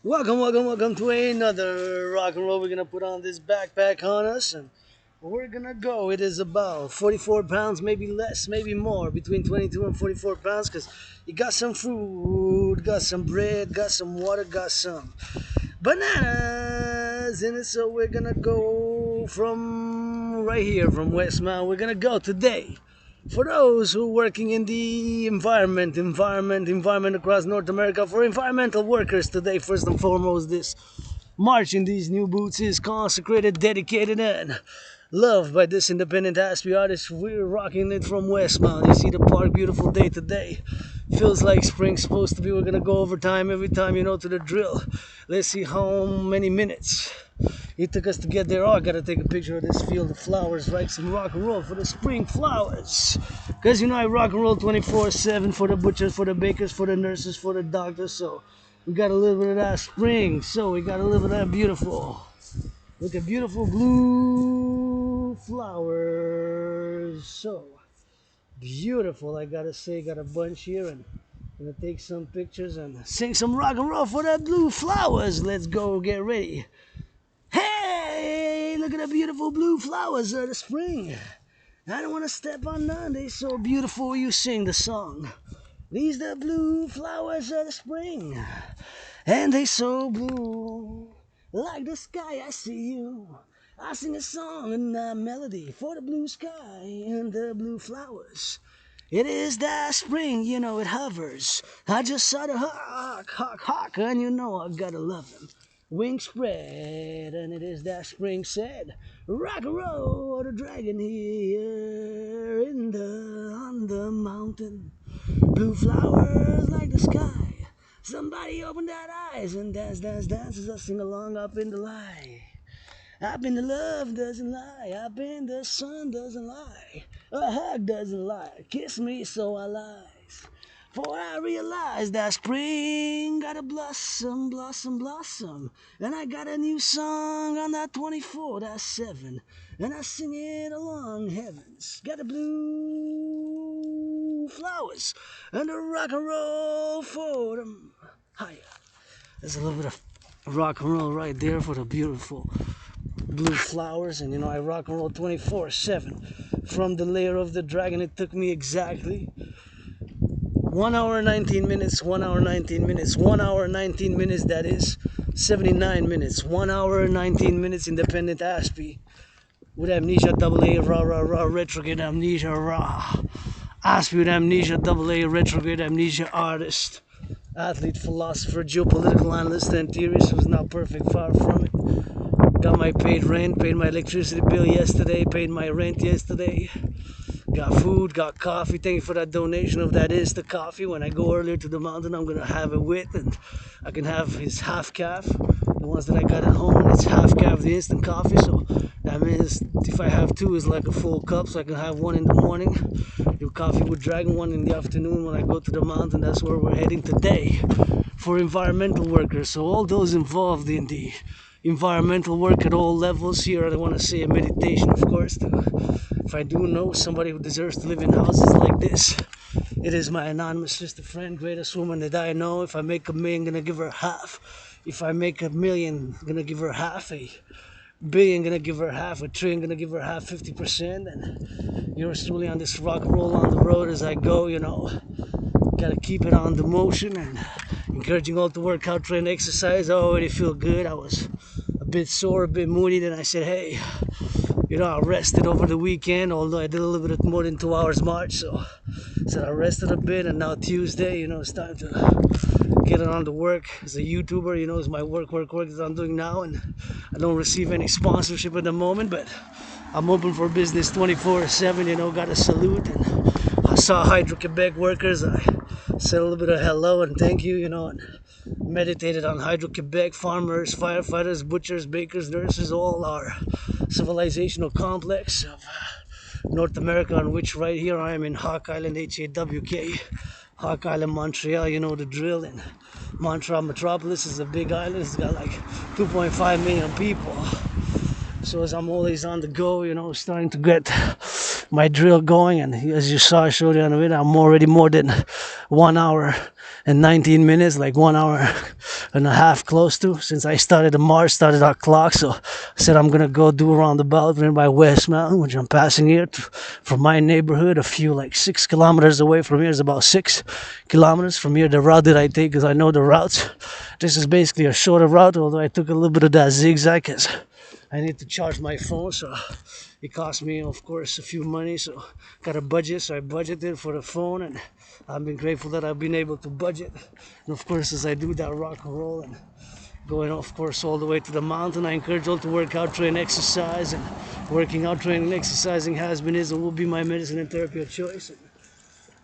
Welcome to another rock and roll. We're gonna put on this backpack on us and we're gonna go. It is about 44 pounds, maybe less, maybe more, between 22 and 44 pounds, because you got some food, got some bread, got some water, got some bananas in it. So we're gonna go from right here, from Westmount. We're gonna go today. For those who are working in the environment across North America, for environmental workers today, first and foremost, this march in these new boots is consecrated, dedicated, and loved by this independent Aspie artist. We're rocking it from Westmount. You see the park, beautiful day today. Feels like spring's supposed to be. We're gonna go overtime every time, to the drill. Let's see how many minutes it took us to get there. Oh, I gotta take a picture of this field of flowers, right? Some rock and roll for the spring flowers. Because I rock and roll 24/7 for the butchers, for the bakers, for the nurses, for the doctors. So we got a little bit of that spring. So we got a little bit of that beautiful. Look at beautiful blue flowers. So beautiful, I gotta say. Got a bunch here and I'm gonna take some pictures and sing some rock and roll for the blue flowers. Let's go get ready. Hey, look at the beautiful blue flowers of the spring. I don't want to step on none. They so beautiful. You sing the song. These the blue flowers of the spring, and they so blue, like the sky. I see you. I sing a song and a melody for the blue sky and the blue flowers. It is that spring, it hovers. I just saw the hawk, and I gotta love him. Wings spread, and it is that spring said, rock and roll, the dragon here on the mountain. Blue flowers like the sky. Somebody open that eyes and dance as I sing along up in the light. Up in the love doesn't lie, up in the sun doesn't lie, a hug doesn't lie, kiss me so I lies. For I realize that spring got a blossom, and I got a new song on that 24, that's 7, and I sing it along heavens. Got the blue flowers and the rock and roll for them. Hiya. There's a little bit of rock and roll right there for the beautiful blue flowers. And I rock and roll 24/7 from the lair of the dragon. It took me exactly 1 hour 19 minutes, 1 hour 19 minutes, 1 hour 19 minutes, that is 79 minutes, 1 hour 19 minutes, independent Aspie with amnesia double A, rah, retrograde amnesia, rah. Aspie with amnesia double A, retrograde amnesia, artist, athlete, philosopher, geopolitical analyst, and theorist who's not perfect, far from it. Got my paid rent, paid my electricity bill yesterday, paid my rent yesterday. Got food, got coffee. Thank you for that donation of that Insta coffee. When I go earlier to the mountain, I'm gonna have it with, and I can have his half calf. The ones that I got at home, it's half calf, the instant coffee. So that means if I have two, it's like a full cup. So I can have one in the morning, do coffee with dragon, one in the afternoon when I go to the mountain. That's where we're heading today for environmental workers. So all those involved in the environmental work at all levels here. I want to say a meditation, of course. If I do know somebody who deserves to live in houses like this, it is my anonymous sister friend, greatest woman that I know. If I make $1 million, gonna give her half. If I make $1 million, gonna give her half. A billion, gonna give her half. A trillion, gonna give her half, 50%. And yours truly on this rock and roll on the road as I go. Gotta keep it on the motion and encouraging all to work out, train, exercise. I already feel good. I was a bit sore, a bit moody. Then I said, hey, I rested over the weekend, although I did a little bit more than 2 hours march. So I rested a bit, and now Tuesday, it's time to get on to work. As a YouTuber, it's my work that I'm doing now, and I don't receive any sponsorship at the moment, but I'm open for business 24/7. Got a salute, and I saw Hydro-Quebec workers. I said a little bit of hello and thank you, and meditated on Hydro-Quebec, farmers, firefighters, butchers, bakers, nurses, all our civilizational complex of North America, on which right here I am in Hawk Island, HAWK, Hawk Island, Montreal. You know the drill. And Montreal Metropolis is a big island. It's got like 2.5 million people. So as I'm always on the go, starting to get my drill going, and as you saw, I showed you on the video, I'm already more than 1 hour and 19 minutes, like 1 hour and a half close to, since I started the march, started our clock. So I said I'm gonna go do a roundabout right by West Mountain, which I'm passing here from my neighborhood. A few, like 6 kilometers away from here is about 6 kilometers from here. The route that I take, because I know the routes. This is basically a shorter route, although I took a little bit of that zigzag because I need to charge my phone, so it cost me, of course, a few money. So got a budget, so I budgeted for the phone, and I've been grateful that I've been able to budget. And of course, as I do that rock and roll and going, of course, all the way to the mountain, I encourage all to work out, train, exercise. And working out, training, exercising has been, is, and will be my medicine and therapy of choice. And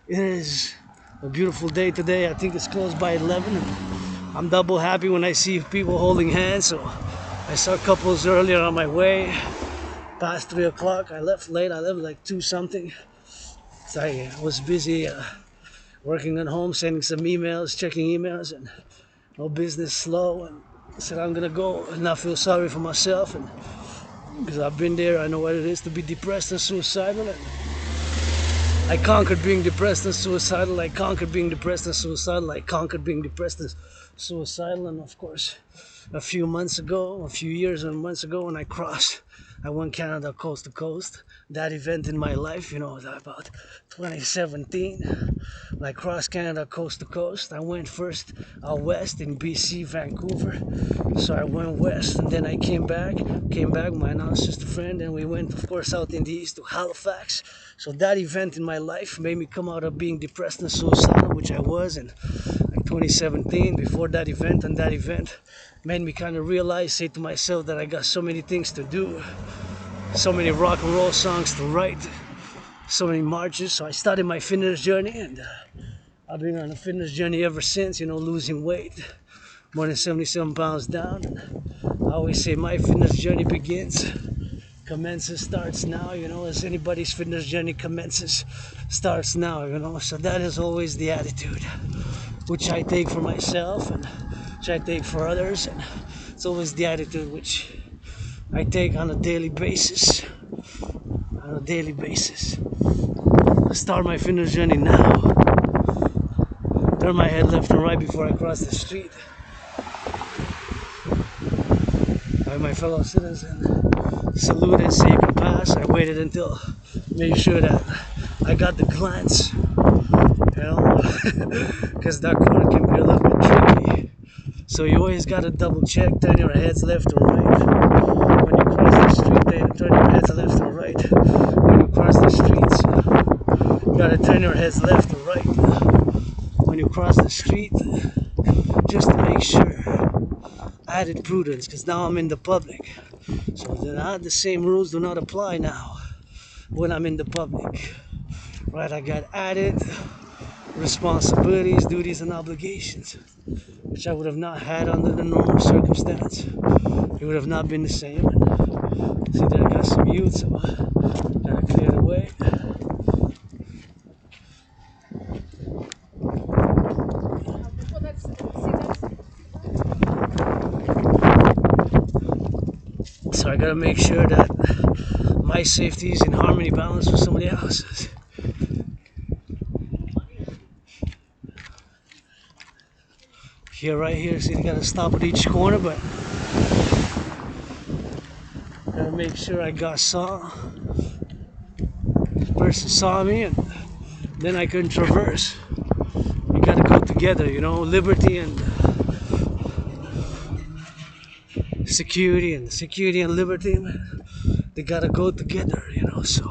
it is a beautiful day today. I think it's closed by 11, and I'm double happy when I see people holding hands. So I saw couples earlier on my way, past 3 o'clock. I left late. I left like 2 something. So I was busy working at home, sending some emails, checking emails, and no business, slow. And I said I'm gonna go and not feel sorry for myself, and because I've been there, I know what it is to be depressed and suicidal. And I conquered being depressed and suicidal. I conquered being depressed and suicidal. I conquered being depressed and suicidal. And of course, a few years and months ago, when I went Canada coast to coast. That event in my life, about 2017. When I crossed Canada coast to coast, I went first out west in BC, Vancouver. So I went west, and then I came back with my non-sister friend, and we went, of course, out in the east to Halifax. So that event in my life made me come out of being depressed and suicidal, which I was in like 2017, before that event. And that event made me kind of realize, say to myself, that I got so many things to do, so many rock and roll songs to write, so many marches. So I started my fitness journey, and I've been on a fitness journey ever since, losing weight, more than 77 pounds down. And I always say my fitness journey starts now, as anybody's fitness journey starts now, so that is always the attitude, which I take for myself and which I take for others, and it's always the attitude which I take on a daily basis. I start my fitness journey now. Turn my head left and right before I cross the street. My fellow citizens salute and say you can pass. I waited until made sure that I got the glance, because that corner can be a little bit tricky. So you always gotta double check, turn your heads left and right. When you cross the street, turn your heads left and right. When you cross the streets, you gotta turn your heads left and right. When you cross the street, just to make sure. Added prudence, because now I'm in the public. So the same rules do not apply now when I'm in the public. Right, I got added responsibilities, duties, and obligations, which I would have not had under the normal circumstance. It would have not been the same. See that I got some youth, so gotta clear the way. So I gotta make sure that my safety is in harmony, balance with somebody else's. Right here, see, you gotta stop at each corner, but gotta make sure I saw. The person saw me, and then I couldn't traverse. You gotta go together, liberty and security and liberty, they gotta go together, so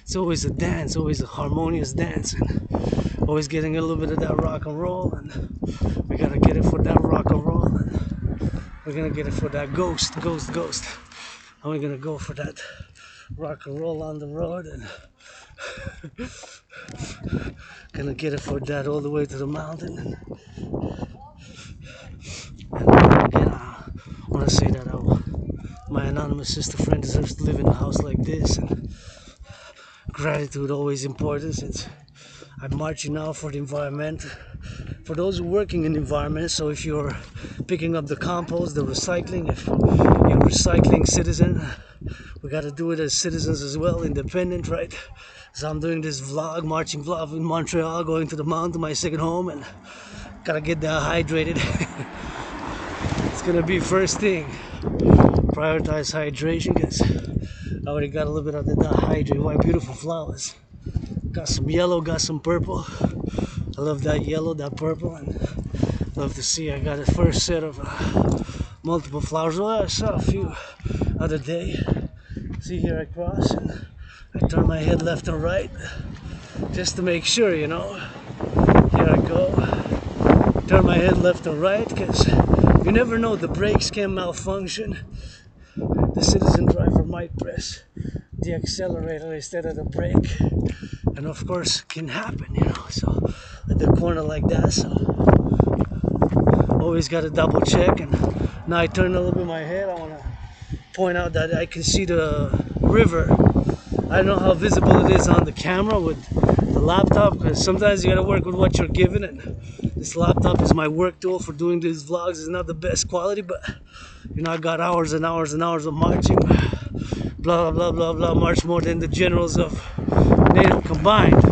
it's always a dance, always a harmonious dance, and always getting a little bit of that rock and roll, and we gotta get it for that rock and roll, and we're gonna get it for that ghost, and we're gonna go for that rock and roll on the road, and gonna get it for that all the way to the mountain. And again, I want to say that my anonymous sister friend deserves to live in a house like this, and gratitude always important, since I'm marching now for the environment, for those who are working in the environment. So if you're picking up the compost, the recycling, if you're a recycling citizen, we got to do it as citizens as well, independent, right? So I'm doing this marching vlog in Montreal, going to the mountain, my second home, and gotta get dehydrated. gonna be first thing. Prioritize hydration because I already got a little bit of the hydrate. White beautiful flowers. Got some yellow, got some purple. I love that yellow, that purple, and love to see I got a first set of multiple flowers. Well, I saw a few other day. See, here I cross and I turn my head left and right just to make sure, you know. Here I go. Turn my head left and right because you never know, the brakes can malfunction. The citizen driver might press the accelerator instead of the brake, and of course can happen, you know. So at the corner like that, so always got to double check. And now I turn a little bit my head. I want to point out that I can see the river. I don't know how visible it is on the camera with the laptop, because sometimes you got to work with what you're given, and this laptop is my work tool for doing these vlogs. It's not the best quality, but you know, I got hours and hours and hours of marching, blah blah blah blah, march more than the generals of NATO combined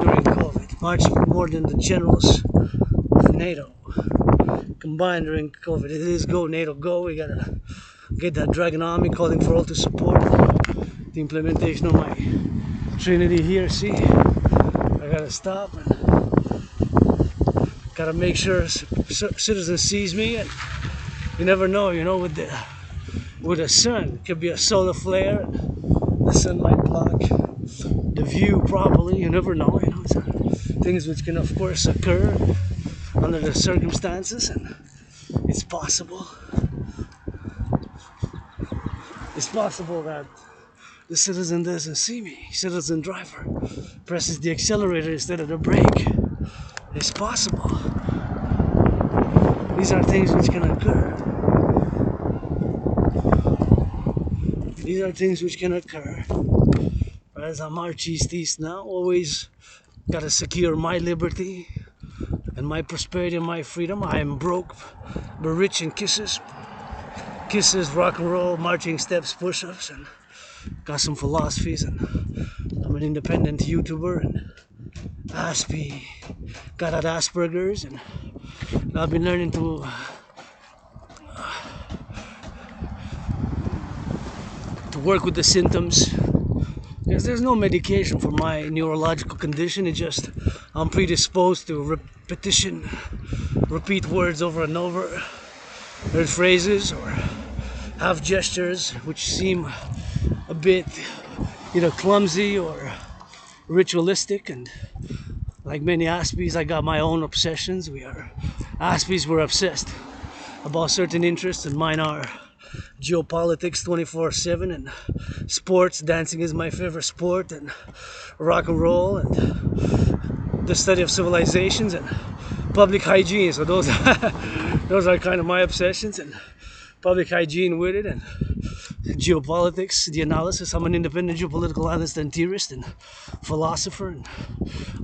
during COVID, marching more than the generals of NATO combined during COVID. It is go NATO go. We gotta get that dragon army, calling for all to support the implementation of my Trinity here. See, I gotta stop and gotta make sure citizens sees me, and you never know, you know, with the sun, it could be a solar flare. The sun might block the view properly. You never know, you know. So things which can, of course, occur under the circumstances, and it's possible. It's possible that the citizen doesn't see me. Citizen driver presses the accelerator instead of the brake. It's possible. These are things which can occur. These are things which can occur. As I march east now, always gotta secure my liberty and my prosperity and my freedom. I am broke, but rich in kisses. Kisses, rock and roll, marching steps, push-ups, and got some philosophies. And I'm an independent YouTuber and Aspie, got at Asperger's, and I've been learning to work with the symptoms. Because there's no medication for my neurological condition. It's just I'm predisposed to repetition, repeat words over and over, heard phrases or have gestures which seem a bit either clumsy or ritualistic. And like many Aspies, I got my own obsessions. Aspies were obsessed about certain interests, and mine are geopolitics 24/7 and sports. Dancing is my favorite sport, and rock and roll, and the study of civilizations, and public hygiene. So those those are kind of my obsessions, and public hygiene with it, and geopolitics, the analysis. I'm an independent geopolitical analyst and theorist and philosopher and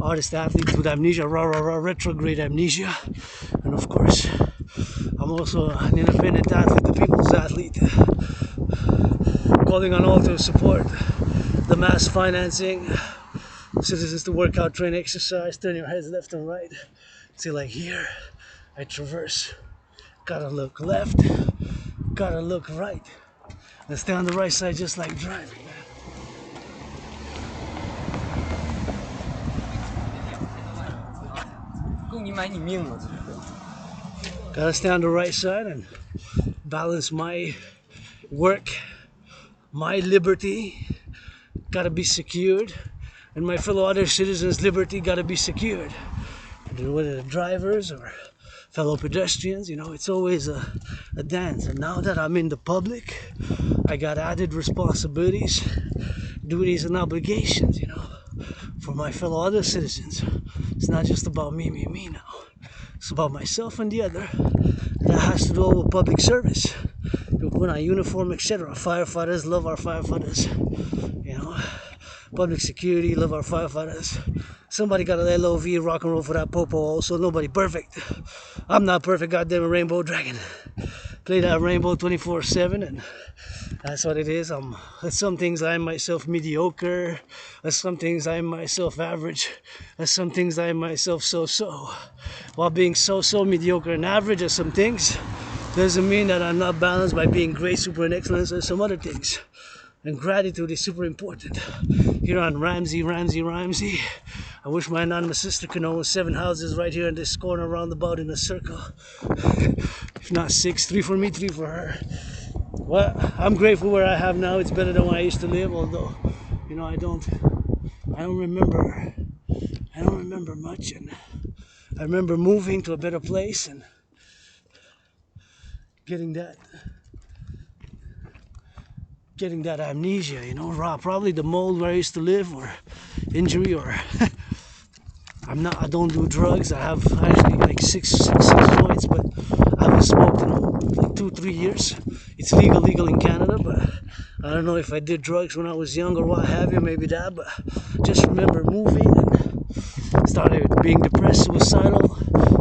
artist athlete with amnesia, retrograde amnesia. And of course, I'm also an independent athlete, the people's athlete, calling on all to support the mass financing, citizens to work out, train, exercise, turn your heads left and right. See, like here, I traverse, gotta look left, gotta look right, and stay on the right side just like driving. Gotta stay on the right side and balance my work, my liberty gotta be secured, and my fellow other citizens' liberty gotta be secured. Whether the drivers or fellow pedestrians, you know, it's always a dance. And now that I'm in the public, I got added responsibilities, duties, and obligations, you know, for my fellow other citizens. It's not just about me now. It's about myself and the other. That has to do with public service. People put on uniform, etc. Firefighters, love our firefighters. You know, public security, love our firefighters. Somebody got a LOV, rock and roll for that popo also. Nobody perfect. I'm not perfect, goddamn rainbow dragon. play that rainbow 24/7, and that's what it is. At some things I am myself mediocre, at some things I am myself average, at some things I am myself so-so. While being so-so, mediocre, and average at some things doesn't mean that I'm not balanced by being great, super, and excellence at some other things. And gratitude is super important. Here on Ramsey. I wish my anonymous sister could own 7 houses right here in this corner, roundabout in a circle. If not 6, 3 for me, 3 for her. Well, I'm grateful where I have now. It's better than where I used to live, although, you know, I don't remember much, and I remember moving to a better place and getting that amnesia, you know, probably the mold where I used to live, or injury, or I don't do drugs. I have actually like six joints, but I haven't smoked in like 2-3 years. It's legal in Canada, but I don't know if I did drugs when I was young or what have you, maybe that, but just remember moving and started being depressed, suicidal,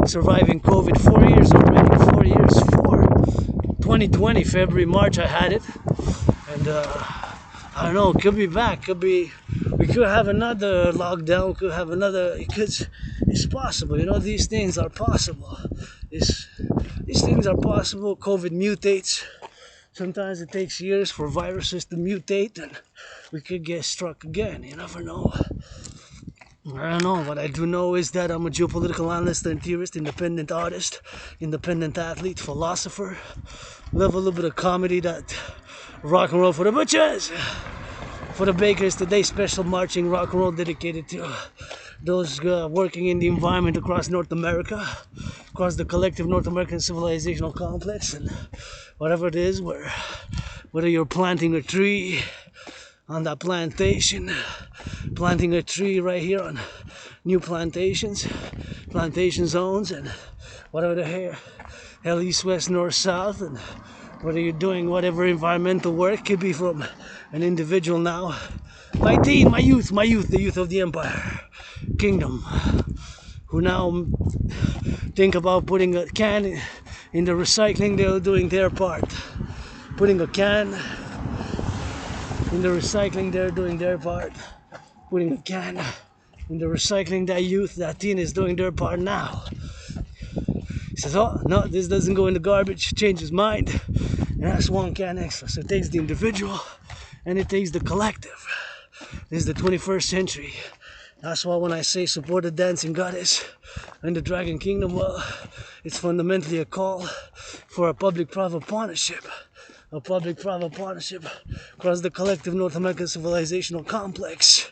surviving COVID 4 years already, 4 years, 2020, February, March I had it. And I don't know, it could be back, we could have another lockdown, it's possible, you know, these things are possible. These things are possible. COVID mutates. Sometimes it takes years for viruses to mutate, and we could get struck again. You never know. I don't know. What I do know is that I'm a geopolitical analyst and theorist, independent artist, independent athlete, philosopher. Love a little bit of comedy, that rock and roll for the butchers, for the bakers. Today, special marching rock and roll dedicated to those working in the environment across North America, across the collective North American civilizational complex, and whatever it is, whether you're planting a tree on that plantation, planting a tree right here on new plantation zones, and whatever the hell, east, west, north, south, and whether you're doing whatever environmental work, could be from an individual now, my teen, my youth, the youth of the empire, kingdom, who now think about putting a can in the recycling. They're doing their part. Putting a can in the recycling, they're doing their part. Putting a can in the recycling, that youth, that teen is doing their part now. He says, oh, no, this doesn't go in the garbage, change his mind, and that's 1 can extra. So it takes the individual and it takes the collective. This is the 21st century. That's why when I say support the dancing goddess and the dragon kingdom, well, it's fundamentally a call for a public-private partnership. A public-private partnership across the collective North American civilizational complex,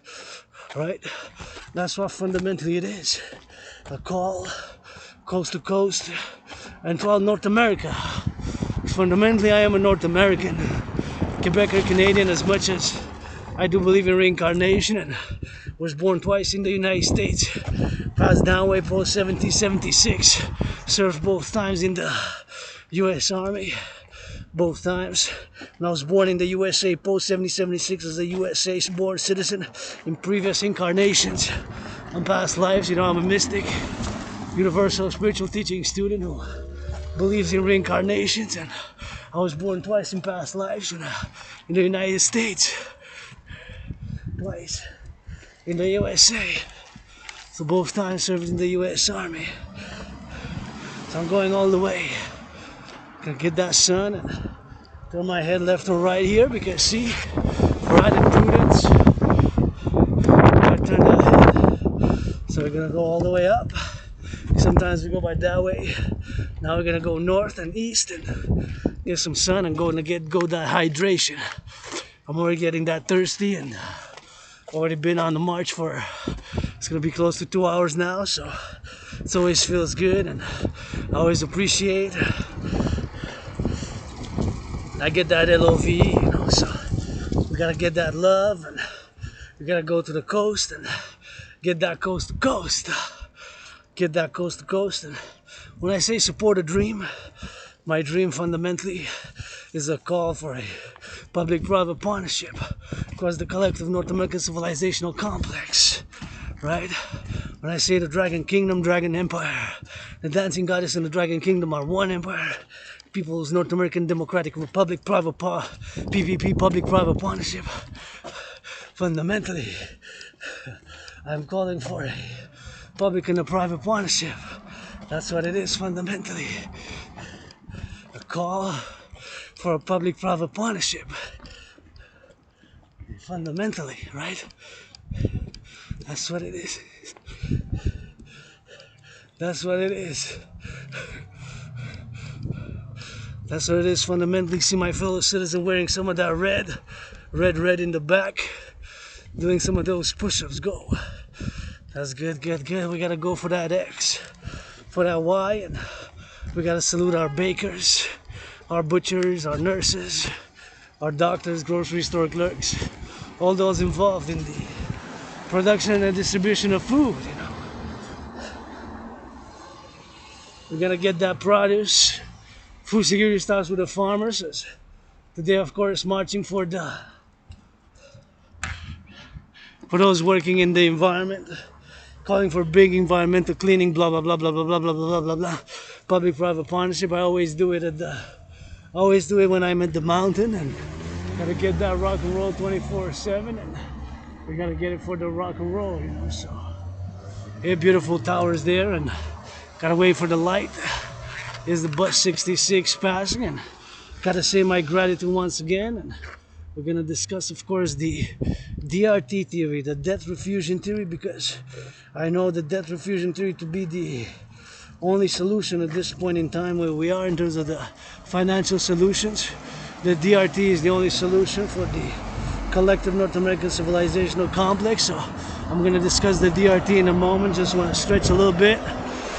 right? That's what fundamentally it is. A call coast to coast and throughout North America. Fundamentally, I am a North American, Quebecer, Canadian, as much as I do believe in reincarnation, and was born twice in the United States. Passed down way post 1776. Served both times in the U.S. Army. Both times. When I was born in the USA post 1776 as a USA born citizen in previous incarnations and past lives. You know, I'm a mystic, universal spiritual teaching student who believes in reincarnations, and I was born twice in past lives in the United States. Twice in the USA. So both times served in the US Army. So I'm going all the way. Gonna get that sun and turn my head left or right here, because see, for added prudence, I turn that head. So we're gonna go all the way up. Sometimes we go by that way. Now we're gonna go north and east and get some sun and go that hydration. I'm already getting that thirsty, and already been on the march for, it's gonna be close to 2 hours now, so it always feels good, and I always appreciate. I get that LOV, you know, so we gotta get that love, and we gotta go to the coast and get that coast to coast. Get that coast to coast. And when I say support a dream, my dream fundamentally is a call for a public-private partnership across the collective North American civilizational complex, right? When I say the Dragon Kingdom, Dragon Empire, the Dancing Goddess and the Dragon Kingdom are one empire, People's North American Democratic Republic, PVP, public-private partnership. Fundamentally, I'm calling for a public and a private partnership. That's what it is fundamentally. A call for a public-private partnership. Fundamentally, right? That's what it is. That's what it is. That's what it is fundamentally. See my fellow citizen wearing some of that red in the back, doing some of those push-ups. Go. That's good. We gotta go for that X, for that Y, and we gotta salute our bakers, our butchers, our nurses, our doctors, grocery store clerks, all those involved in the production and distribution of food, you know. We're gonna get that produce. Food security starts with the farmers. Today, of course, marching for those working in the environment, calling for big environmental cleaning, blah blah blah blah blah blah blah blah blah blah. Public-private partnership. I always do it when I'm at the mountain, and gotta get that rock and roll 24/7, and we gotta get it for the rock and roll, you know. So, here, beautiful towers there, and gotta wait for the light. Here's the bus 66 passing, and gotta say my gratitude once again. And we're gonna discuss, of course, the DRT theory, the debt refusion theory, because I know the debt refusion theory to be the only solution at this point in time where we are in terms of the financial solutions. The DRT is the only solution for the collective North American civilizational complex. So I'm gonna discuss the DRT in a moment. Just want to stretch a little bit.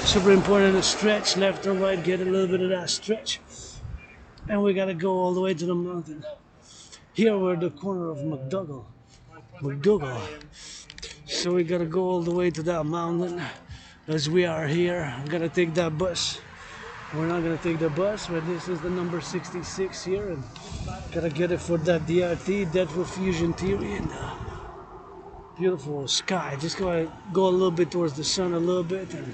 Super important to stretch left and right, get a little bit of that stretch. And we gotta go all the way to the mountain. Here we're at the corner of McDougal. So we gotta go all the way to that mountain as we are here. I'm gonna take that bus. We're not gonna take the bus, but this is the number 66 here, and gotta get it for that DRT, debt refusion theory, and beautiful sky. Just gotta go a little bit towards the sun a little bit, and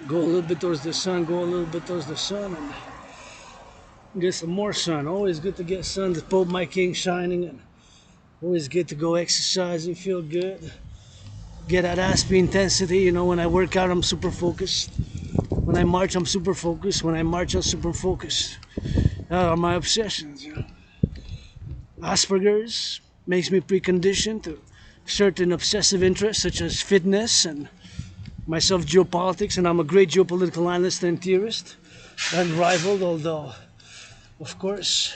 go a little bit towards the sun, and get some more sun. Always good to get sun. The Pope, my king, shining, and always good to go exercising, feel good. Get that ASPE intensity. You know, when I work out, I'm super focused. When I march, I'm super focused. When I march, I'm super focused. That are my obsessions, you know. Asperger's makes me preconditioned to certain obsessive interests, such as fitness and myself, geopolitics, and I'm a great geopolitical analyst and theorist, unrivaled, although, of course,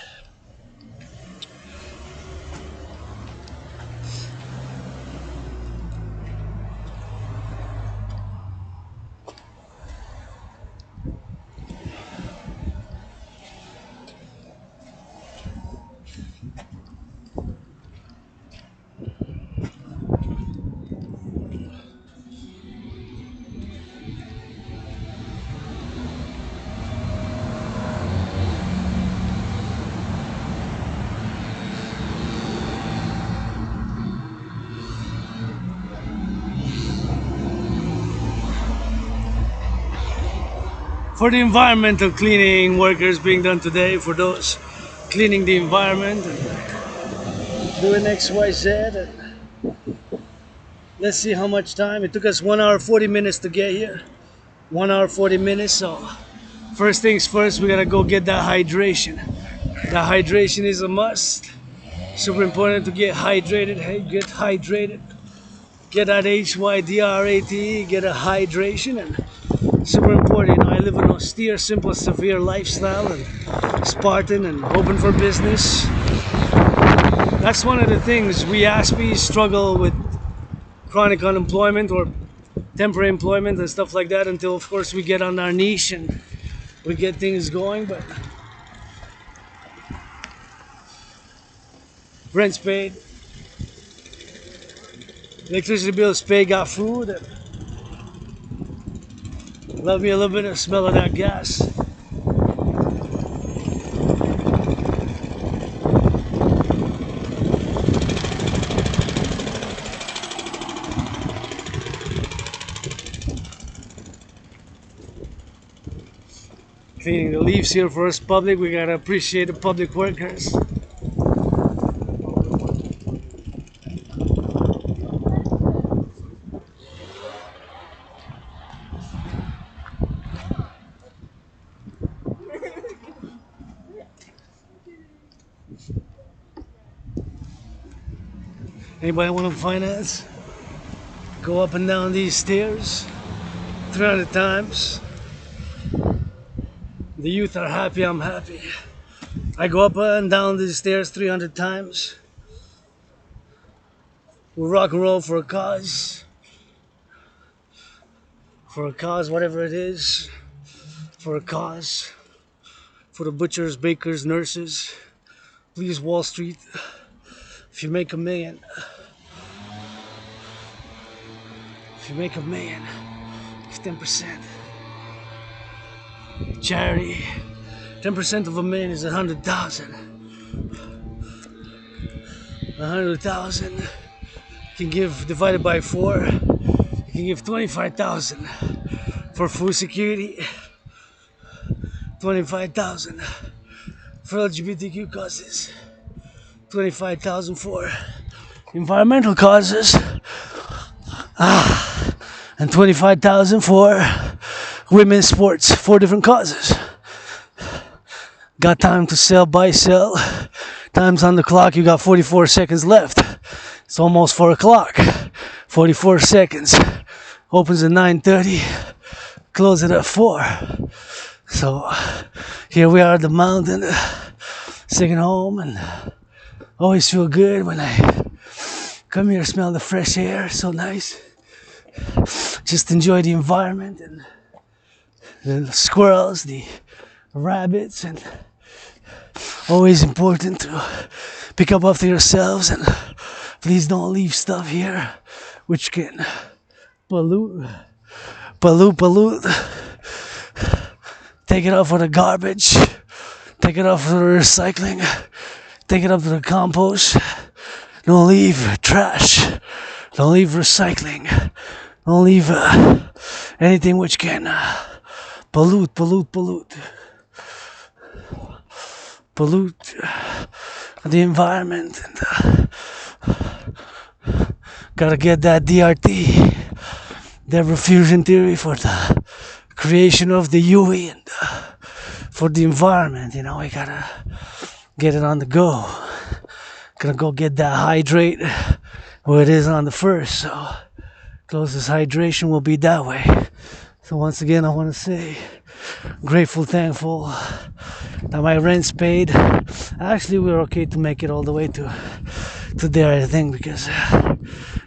for the environmental cleaning workers being done today, for those cleaning the environment and doing XYZ, and let's see how much time. It took us 1 hour 40 minutes to get here. 1 hour 40 minutes. So first things first, we gotta go get that hydration. That hydration is a must. Super important to get hydrated. Hey, get hydrated. Get that HYDRATE, get a hydration, and super important. You know, I live an austere, simple, severe lifestyle, and Spartan, and open for business. That's one of the things we ASPEs struggle with: chronic unemployment or temporary employment and stuff like that, until of course we get on our niche and we get things going. But rent's paid, electricity bills paid, got food. Love me a little bit of smell of that gas. Cleaning the leaves here for us public. We gotta appreciate the public workers. Anybody want to finance? Go up and down these stairs 300 times. The youth are happy, I'm happy. I go up and down these stairs 300 times. We rock and roll for a cause. For a cause, whatever it is. For a cause. For the butchers, bakers, nurses. Please, Wall Street. If you make $1 million. If you make $1 million, give 10%. Charity. 10% of $1 million is 100,000. 100,000 can give divided by 4. You can give 25,000 for food security. 25,000 for LGBTQ causes. 25,000 for environmental causes. And 25,000 for women's sports. 4 different causes. Got time to sell, buy, sell. Time's on the clock. You got 44 seconds left. It's almost 4 o'clock. 44 seconds. Opens at 9:30. Closes at 4. So here we are at the mountain. Second home, and always feel good when I come here. Smell the fresh air. So nice. Just enjoy the environment and the squirrels, the rabbits, and always important to pick up after yourselves, and please don't leave stuff here which can pollute. Take it out for the garbage, take it out for the recycling, take it up to the compost. Don't leave trash, don't leave recycling, don't leave anything which can pollute the environment. And gotta get that DRT, the refusion theory, for the creation of the UE and for the environment. You know, we gotta get it on the go. Gonna go get that hydrate where it is on the first. So closest hydration will be that way. So once again, I want to say grateful, thankful that my rent's paid. Actually, we're okay to make it all the way to there, I think, because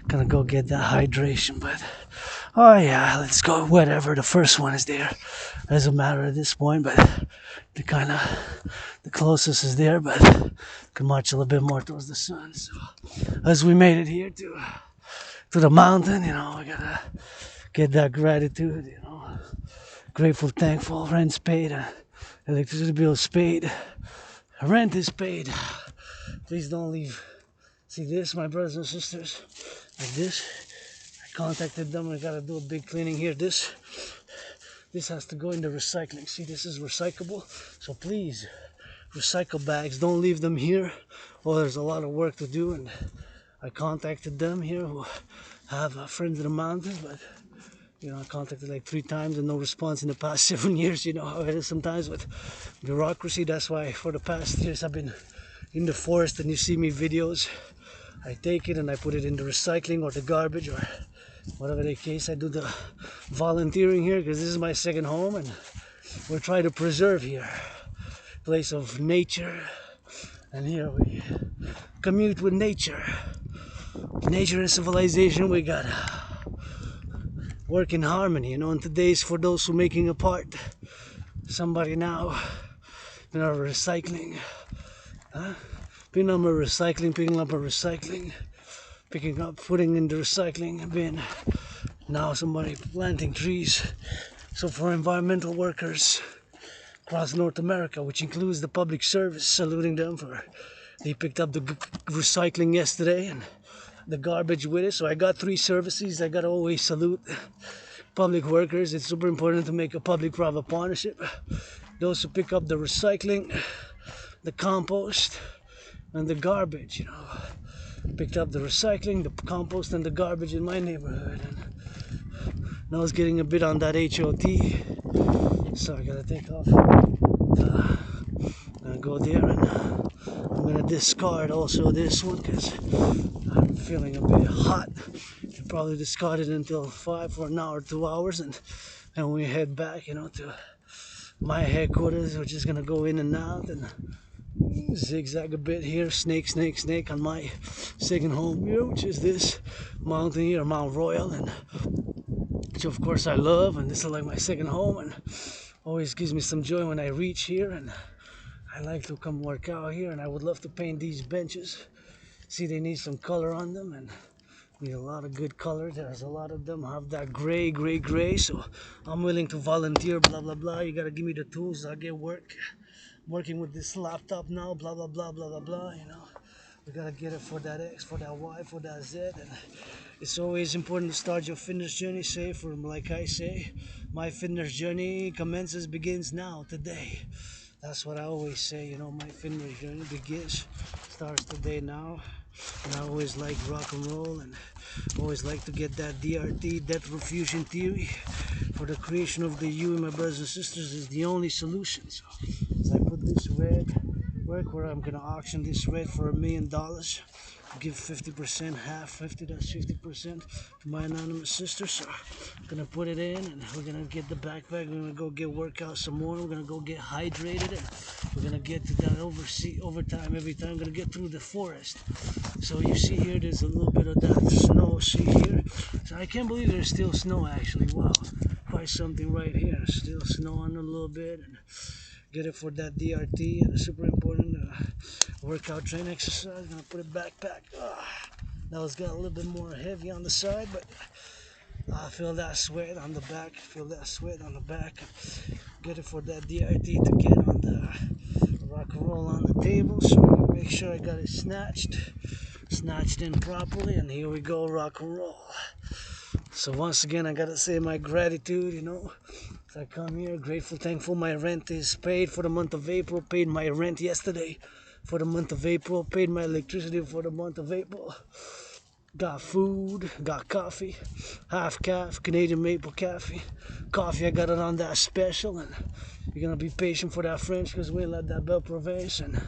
gonna go get that hydration. But oh yeah, let's go. Whatever, the first one is there. Doesn't matter at this point, but the closest is there. But can march a little bit more towards the sun. So as we made it here to the mountain, you know, we gotta get that gratitude, you know. Grateful, thankful, rent's paid, electricity bill's paid, rent is paid. Please don't leave. See this, my brothers and sisters, like this. I contacted them. I gotta do a big cleaning here. This has to go in the recycling. See, this is recyclable. So please, recycle bags, don't leave them here. Oh, there's a lot of work to do, and I contacted them here who have friends in the mountains, but you know, I contacted like 3 times and no response in the past 7 years. You know how it is sometimes with bureaucracy. That's why for the past years I've been in the forest, and you see me videos. I take it and I put it in the recycling or the garbage or whatever the case. I do the volunteering here because this is my second home, and we're trying to preserve here. Place of nature, and here we commute with nature. Nature and civilization, we gotta work in harmony, you know. And today's for those who making a part. Somebody now, you know, recycling, picking up a recycling, picking up, putting in the recycling bin. Now somebody planting trees. So for environmental workers across North America, which includes the public service, saluting them for they picked up the recycling yesterday and the garbage with it. So I got 3 services. I gotta always salute public workers. It's super important to make a public-private partnership. those who pick up the recycling, the compost, and the garbage, you know. Picked up the recycling, the compost, and the garbage in my neighborhood. And now it's getting a bit on that HOT, so I gotta take off. I'm gonna go there, and I'm gonna discard also this one because I'm feeling a bit hot. I'll probably discard it until 5 for an hour, 2 hours, and we head back, you know, to my headquarters, which is gonna go in and out and zigzag a bit here, snake on my second home here, which is this mountain here, Mount Royal, and which of course I love, and this is like my second home, and always gives me some joy when I reach here, and I like to come work out here, and I would love to paint these benches. See, they need some color on them, and need a lot of good color. There's a lot of them have that gray, so I'm willing to volunteer, blah blah blah. You gotta give me the tools, I'll get working with this laptop now, blah blah blah blah blah blah, you know. We gotta get it for that X, for that Y, for that Z, and it's always important to start your fitness journey. Say, from like I say, my fitness journey begins now, today. That's what I always say, you know, my fitness journey starts today, now. And I always like rock and roll, and always like to get that DRT, depth refusion theory, for the creation of the you, my brothers and sisters, is the only solution. So as I put this red work, where I'm gonna auction this red for $1 million, give 50%, half 50, that's 50% to my anonymous sister. So I'm gonna put it in, and we're gonna get the backpack, we're gonna go get workout some more, we're gonna go get hydrated, and we're gonna get to that overtime every time. I'm gonna get through the forest. So you see here, there's a little bit of that snow, see here. So I can't believe there's still snow actually. Wow, quite something right here. Still snow on a little bit, and get it for that DRT, and super important workout, train, exercise. Gonna put a backpack. That was got a little bit more heavy on the side, but I feel that sweat on the back. Get it for that DRT to get on the rock and roll on the table. So make sure I got it snatched in properly, and here we go, rock and roll. So once again, I gotta say my gratitude, you know. I come here grateful, thankful. My rent is paid for the month of April. Paid my rent yesterday for the month of April. Paid my electricity for the month of April. Got food, got coffee, half calf, Canadian maple coffee. I got it on that special, and you're gonna be patient for that French because we let that belle province. And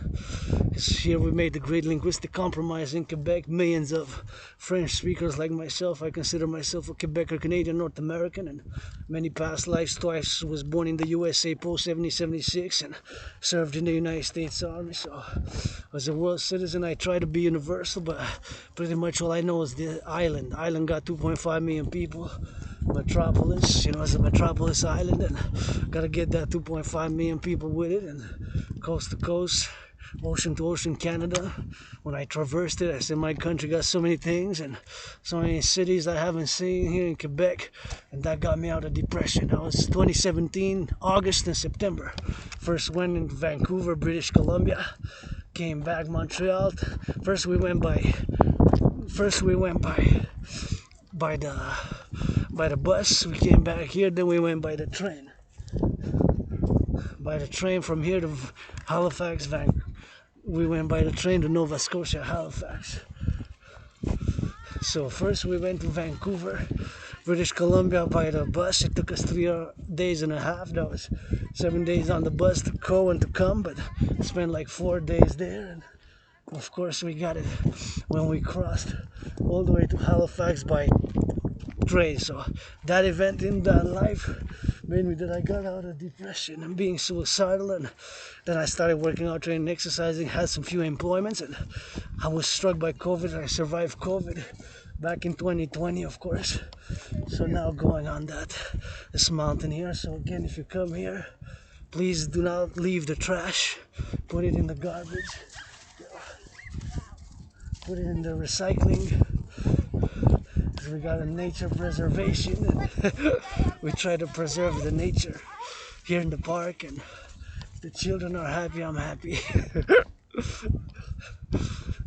here we made the great linguistic compromise in Quebec. Millions of French speakers like myself. I consider myself a Quebecer, Canadian, North American, and many past lives. Twice was born in the USA post 7076 and served in the United States Army. So as a world citizen, I try to be universal, but pretty much all I know is the island. The island got 2.5 million people. Metropolis, you know, it's a metropolis island, and gotta get that 2.5 million people with it, and coast to coast, ocean to ocean Canada. When I traversed it, I said my country got so many things and so many cities I haven't seen here in Quebec, and that got me out of depression. That was 2017, August and September. First went in Vancouver, British Columbia, came back Montreal. First we went by the bus. We came back here, then we went by the train. From here to Halifax, we went by the train to Nova Scotia, Halifax. So first we went to Vancouver, British Columbia by the bus. It took us 3 days and a half. That was 7 days on the bus to go and to come, but spent like 4 days there. And of course we got it when we crossed all the way to Halifax by train. So that event in that life made me that I got out of depression and being suicidal, and then I started working out, training, exercising, had some few employments, and I was struck by COVID. I survived COVID back in 2020, of course. So now going on this mountain here. So again, if you come here, please do not leave the trash. Put it in the garbage. Put it in the recycling. We got a nature preservation, and we try to preserve the nature here in the park, and if the children are happy, I'm happy.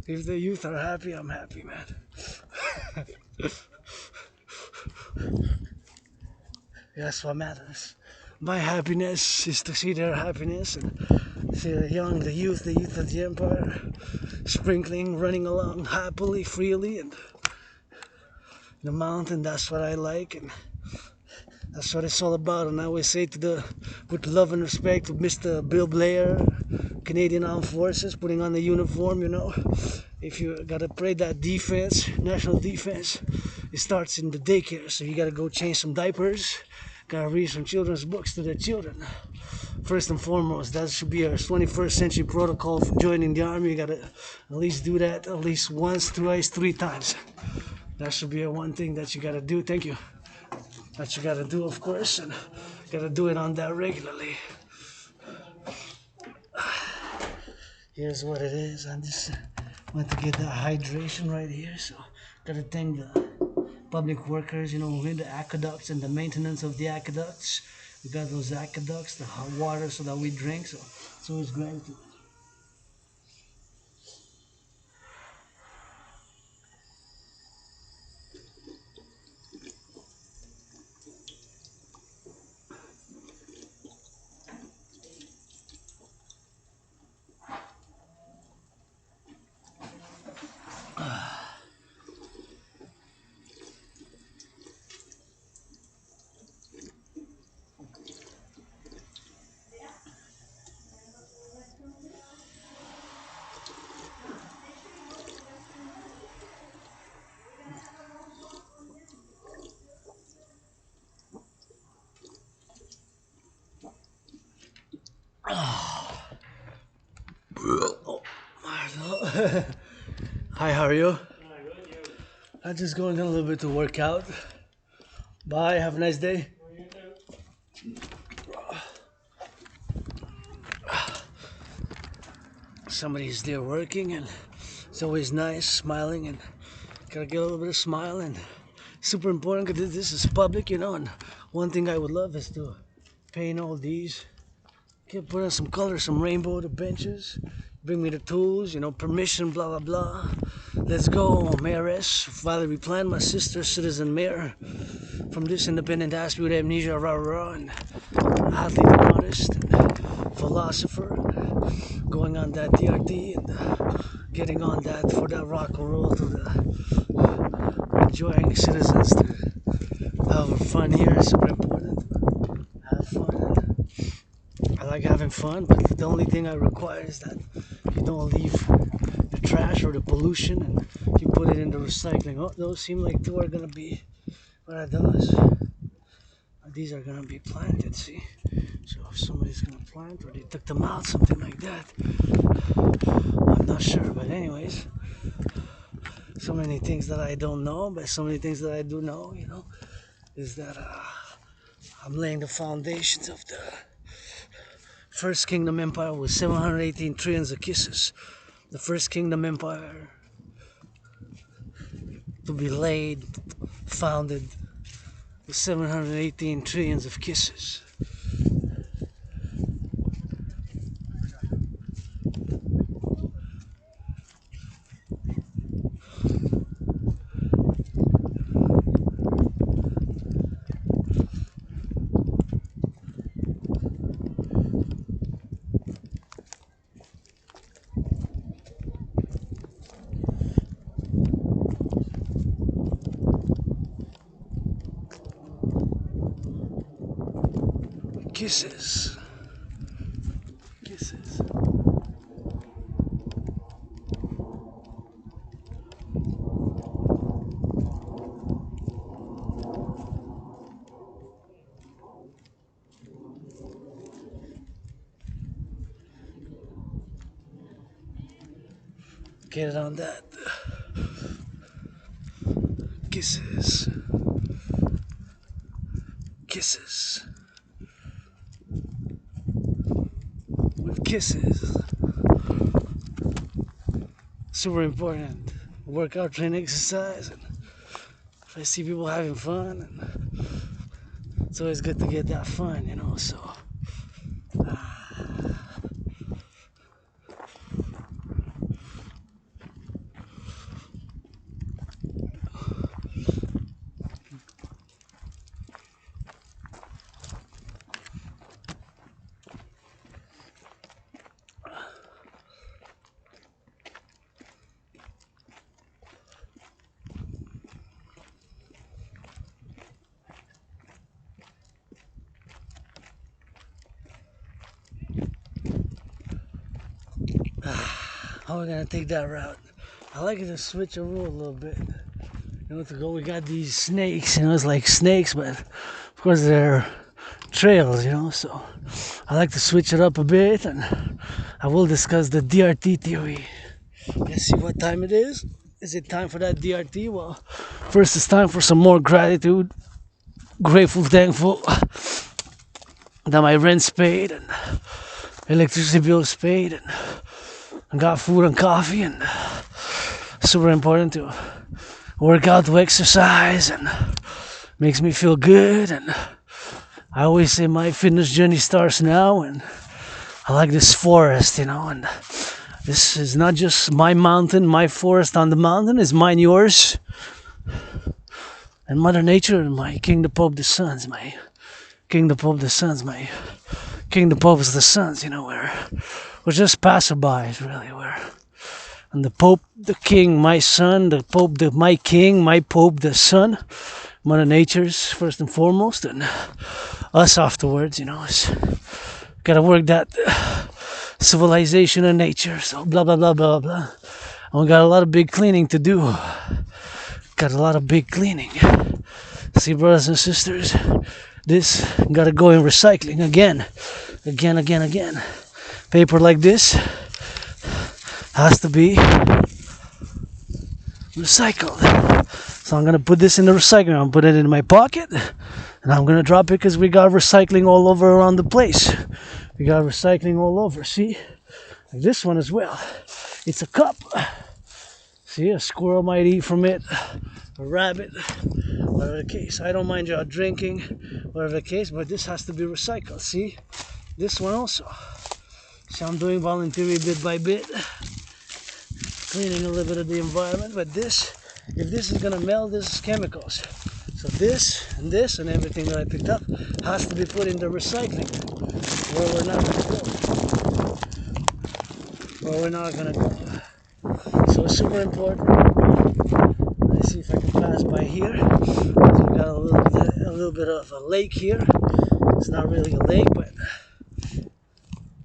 If the youth are happy, I'm happy, man. That's what matters. My happiness is to see their happiness and see the young, the youth of the empire, sprinkling, running along happily, freely, and the mountain. That's what I like, and that's what it's all about. And I always say with love and respect to Mr. Bill Blair, Canadian Armed Forces, putting on the uniform, if you gotta play that defense, national defense, it starts in the daycare. So you gotta go change some diapers, gotta read some children's books to their children. First and foremost, that should be our 21st century protocol for joining the army. You gotta at least do that at least once, twice, 3 times. That should be one thing that you gotta do. Thank you. That you gotta do, of course, and gotta do it on that regularly. Here's what it is. I just went to get that hydration right here, so gotta thank the public workers, with the aqueducts and the maintenance of the aqueducts. We got those aqueducts, the hot water so that we drink, so it's always gratitude. Hi, how are you? I'm just going in a little bit to work out. Bye, have a nice day. Somebody's there working, and it's always nice smiling, and gotta get a little bit of smile, and super important because this is public, and one thing I would love is to paint all these. Can put on some color, some rainbow to benches. Bring me the tools, permission, blah, blah, blah. Let's go, Mayoress, Valerie Plant, my sister, citizen mayor. From this independent aspect with amnesia, rah, rah, and athlete and artist, and philosopher, going on that DRT, and getting on that for that rock and roll to the enjoying citizens to have fun here is super important. Have fun. I like having fun, but the only thing I require is that you don't leave the trash or the pollution and you put it in the recycling. Oh, those seem like 2 are gonna be, what are those? These are gonna be planted, see? So if somebody's gonna plant or they took them out, something like that. I'm not sure, but anyways, so many things that I don't know, but so many things that I do know, is that I'm laying the foundations of the First Kingdom Empire with 718 trillions of kisses. The First Kingdom Empire to be laid, founded with 718 trillions of kisses. Kisses. Kisses. Get it on that. Kisses. Kisses. With kisses. Super important. Workout, training, exercise. And if I see people having fun, and it's always good to get that fun, so. how we're gonna take that route. I like it to switch a rule a little bit. You know, to go, we got these snakes, you know, it's like snakes, but of course they're trails, you know, so I like to switch it up a bit, and I will discuss the DRT theory. Let's see what time it is. Is it time for that DRT? Well, first it's time for some more gratitude. Grateful, thankful that my rent's paid and electricity bill's paid and I got food and coffee, and super important to work out, to exercise, and makes me feel good. And I always say my fitness journey starts now, and I like this forest, you know, and this is not just my mountain, my forest on the mountain is mine, yours, and Mother Nature, and my kingdom of the suns, my kingdom of the suns, my kingdom of the suns, you know, where we're just passerbys, really, where, and the Pope, the King, my son, the Pope, my King, my Pope, the Son, Mother Nature's first and foremost, and us afterwards, you know, it's gotta work that civilization and nature, so blah, blah, blah, blah, blah. And we got a lot of big cleaning to do. Got a lot of big cleaning. See, brothers and sisters, this gotta go in recycling again. Paper like this has to be recycled. So I'm gonna put this in the recycling. I'm gonna put it in my pocket, and I'm gonna drop it because we got recycling all over around the place. We got recycling all over. See, like this one as well. It's a cup. See, a squirrel might eat from it, a rabbit, whatever the case. I don't mind y'all drinking, whatever the case, but this has to be recycled. See, this one also. So I'm doing voluntary bit by bit, cleaning a little bit of the environment. But this, if this is gonna melt, this is chemicals. So this and everything that I picked up has to be put in the recycling, where we're not gonna go. So it's super important. Let's see if I can pass by here. So we got a little bit of a lake here. It's not really a lake, but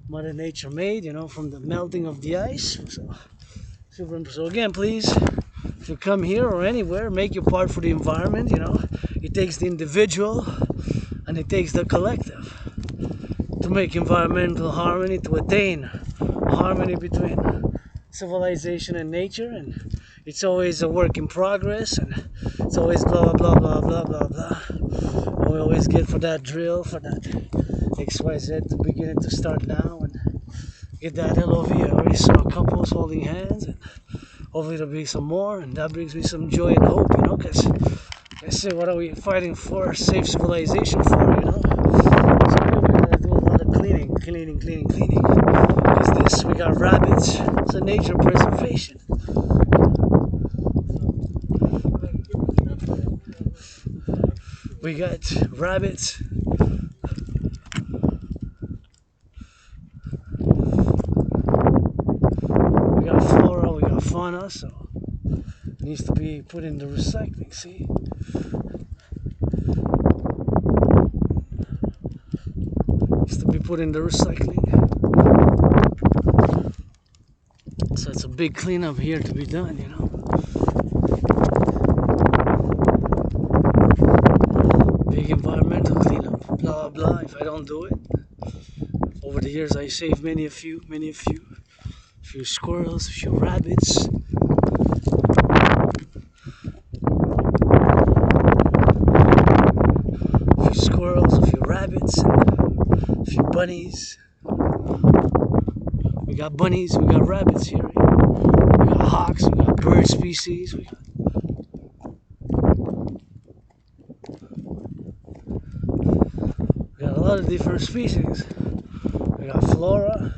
Mother Nature made, you know, from the melting of the ice. So super. So again, please, if you come here or anywhere, make your part for the environment. You know, it takes the individual and it takes the collective to make environmental harmony, to attain harmony between civilization and nature. And it's always a work in progress, and it's always blah blah blah blah blah blah blah. And we always get for that drill, for that XYZ to begin it, to start now and get that LOV. I already saw couples holding hands, and hopefully there'll be some more, and that brings me some joy and hope, you know, because I say, what are we fighting for? Safe civilization for, you know? So we gotta do a lot of cleaning. Because this, we got rabbits. It's a nature preservation. We got rabbits. We got flora, we got fauna, so it needs to be put in the recycling, see? Needs to be put in the recycling. So it's a big cleanup here to be done, you know? Big environmental cleanup, blah blah. If I don't do it, over the years I saved many a few squirrels, a few rabbits. A few squirrels, a few rabbits, and a few bunnies. We got bunnies, we got rabbits here. We got hawks, we got bird species. We got a lot of different species. We got flora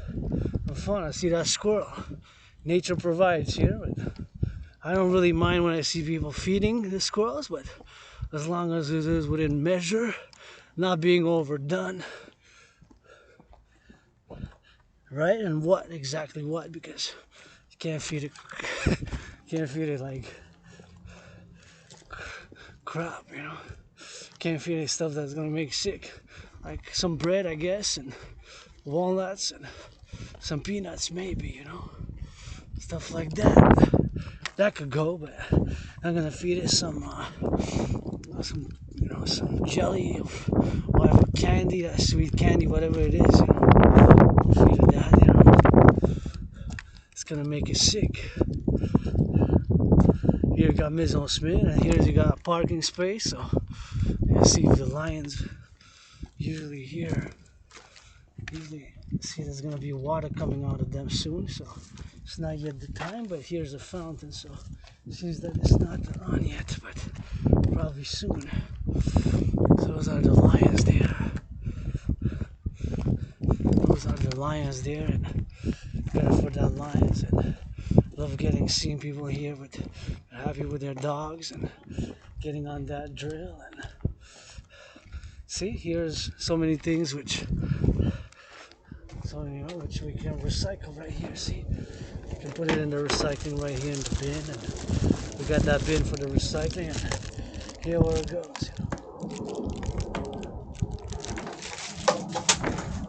and fauna. See that squirrel? Nature provides here. But I don't really mind when I see people feeding the squirrels, but as long as it is within measure, not being overdone. Right? And what? Exactly what? Because you can't feed it like crap, you know? Can't feed it stuff that's gonna make sick. Like some bread, I guess, and walnuts and some peanuts maybe, you know? stuff like that. That could go, but I'm gonna feed it some some jelly or whatever candy, that sweet candy, whatever it is. Feed it that. It's gonna make it sick. Here you got Maison Smith, and here you got a parking space. So you see the lions usually here. Usually see there's gonna be water coming out of them soon. So it's not yet the time, but here's a fountain. So it seems that it's not on yet, but probably soon. So those are the lions there. Those are the lions there, and better for the lions. And love seeing people here with happy with their dogs and getting on that drill. And see, here's so many things which we can recycle right here. See, you can put it in the recycling right here in the bin, and we got that bin for the recycling, and here where it goes.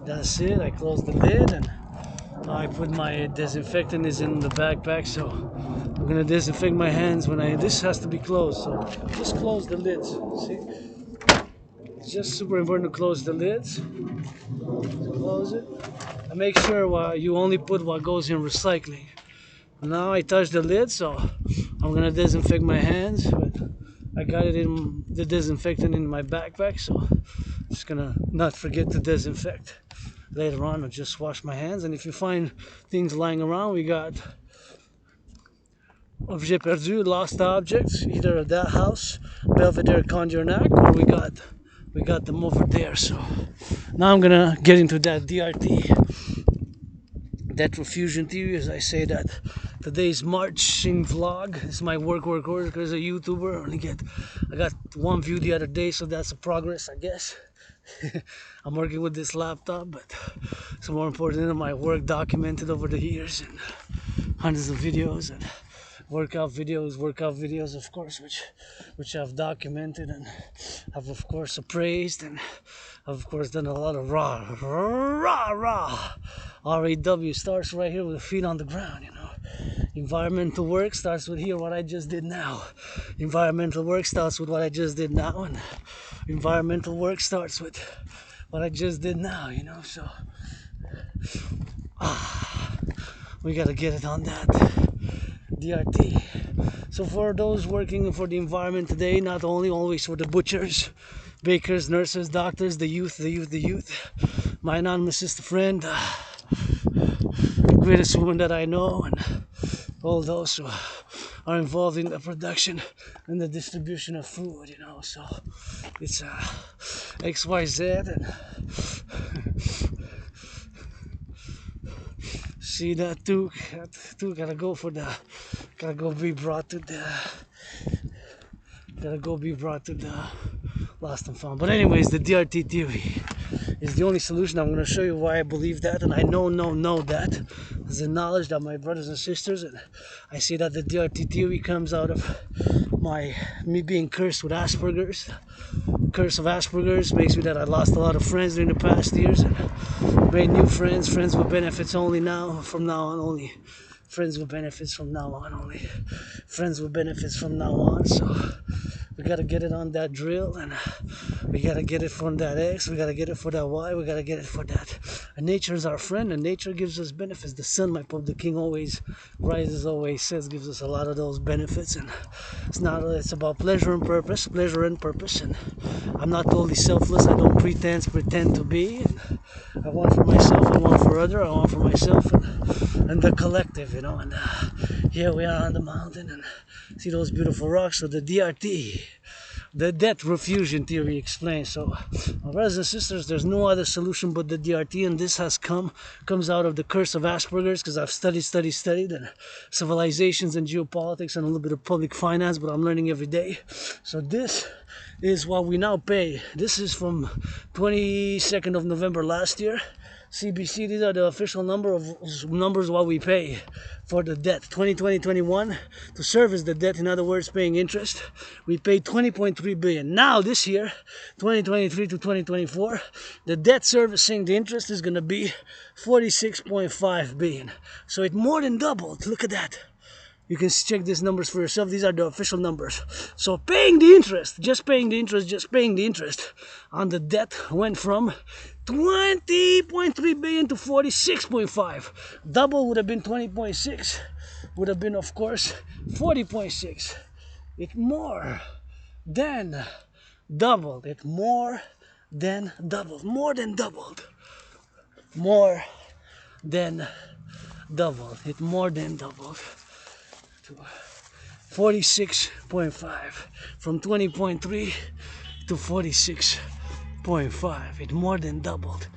That's it. I close the lid, and I put my disinfectant is in the backpack, so I'm gonna disinfect my hands when this has to be closed. So just close the lids. See, it's just super important to close the lids. Close it. And make sure you only put what goes in recycling. Now I touch the lid, so I'm gonna disinfect my hands, but I got it in the disinfectant in my backpack, so I'm just gonna not forget to disinfect. Later on, I'll just wash my hands. And if you find things lying around, we got objets perdus, lost objects, either at that house, Belvedere Conjurnac, or we got them over there. So now I'm gonna get into that DRT, that refusion theory, as I say that today's marching vlog is my work because a YouTuber. I got one view the other day, so that's a progress, I guess. I'm working with this laptop, but it's more important than my work documented over the years, and hundreds of videos and workout videos, of course, which I've documented and I've of course appraised, and I've of course done a lot of raw RAW starts right here with the feet on the ground. Environmental work starts with here, what I just did now. Environmental work starts with what I just did now, and environmental work starts with what I just did now, so we gotta get it on that DRT. So for those working for the environment today, not only always for the butchers, bakers, nurses, doctors, the youth, my anonymous sister friend, the greatest woman that I know, and all those who are involved in the production and the distribution of food, so it's XYZ, and see that too gotta go be brought to the lost and found. But anyways, the DRT theory is the only solution. I'm going to show you why I believe that, and I know that is the knowledge that my brothers and sisters, and I see that the DRT theory comes out of me being cursed with Asperger's. Curse of Asperger's makes me that I lost a lot of friends during the past years, and made new friends with benefits only now, from now on only. Friends with benefits from now on only. Friends with benefits from now on. So we gotta get it on that drill, and we gotta get it from that X, we gotta get it for that Y, we gotta get it for that. And nature is our friend, and nature gives us benefits. The sun, my Pope the King always rises, always sets, gives us a lot of those benefits. And it's about pleasure and purpose, and I'm not totally selfless. I don't pretend to be. And I want for myself, I want for other, I want for myself and the collective, and here we are on the mountain, and see those beautiful rocks. So the DRT, the death refusion theory explains. So my brothers and sisters, there's no other solution but the DRT, and this comes out of the curse of Asperger's, because I've studied and civilizations and geopolitics and a little bit of public finance, but I'm learning every day. So this is what we now pay. This is from 22nd of November last year. CBC, these are the official numbers what we pay for the debt. 2020-21 to service the debt, in other words, paying interest. We paid 20.3 billion. Now this year, 2023 to 2024, the debt servicing, the interest is going to be 46.5 billion. So it more than doubled. Look at that. You can check these numbers for yourself. These are the official numbers. So paying the interest, just paying the interest on the debt went from 20.3 billion to 46.5. Double would have been 20.6. Would have been, of course, 40.6. It more than doubled. It more than doubled. More than doubled. More than doubled. It more than doubled. 46.5 from 20.3 to 46.5. It more than doubled.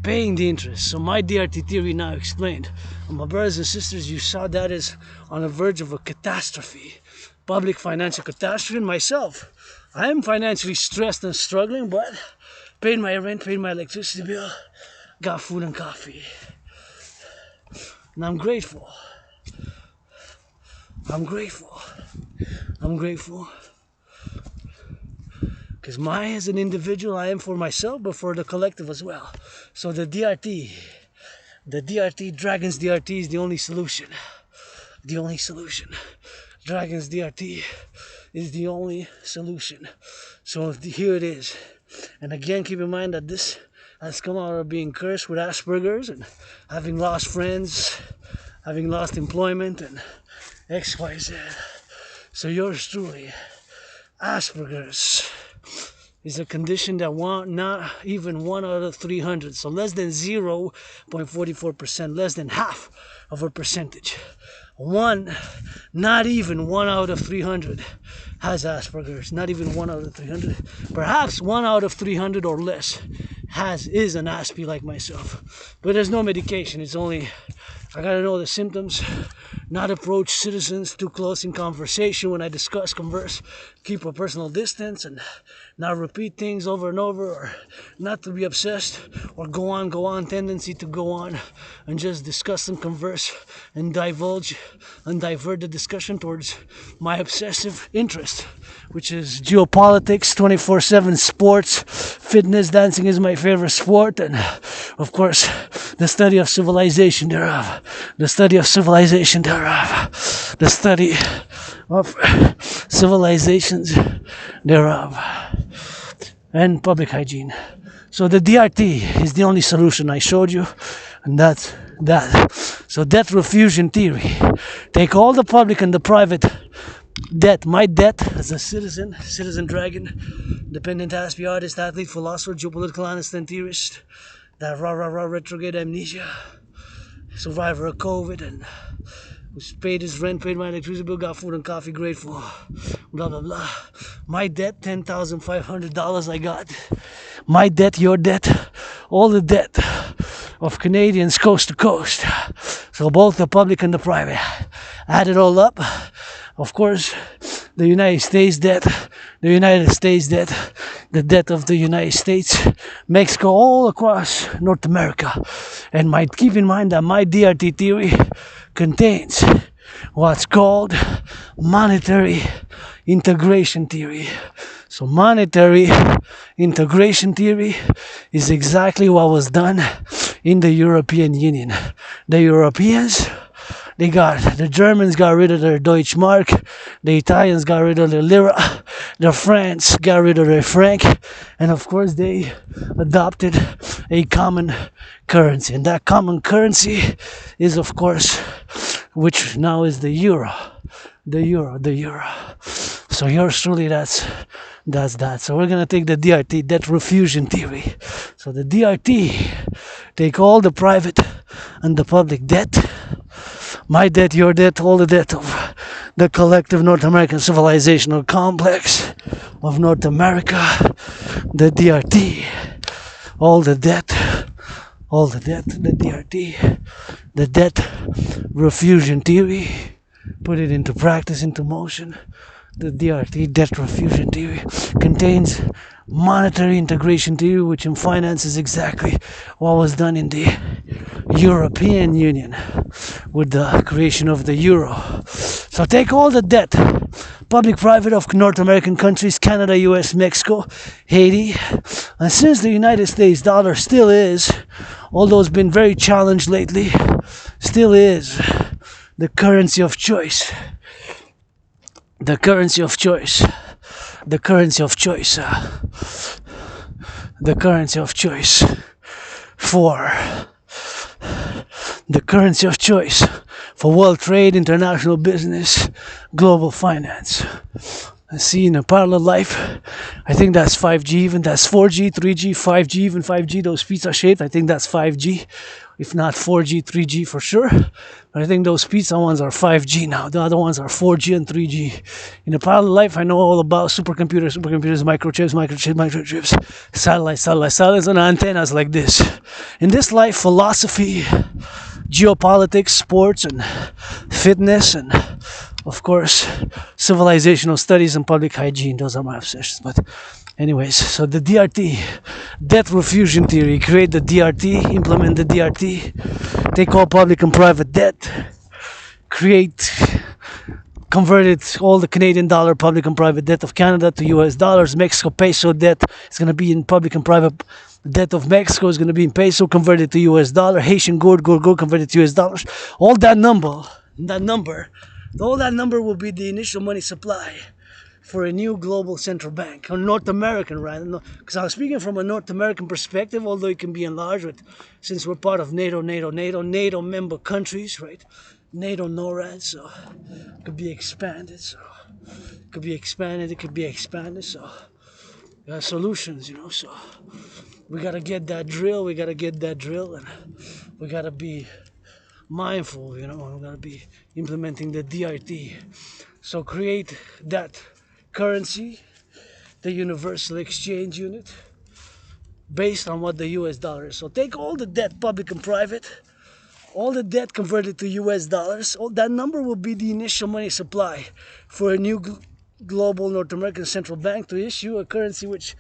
Paying the interest. So my DRT theory now explained. And my brothers and sisters, you saw that is on the verge of a catastrophe, public financial catastrophe. And myself, I am financially stressed and struggling, but paid my rent, paid my electricity bill, got food and coffee, and I'm grateful. I'm grateful because as an individual, I am for myself, but for the collective as well. So the DRT, Dragon's DRT is the only solution. Dragon's DRT is the only solution. So here it is. And again, keep in mind that this has come out of being cursed with Asperger's and having lost friends, having lost employment, and XYZ. So yours truly, Asperger's is a condition that not even 1 out of 300, so less than 0.44%, less than half of a percentage. Not even 1 out of 300 has Asperger's. Not even 1 out of 300. Perhaps 1 out of 300 or less is an Asp like myself. But there's no medication. It's only, I gotta know the symptoms, not approach citizens too close in conversation when I converse, keep a personal distance, and not repeat things over and over, or not to be obsessed, or go on, tendency to go on and just discuss and converse and divulge and divert the discussion towards my obsessive interest, which is geopolitics, 24/7 sports, fitness, dancing is my favorite sport, and of course the study of civilization thereof, the study of civilizations thereof, and public hygiene. So the DRT is the only solution I showed you, and that's that. So debt refusion theory. Take all the public and the private debt, my debt as a citizen dragon, independent aspie, artist, athlete, philosopher, geopolitical analyst and theorist, that retrograde amnesia, survivor of COVID, and who's paid his rent, paid my electricity bill, got food and coffee, grateful, blah blah blah. My debt, $10,500 I got. My debt, your debt, all the debt of Canadians coast to coast. So both the public and the private. Add it all up. Of course, the United States debt, the debt of the United States, Mexico, all across North America. And keep in mind that my DRT theory contains what's called monetary integration theory. So monetary integration theory is exactly what was done in the European Union. The Europeans, the Germans got rid of their Deutschmark, the Italians got rid of their lira, the France got rid of their franc, and of course they adopted a common currency. And that common currency is, of course, which now is the euro. So yours truly, that's that. So we're gonna take the DRT, debt refusion theory. So the DRT, take all the private and the public debt, my debt, your debt, all the debt of the collective North American civilizational complex of North America, the DRT, all the debt, the DRT, the debt refusion theory, put it into practice, into motion, The DRT, debt refusion theory, contains monetary integration theory, which in finance is exactly what was done in the European Union with the creation of the euro. So take all the debt, public-private, of North American countries, Canada, US, Mexico, Haiti, and since the United States dollar still is, although it's been very challenged lately, still is the currency of choice. The currency of choice. The currency of choice. The currency of choice for the currency of choice for world trade, international business, global finance. I see in a parallel life, I think that's 5G, even that's 4G, 3G, 5G, even 5G, those pizza shaped, I think that's 5G, if not 4G, 3G for sure. But I think those pizza ones are 5G now, the other ones are 4G and 3G. In a parallel life, I know all about supercomputers, microchips, satellites, and antennas like this. In this life, philosophy, geopolitics, sports, and fitness, and of course, civilizational studies and public hygiene. Those are my obsessions. But anyways, so the DRT, debt refusion theory, create the DRT, implement the DRT, take all public and private debt, converted all the Canadian dollar public and private debt of Canada to US dollars. Mexico peso debt is going to be in public and private debt of Mexico is going to be in peso converted to US dollar. Haitian gourd converted to US dollars. All that number will be the initial money supply for a new global central bank, or North American, right? Because I'm speaking from a North American perspective, although it can be enlarged since we're part of NATO member countries, right? NATO NORAD, so it could be expanded, so solutions, so we gotta get that drill, and we gotta be mindful, we gotta be implementing the DRT. So create that currency, the universal exchange unit, based on what the US dollar is. So take all the debt, public and private, all the debt converted to US dollars, all that number will be the initial money supply for a new global North American central bank to issue a currency which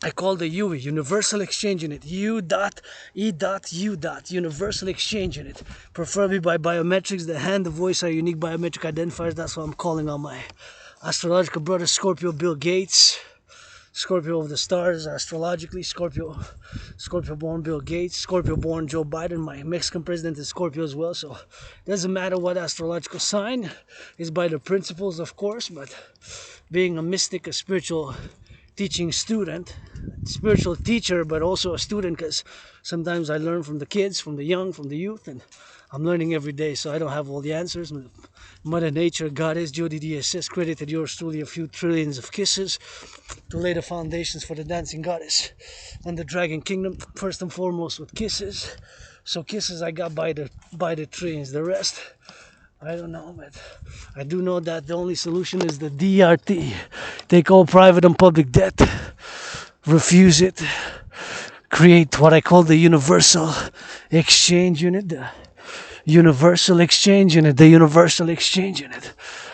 I call the UE, Universal Exchange Unit, U.E.U. Universal Exchange Unit, preferably by biometrics. The hand, the voice are unique biometric identifiers. That's what I'm calling on my astrological brother, Scorpio Bill Gates, Scorpio of the stars, astrologically, Scorpio born Bill Gates, Scorpio born Joe Biden. My Mexican president is Scorpio as well, so it doesn't matter what astrological sign, is by the principles, of course, but being a mystic, a spiritual teaching student, spiritual teacher, but also a student, because sometimes I learn from the kids, from the young, from the youth, and I'm learning every day, so I don't have all the answers. Mother Nature, Goddess, Jodi DSS, credited yours truly a few trillions of kisses to lay the foundations for the dancing goddess and the dragon kingdom, first and foremost with kisses. So kisses I got by the trillions. The rest, I don't know, but I do know that the only solution is the DRT. Take all private and public debt, refuse it, create what I call the Universal Exchange Unit, the Universal Exchange Unit, the Universal Exchange Unit,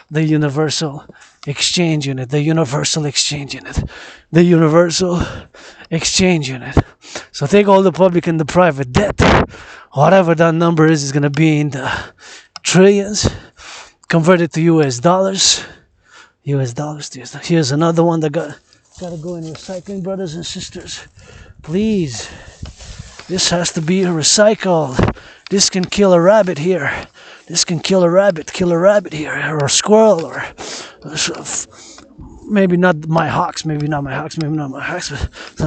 the Universal Exchange Unit, the Universal Exchange Unit, the Universal Exchange Unit. So take all the public and the private debt, whatever that number is going to be in the trillions, converted to US dollars. Here's another one that gotta go in recycling, brothers and sisters. Please, this has to be recycled. This can kill a rabbit here. This can kill a rabbit here, or a squirrel, or maybe not my hawks, but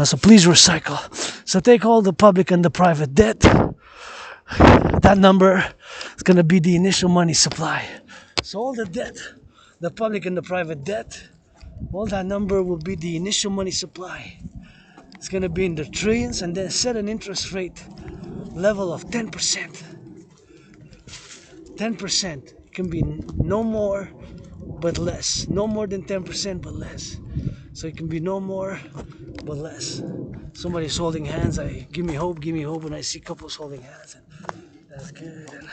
so please recycle. So take all the public and the private debt. That number is going to be the initial money supply. So all the debt, the public and the private debt, all that number will be the initial money supply. It's going to be in the trillions, and then set an interest rate level of 10%. 10%. It can be no more but less. No more than 10% but less. So it can be no more but less. Somebody's holding hands. Give me hope, and I see couples holding hands. And that's good. And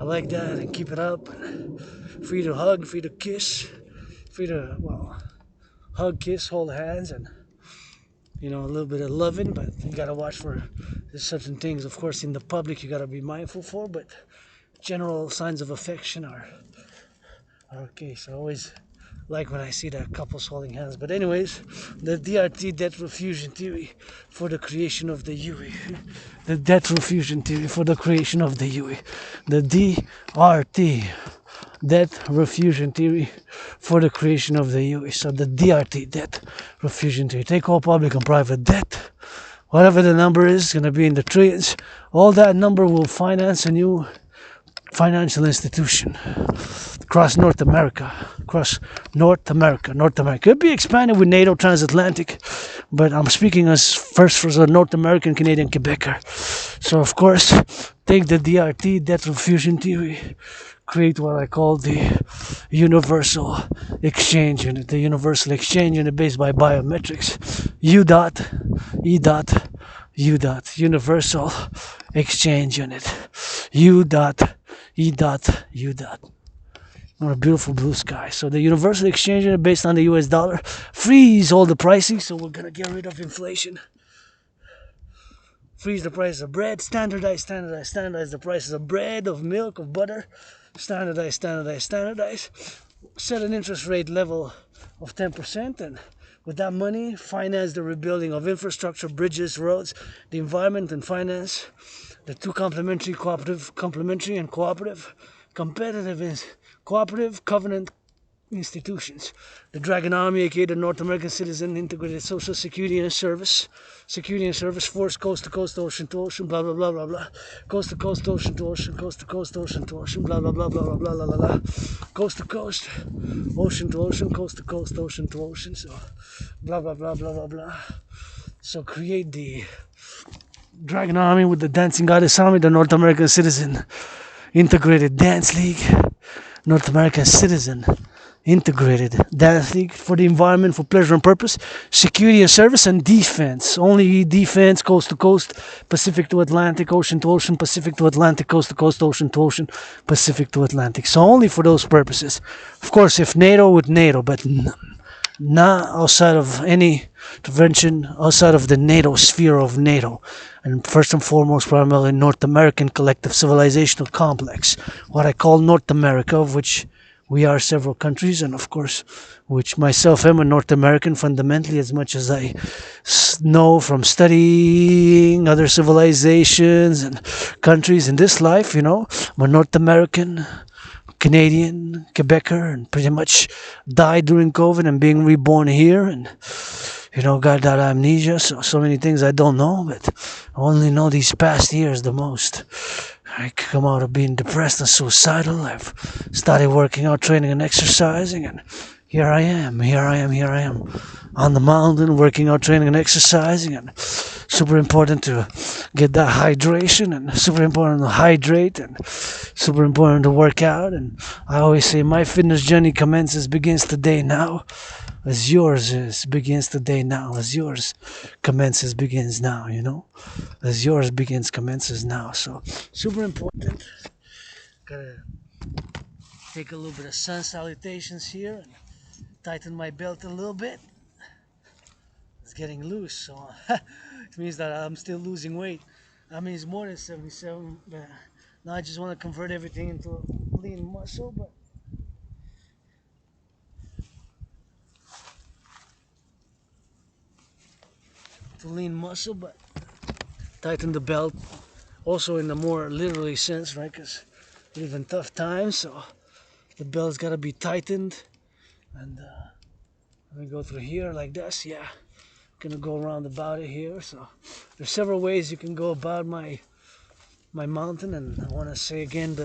I like that, and keep it up. And free to hug, free to kiss. free to, well, hug, kiss, hold hands, and a little bit of loving. But you gotta watch for there's certain things, of course, in the public you gotta be mindful for. But general signs of affection are okay. So I always like when I see that couples holding hands. But anyways, the DRT, debt refusion theory for the creation of the UE. The debt refusion theory for the creation of the UE. The DRT, debt refusion theory for the creation of the UE. So the DRT, debt refusion theory. Take all public and private debt. Whatever the number is, going to be in the trillions. All that number will finance a new financial institution across North America. Could be expanded with NATO transatlantic, but I'm speaking as first as a North American, Canadian, Quebecer. So of course, take the DRT, debt refusion theory, create what I call the universal exchange unit. The universal exchange unit based by biometrics. U dot, E dot, U dot. Universal exchange unit. U dot, E dot, U dot. On a beautiful blue sky. So the universal exchange unit based on the US dollar. Freeze all the pricing, so we're going to get rid of inflation. Freeze the price of bread. Standardize the prices of bread, of milk, of butter. Standardize. Set an interest rate level of 10%, and with that money, finance the rebuilding of infrastructure, bridges, roads, the environment, and finance the two complementary, and cooperative, competitive, cooperative, covenant institutions. The Dragon Army, aka the North American Citizen Integrated Social Security and Service, force coast to coast, ocean to ocean, blah blah blah blah blah, coast to coast, ocean to ocean, coast to coast, ocean to ocean, blah blah blah blah blah blah blah blah, coast to coast, ocean to ocean, coast to coast, ocean to ocean, so blah blah blah blah blah blah. So create the Dragon Army with the Dancing Goddess Army, the North American Citizen Integrated Dance League, North American Citizen Integrated Dance League for the environment, for pleasure and purpose, security and service, and defense. Only defense, coast to coast, Pacific to Atlantic, ocean to ocean, Pacific to Atlantic, coast to coast, ocean to ocean, Pacific to Atlantic. So only for those purposes. Of course, if NATO, with NATO, but not outside of any intervention, outside of the NATO sphere of NATO. And first and foremost, primarily North American collective civilizational complex, what I call North America, of which we are several countries, and of course, which myself am a North American fundamentally, as much as I know from studying other civilizations and countries in this life, I'm a North American, Canadian, Quebecer, and pretty much died during COVID and being reborn here, and got that amnesia, so many things I don't know, but I only know these past years the most. I come out of being depressed and suicidal. I've started working out, training and exercising, and here I am on the mountain, working out, training and exercising, and super important to get that hydration, and super important to hydrate, and super important to work out. And I always say my fitness journey begins today now, as yours begins today now, as yours begins now, as yours commences now. So super important. Gotta take a little bit of sun salutations here and tighten my belt a little bit. It's getting loose, so it means that I'm still losing weight. I mean, it's more than 77, but now I just want to convert everything into lean muscle, but tighten the belt also in the more literally sense, right? Because we live in tough times, so the belt's got to be tightened. And let me go through here like this. Yeah, I'm gonna go around about it here. So there's several ways you can go about my mountain, and I want to say again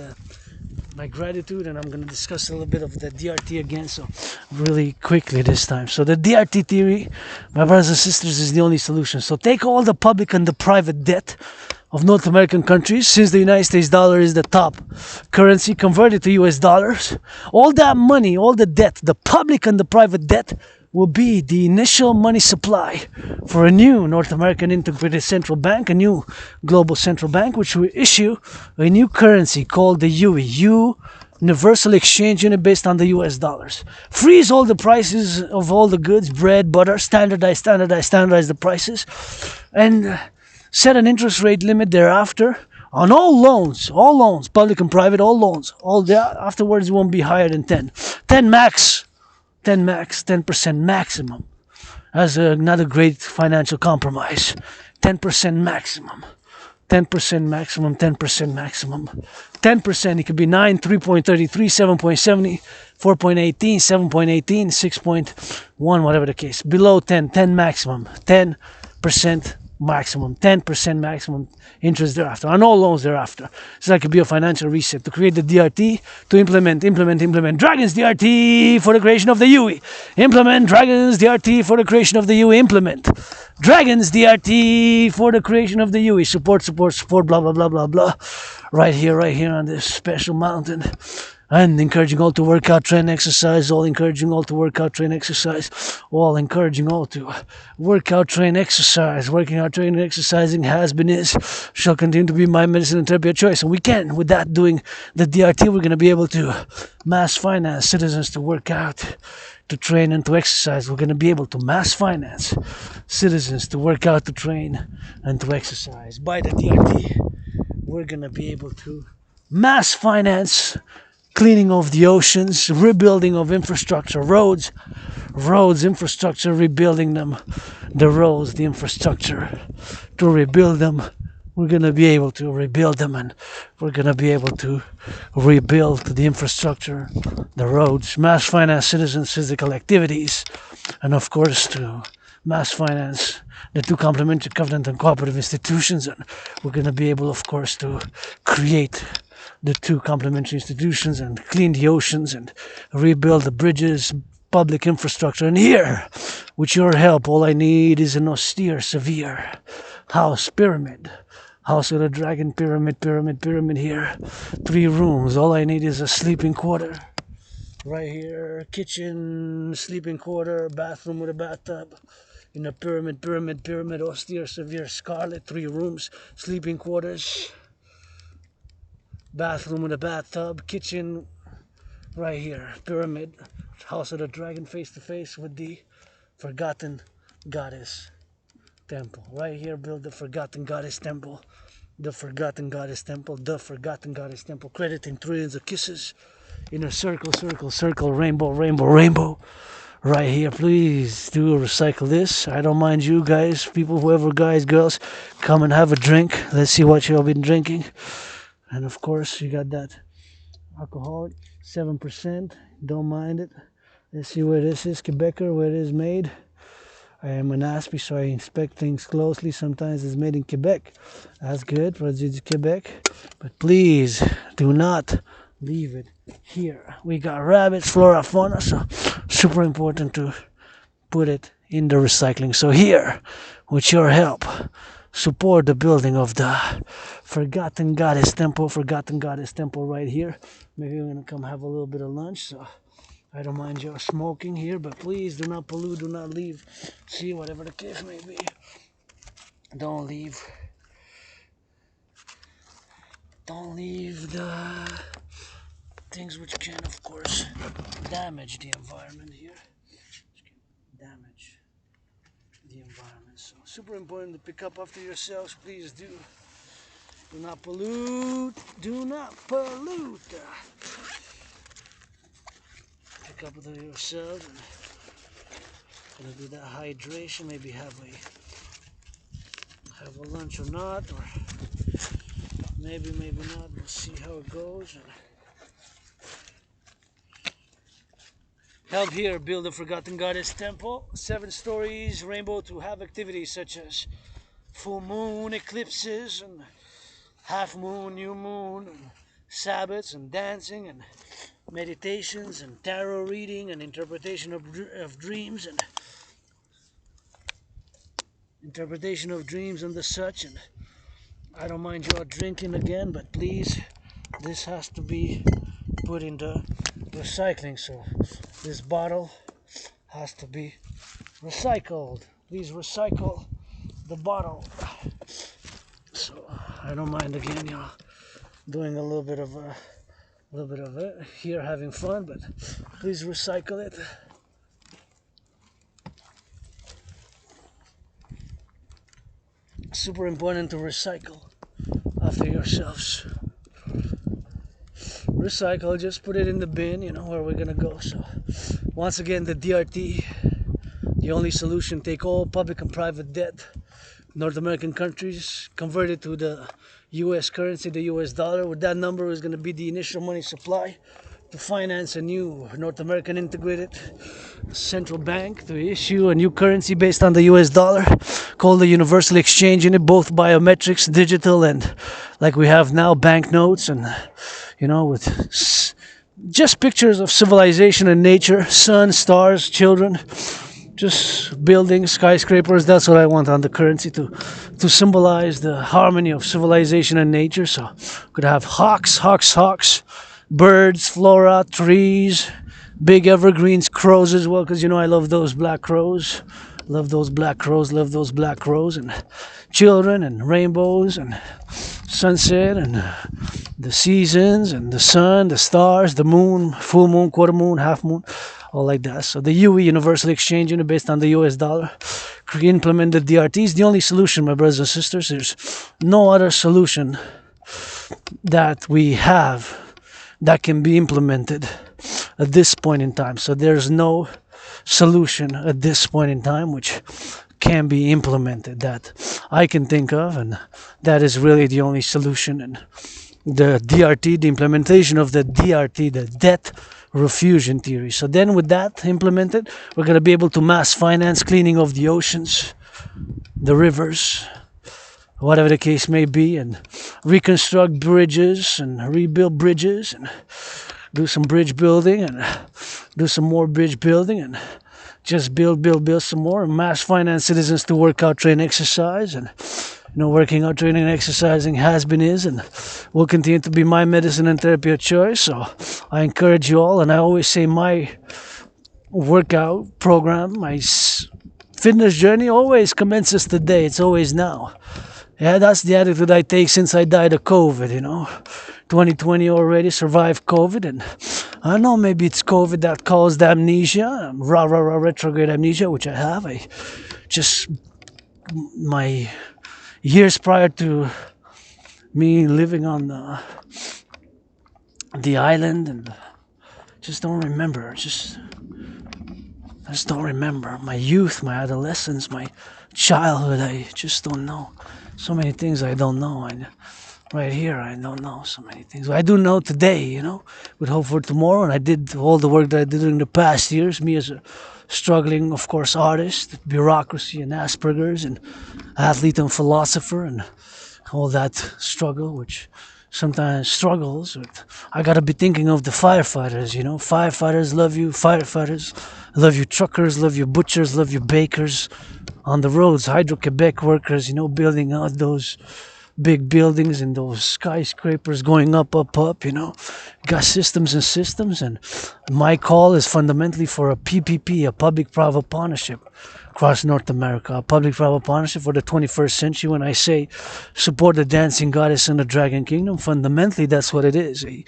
my gratitude, and I'm going to discuss a little bit of the DRT again, so really quickly this time. So the DRT theory, my brothers and sisters, is the only solution. So take all the public and the private debt of North American countries, since the United States dollar is the top currency, convert it to US dollars. All that money, all the debt, the public and the private debt, will be the initial money supply for a new North American integrated central bank, a new global central bank, which will issue a new currency called the UE, Universal exchange unit based on the US dollars. Freeze all the prices of all the goods, bread, butter, standardize the prices, and set an interest rate limit thereafter on all loans, public and private, all loans. All that afterwards won't be higher than 10. 10 max, 10% maximum. That's another great financial compromise. 10% maximum. 10% maximum, 10% maximum. 10%, it could be 9, 3.33, 7.70, 4.18, 7.18, 6.1, whatever the case. Below 10, 10 maximum, 10% maximum, 10% maximum interest thereafter, on all loans thereafter. So that could be a financial reset to create the DRT, to implement Dragons DRT for the creation of the UE. Implement Dragons DRT for the creation of the UE. Implement Dragons DRT for the creation of the UE. Support, blah, blah, blah, blah, blah. Right here on this special mountain. And encouraging all to work out, train, exercise. All encouraging all to work out, train, exercise. All encouraging all to work out, train, exercise. Working out, training, exercising has been, is, shall continue to be my medicine and therapy of choice. And we can, with that, doing the DRT, we're going to be able to mass finance citizens to work out, to train, and to exercise. We're going to be able to mass finance citizens to work out, to train, and to exercise. By the DRT, we're going to be able to mass finance cleaning of the oceans, rebuilding of infrastructure, roads, infrastructure, rebuilding them, the roads, the infrastructure, to rebuild them. We're going to be able to rebuild them, and we're going to be able to rebuild the infrastructure, the roads, mass finance citizens' physical activities, and of course to mass finance the two complementary covenant and cooperative institutions. And we're going to be able, of course, to create the two complementary institutions and clean the oceans and rebuild the bridges, public infrastructure. And here, with your help, all I need is an austere, severe house pyramid. House of the Dragon pyramid here. 3 rooms. All I need is a sleeping quarter. Right here, kitchen, sleeping quarter, bathroom with a bathtub. In a pyramid, austere, severe, scarlet, 3 rooms, sleeping quarters. Bathroom with a bathtub, kitchen right here, pyramid, House of the Dragon, face to face with the Forgotten Goddess Temple. Right here, build the Forgotten Goddess Temple, the Forgotten Goddess Temple, the Forgotten Goddess Temple, crediting trillions of kisses in a circle, rainbow. Right here, please do recycle this. I don't mind you guys, people, whoever, guys, girls, come and have a drink. Let's see what you've been drinking. And of course, you got that alcoholic, 7%. Don't mind it. Let's see where this is, Quebecer, where it is made. I am an Aspie, so I inspect things closely. Sometimes it's made in Quebec. That's good, produce Quebec. But please, do not leave it here. We got rabbits, flora, fauna, so super important to put it in the recycling. So here, with your help, support the building of the Forgotten Goddess Temple right here. Maybe we're gonna come have a little bit of lunch, so I don't mind your smoking here, but please do not pollute, do not leave. See, whatever the case may be, don't leave the things which can, of course, damage the environment here. Damage the environment. So super important to pick up after yourselves. Please do. Do not pollute. Do not pollute. Pick up after yourselves. Gonna do that hydration. Maybe have a lunch or not, or maybe not. We'll see how it goes. And help here build the Forgotten Goddess Temple. 7 stories, rainbow, to have activities such as full moon, eclipses, and half moon, new moon, and Sabbaths, and dancing, and meditations, and tarot reading, and interpretation of dreams, and the such. And I don't mind you all drinking again, but please, this has to be put in the recycling. So this bottle has to be recycled. Please recycle the bottle. So I don't mind again, doing a little bit of A little bit of it here, having fun, but please recycle it. Super important to recycle after yourselves. Recycle, just put it in the bin, where we're gonna go. So once again, the DRT, the only solution: take all public and private debt, North American countries, convert it to the US currency, the US dollar. With that number is going to be the initial money supply to finance a new North American integrated central bank, to issue a new currency based on the US dollar called the Universal Exchange Unit, both biometrics, digital, and like we have now, banknotes, and with just pictures of civilization and nature, sun, stars, children, just buildings, skyscrapers. That's what I want on the currency, to symbolize the harmony of civilization and nature. So could have hawks, birds, flora, trees, big evergreens, crows as well, because I love those black crows. Love those black crows, and children, and rainbows, and sunset, and the seasons, and the sun, the stars, the moon, full moon, quarter moon, half moon, all like that. So the UE, Universal Exchange Unit, based on the US dollar, implement the DRT is the only solution, my brothers and sisters. There's no other solution that we have that can be implemented at this point in time. So there's no solution at this point in time which can be implemented that I can think of, and that is really the only solution. And the DRT, the implementation of the DRT, the debt refusion theory. So then with that implemented, we're going to be able to mass finance cleaning of the oceans, the rivers, whatever the case may be, and reconstruct bridges and rebuild bridges, and do some bridge building, and do some more bridge building, and just build some more, and mass finance citizens to work out, train, exercise. And working out, training, and exercising has been, is, and will continue to be my medicine and therapy of choice. So I encourage you all, and I always say my workout program, my fitness journey always commences today. It's always now. Yeah, that's the attitude I take since I died of COVID, 2020 already, survived COVID, and I don't know, maybe it's COVID that caused amnesia, retrograde amnesia, which I have. My years prior to me living on the island, and just don't remember, I just don't remember my youth, my adolescence, my childhood. I just don't know. So many things I don't know. Right here, I don't know so many things. I do know today, with hope for tomorrow. And I did all the work that I did in the past years. Me as a struggling, of course, artist, bureaucracy and Asperger's, and athlete and philosopher, and all that struggle, which sometimes struggles with. I gotta be thinking of the firefighters, Firefighters love you. Firefighters love you. Truckers love you. Butchers love you. Bakers on the roads. Hydro-Quebec workers, building out those big buildings and those skyscrapers going up, got systems and systems. And my call is fundamentally for a PPP, a public-private partnership across North America, a public-private partnership for the 21st century. When I say support the dancing goddess and the dragon kingdom, fundamentally that's what it is, a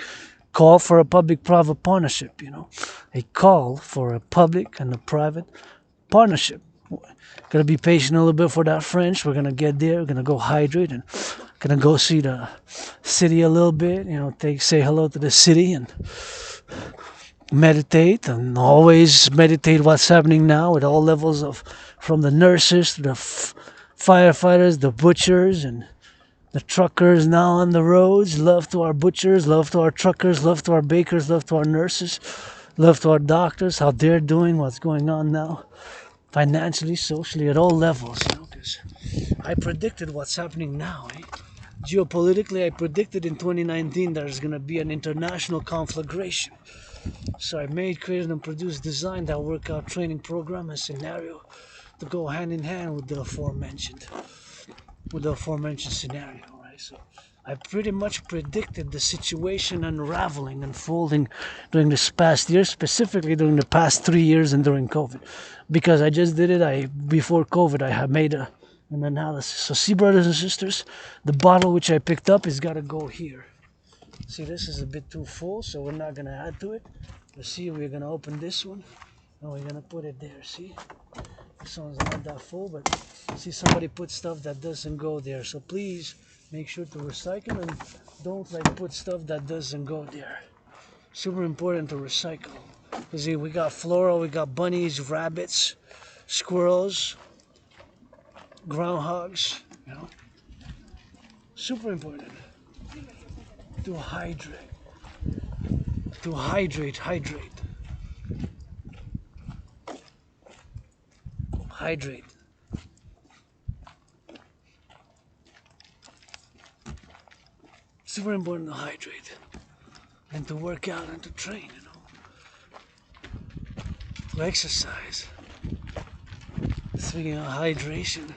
call for a public-private partnership, a call for a public and a private partnership. Gotta be patient a little bit for that French. We're gonna get there. We're gonna go hydrate, and gonna go see the city a little bit. Say hello to the city and meditate, and always meditate what's happening now at all levels of, from the nurses to the firefighters, the butchers, and the truckers now on the roads. Love to our butchers, love to our truckers, love to our bakers, love to our nurses, love to our doctors, how they're doing, what's going on now. Financially, socially, at all levels, because I predicted what's happening now. Geopolitically, I predicted in 2019 there's going to be an international conflagration. So I made, created, and produced, designed that workout training program and scenario to go hand in hand with the aforementioned scenario. Right? So I pretty much predicted the situation unraveling, unfolding during this past year, specifically during the past 3 years and during COVID. Because I just did it, before COVID, I have made an analysis. So see, brothers and sisters, the bottle which I picked up has got to go here. See, this is a bit too full, so we're not gonna add to it. But see, we're gonna open this one and we're gonna put it there. See, this one's not that full, but see, somebody put stuff that doesn't go there. So please make sure to recycle and don't like put stuff that doesn't go there. Super important to recycle. Cause see, we got floral, we got bunnies, rabbits, squirrels, groundhogs. You know, super important to hydrate. To hydrate. Super important to hydrate and to work out and to train, you know, to exercise. Speaking of hydration,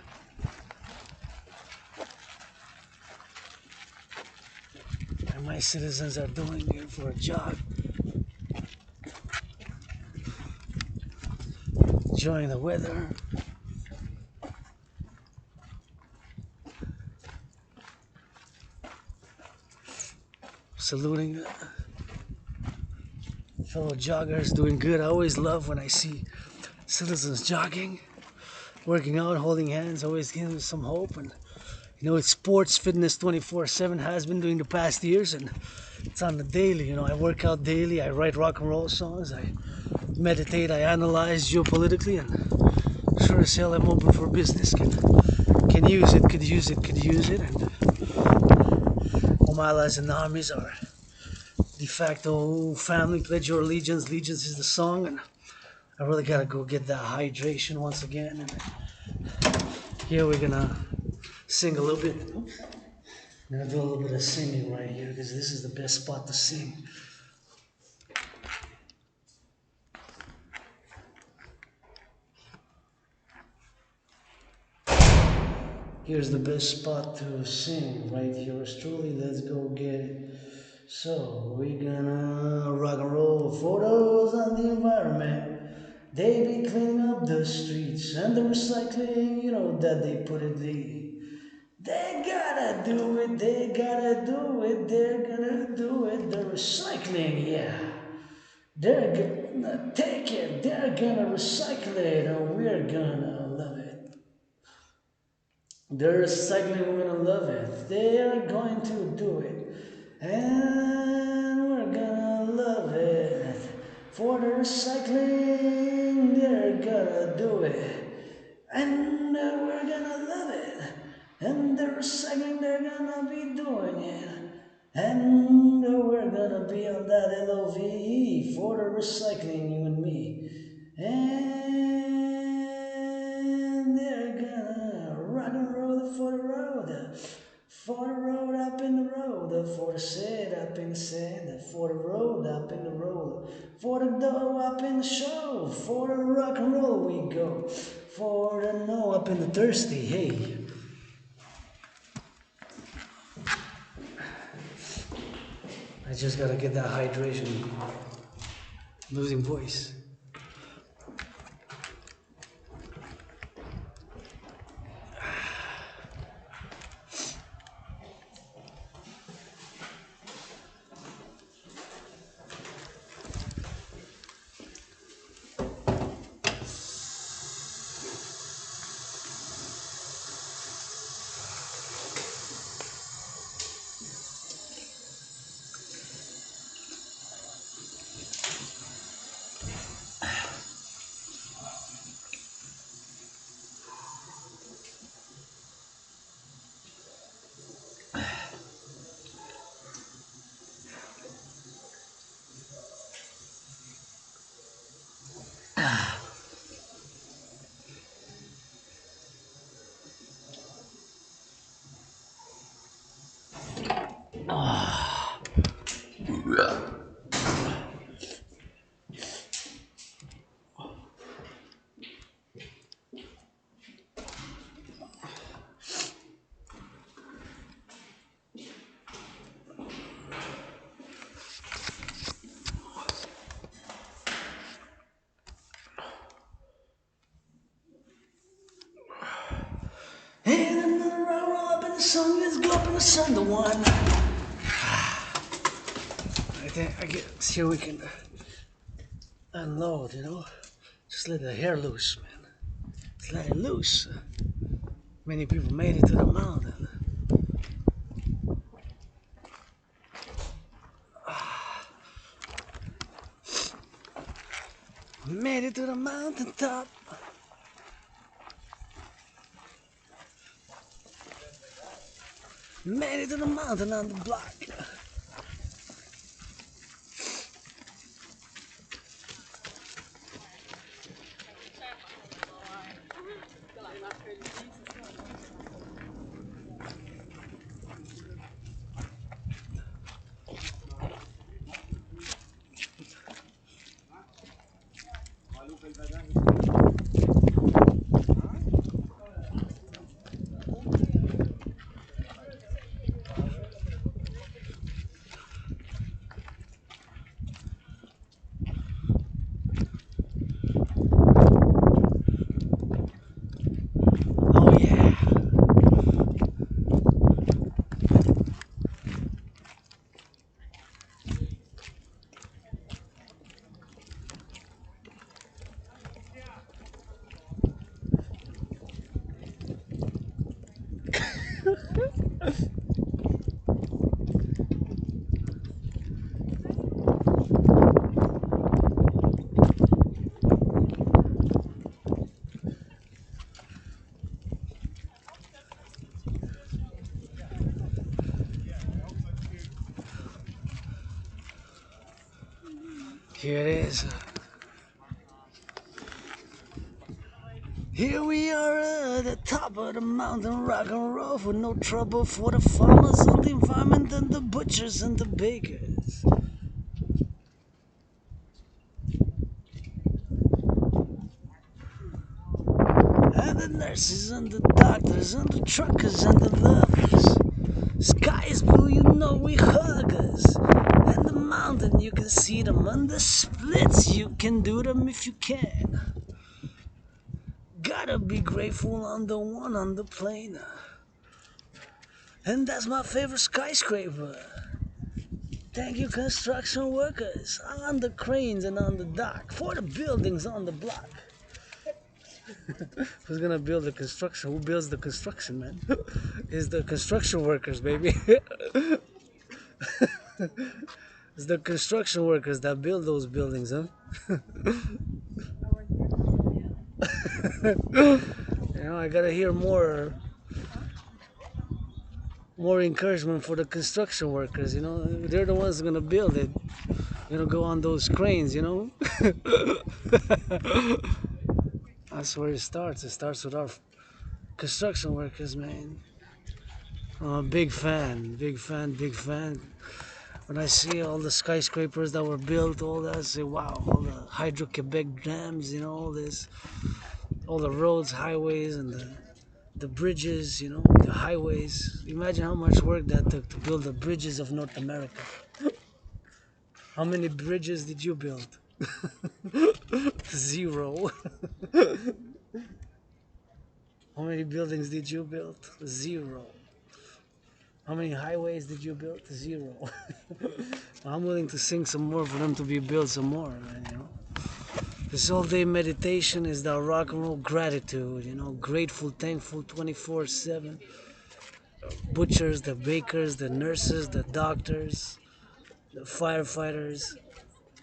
and my citizens are doing it for a jog, enjoying the weather. Saluting fellow joggers doing good. I always love when I see citizens jogging, working out, holding hands, always giving some hope. And you know, it's sports fitness 24/7, has been doing the past years, and it's on the daily. You know, I work out daily, I write rock and roll songs, I meditate, I analyze geopolitically, and sure as hell I'm open for business. Can use it, could use it, and all my allies and armies are de facto family. Pledge your allegiance. Allegiance is the song, and I really gotta go get that hydration once again. And here we're gonna sing a little bit. Oops. I'm gonna do a little bit of singing right here because this is the best spot to sing. Here's the best spot to sing right here. Yours truly, let's go get it. So we're gonna rock and roll photos on the environment. They be cleaning up the streets and the recycling, you know, that they put it they gotta do it, they're gonna do it, the recycling, yeah. They're gonna take it, they're gonna recycle it, and we're gonna love it. They're recycling, we're gonna love it. They are going to do it, and we're gonna love it. For the recycling, they're gonna do it, and we're gonna love it. And the recycling, they're gonna be doing it, and we're gonna be on that LOVE for the recycling, you and me. And they're gonna rock and roll for the road up in the road, for the set up in the set, for the road up in the road, for the dough up in the show, for the rock and roll we go, for the no up in the thirsty, hey. I just gotta get that hydration. Losing voice. And another roll up in the sun, let's go up in the sun, the one. I guess here we can unload, Just let the hair loose, man. Just let it loose. Many people made it to the mountain. Made it to the mountaintop. Made it to the mountain on the block. Oh yeah. Here it is. Here we are at the top of the mountain, rock and roll for no trouble for the farmers and the environment and the butchers and the bakers. And the nurses and the doctors and the truckers and the lovers. Sky is blue, we hug us. And the mountain, you can see them. And the splits, you can do them if you can. Gotta be grateful on the one on the plane. And that's my favorite skyscraper. Thank you, construction workers on the cranes and on the dock for the buildings on the block. Who's gonna build the construction? Who builds the construction, man? It's the construction workers, baby. It's the construction workers that build those buildings, huh? I gotta hear more encouragement for the construction workers. They're the ones gonna build it. Gonna go on those cranes. That's where it starts. It starts with our construction workers, man. I'm a big fan, big fan, big fan. When I see all the skyscrapers that were built, all that, I say, wow, all the Hydro-Quebec dams, all this, all the roads, highways, and the bridges, the highways. Imagine how much work that took to build the bridges of North America. How many bridges did you build? Zero. How many buildings did you build? Zero. How many highways did you build? Zero. I'm willing to sing some more for them to be built some more, man, This all day meditation is the rock and roll gratitude, grateful, thankful 24/7. Butchers, the bakers, the nurses, the doctors, the firefighters.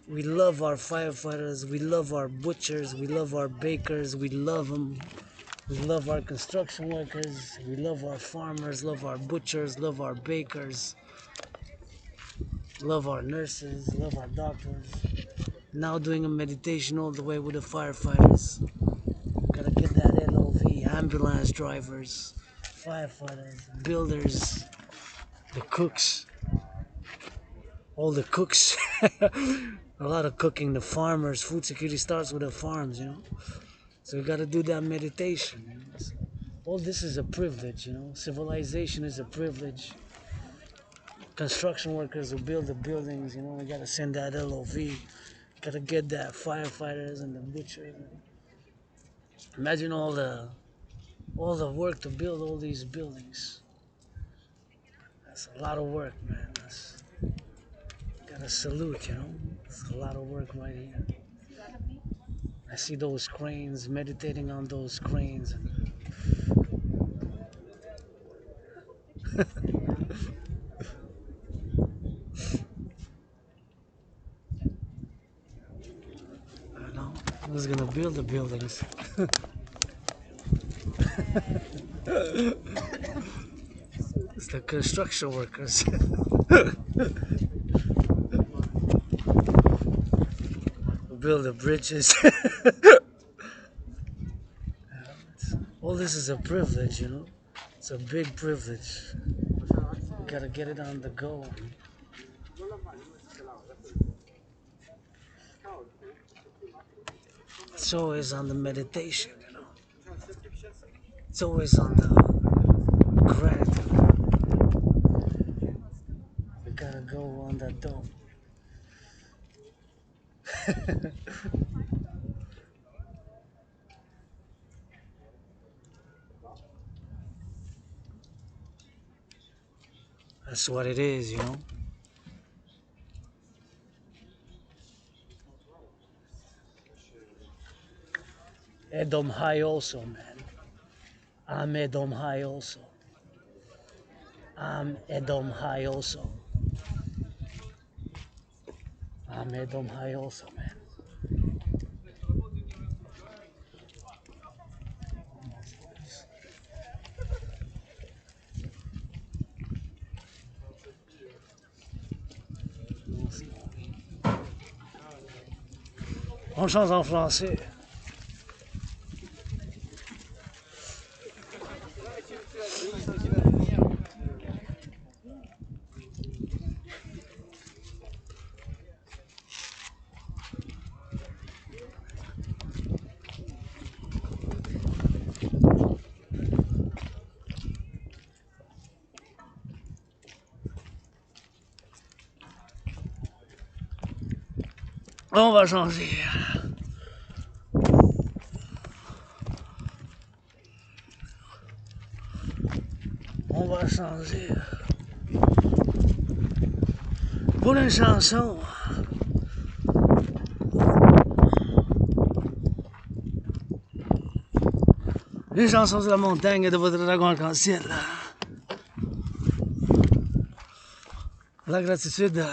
We love our firefighters, we love our butchers, we love our bakers, we love them. We love our construction workers, we love our farmers, love our butchers, love our bakers, love our nurses, love our doctors. Now doing a meditation all the way with the firefighters. Gotta get that LOV, ambulance drivers, firefighters, builders, the cooks, all the cooks. A lot of cooking, the farmers. Food security starts with the farms, So we gotta do that meditation. So all this is a privilege, Civilization is a privilege. Construction workers who build the buildings, we gotta send that LOV. Gotta get that firefighters and the butchers. Imagine all the work to build all these buildings. That's a lot of work, man. Gotta salute, you know. It's a lot of work right here. I see those cranes, meditating on those cranes. And I don't know who's gonna build the buildings. It's the construction workers. Build the bridges. All this is a privilege, you know. It's a big privilege. You gotta get it on the go. It's always on the meditation, you know. It's always on the gratitude. You gotta go on that dome. That's what it is, you know. Edom high also, man. I'm Edom high also. I'm Edom high also. I'm Edom high also, man. On change en français. On va changer. On va changer. Pour une chanson. Une chanson sur la montagne de votre dragon arc-en-ciel. La gratitude.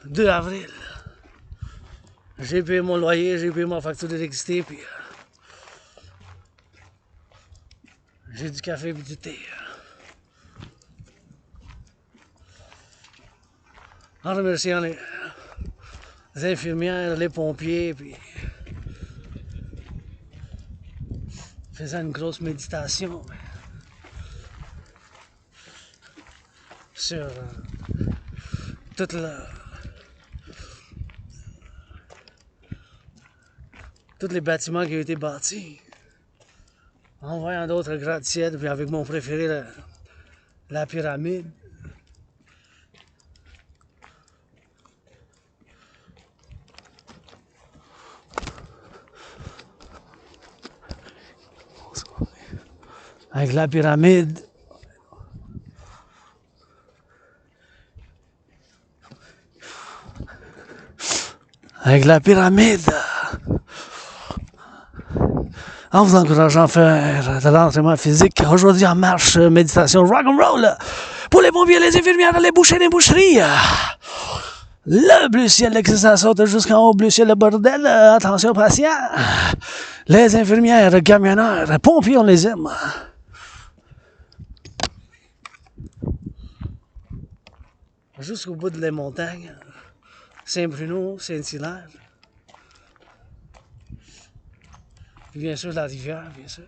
2 avril. J'ai payé mon loyer, j'ai payé ma facture d'électricité, puis j'ai du café et du thé. En remerciant les infirmières, les pompiers, puis faisant une grosse méditation sur toute tous les bâtiments qui ont été bâtis, en voyant d'autres gratte-ciel, puis avec mon préféré, la pyramide. Avec la pyramide. Avec la pyramide. En vous encourageant à faire de l'entraînement physique. Aujourd'hui en marche, méditation, rock'n'roll. Pour les pompiers, les infirmières, les bouchers, les boucheries. Le bleu ciel, l'existence saute jusqu'en haut, bleu ciel, le bordel. Attention, patient. Les infirmières, camionneurs, pompiers, on les aime. Jusqu'au bout de les montagnes. Saint-Bruno, Saint-Hilaire. Puis bien sûr la rivière, bien sûr.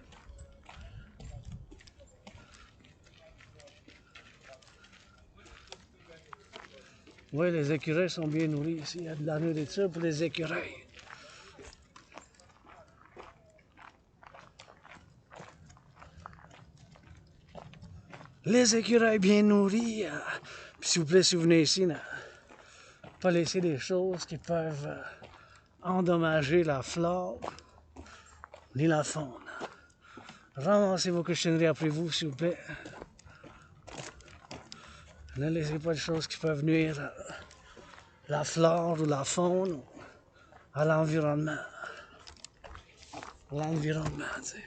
Oui, les écureuils sont bien nourris ici. Il y a de la nourriture pour les écureuils. Les écureuils bien nourris. Puis s'il vous plaît, si vous venez ici, pas laisser des choses qui peuvent endommager la flore ni la faune. Ramassez vos cochonneries après vous, s'il vous plaît. Ne laissez pas de choses qui peuvent nuire à la flore ou la faune ou à l'environnement. L'environnement, tu sais.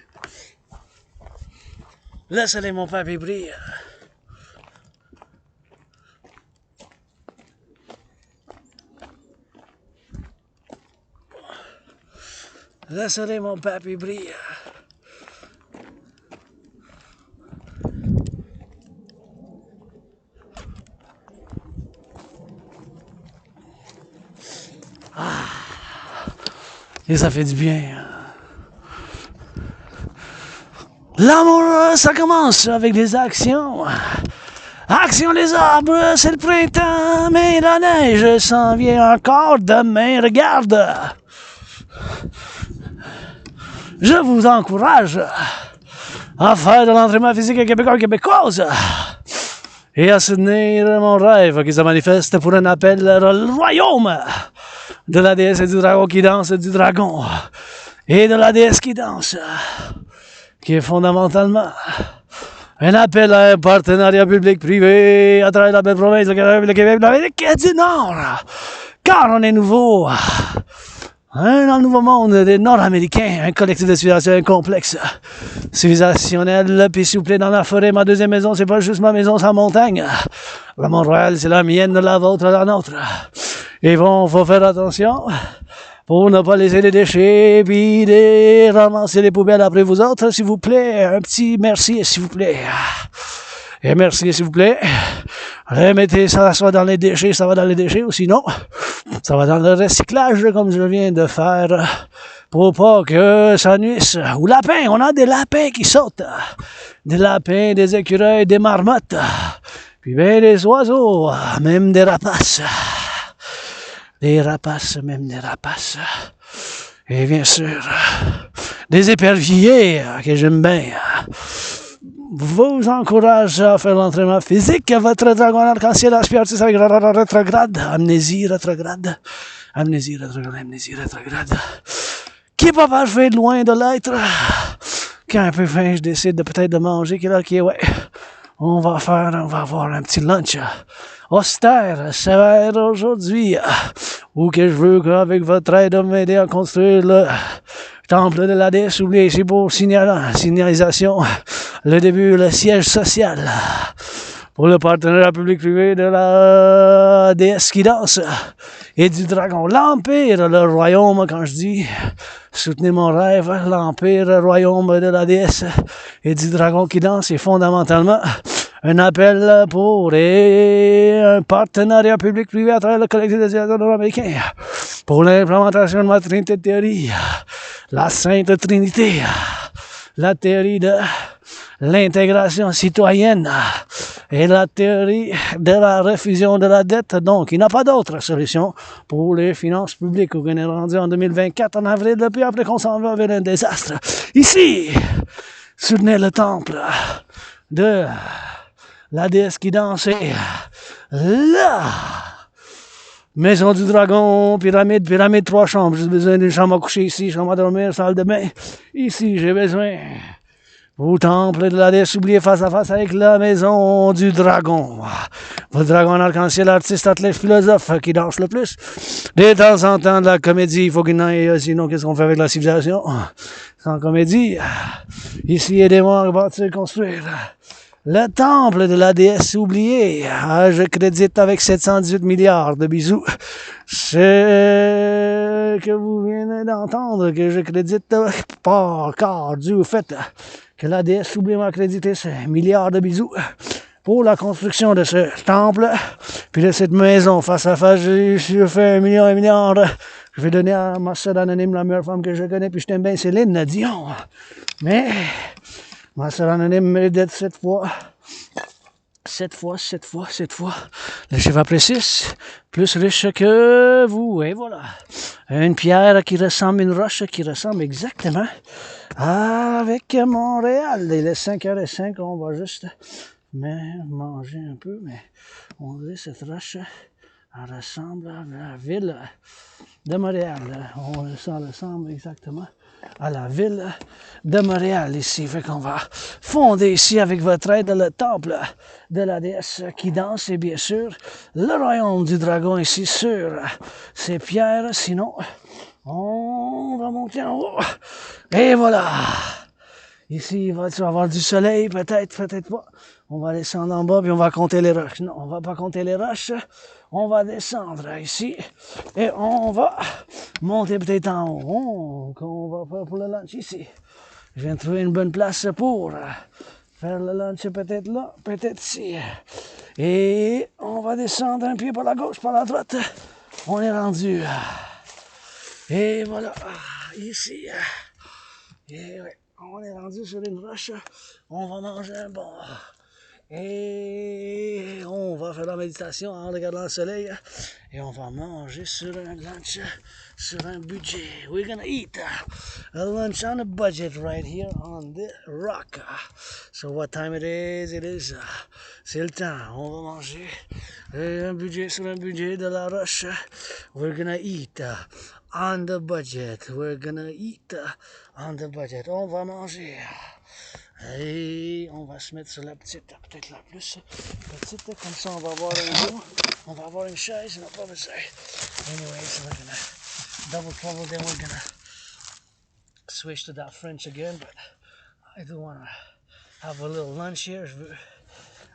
Le soleil, mon papier brille. Le soleil, mon papier brille. Et ça fait du bien. L'amour, ça commence avec des actions. Action les arbres, c'est le printemps, mais la neige s'en vient encore demain, regarde. Je vous encourage à faire de l'entraînement physique québécois québécoise et à soutenir mon rêve qui se manifeste pour un appel au royaume de la déesse et du dragon qui danse, du dragon et de la déesse qui danse, qui est fondamentalement un appel à un partenariat public-privé à travers la belle province de Québec, de l'Amérique du Nord, car on est nouveau. Dans le nouveau monde des Nord-Américains, un collectif de civilisation, un complexe civilisationnel, puis s'il vous plaît, dans la forêt, ma deuxième maison, c'est pas juste ma maison, c'est la montagne. La Montréal, c'est la mienne, la vôtre, la nôtre. Et bon, faut faire attention pour ne pas laisser les déchets, puis ramasser les poubelles après vous autres, s'il vous plaît. Un petit merci, s'il vous plaît. Et merci, s'il vous plaît. Remettez ça soit dans les déchets, ça va dans les déchets, ou sinon, ça va dans le recyclage, comme je viens de faire, pour pas que ça nuisse. Ou lapins, on a des lapins qui sautent. Des lapins, des écureuils, des marmottes. Puis bien des oiseaux, même des rapaces. Des rapaces, même des rapaces. Et bien sûr, des éperviers que j'aime bien. Vous encourage à faire l'entraînement physique. Votre dragon arc-en-ciel aspiratif avec rétrograde. Amnésie rétrograde. Amnésie rétrograde. Amnésie rétrograde. Qui est pas parfait, loin de l'être. Quand un peu faim, je décide de peut-être de manger. Ouais. On va avoir un petit lunch austère, sévère aujourd'hui. Ou que je veux qu'avec votre aide m'aider à construire le temple de la déesse, oubliez ici pour signalisation, le début, le siège social pour le partenariat public-privé de la déesse qui danse et du dragon. L'empire, le royaume, quand je dis, soutenez mon rêve, l'empire, le royaume de la déesse et du dragon qui danse est fondamentalement un appel pour un partenariat public-privé à travers le Collectif de Civilisation Americain pour l'implémentation de ma trinité de théorie, la Sainte Trinité, la théorie de l'intégration citoyenne et la théorie de la refusion de la dette. Donc, il n'y a pas d'autre solution pour les finances publiques. On est rendu en 2024, en avril, depuis après qu'on s'en va vers un désastre. Ici, soutenez le temple de la déesse qui dansait là. Maison du dragon, pyramide, 3 chambres. J'ai besoin d'une chambre à coucher ici, chambre à dormir, salle de bain. Ici, j'ai besoin. Au temple de la déesse, oublié face à face avec la maison du dragon. Votre dragon en arc-en-ciel, artiste, athlète, philosophe qui danse le plus. De temps en temps, de la comédie, il faut qu'il y ait, sinon qu'est-ce qu'on fait avec la civilisation? Sans comédie. Ici, aidez-moi à bâtir, construire. Le temple de la déesse oubliée, je crédite avec 718 milliards de bisous. Ce que vous venez d'entendre, que je crédite pas encore dû au fait que la déesse oubliée m'a crédité 5 milliards de bisous pour la construction de ce temple, puis de cette maison face à face. Je fais 1 million, 1 milliard. Je vais donner à ma soeur anonyme, la meilleure femme que je connais, puis je t'aime bien, Céline Dion. Mais ma soeur anonyme mérite d'être 7 fois. 7 fois. Le chiffre après 6, plus riche que vous. Et voilà. Une pierre qui ressemble, une roche qui ressemble exactement avec Montréal. Il est 5h05, on va juste manger un peu, mais on dit cette roche, elle ressemble à la ville de Montréal. On s'en ressemble exactement. à la ville de Montréal ici. Fait qu'on va fonder ici avec votre aide le temple de la déesse qui danse et bien sûr le royaume du dragon ici sur ces pierres. Sinon, on va monter en haut. Et voilà. Ici, il va y avoir du soleil, peut-être, peut-être pas. On va descendre en bas, puis on va compter les roches. Non, on va pas compter les roches. On va descendre ici. Et on va monter peut-être en haut. On va faire pour le lunch ici. Je viens de trouver une bonne place pour faire le lunch peut-être là, peut-être ici. Et on va descendre un pied par la gauche, par la droite. On est rendu. Et voilà, ici. Et ouais, on est rendu sur une roche. On va manger un bon. Et on va faire la méditation en regardant le soleil. Et on va manger sur un lunch, sur un budget. We're gonna eat a lunch on a budget right here on the rock. So what time it is? C'est le temps. On va manger un budget sur un budget de la roche. We're gonna eat on the budget. We're gonna eat on the budget. On va manger. Et on va se mettre sur la petite, peut-être la plus petite, comme ça on va avoir un dos, on va avoir une chaise, on n'a pas besoin. Anyways, we're gonna double trouble, then we're gonna switch to that French again, but I do wanna have a little lunch here. Je veux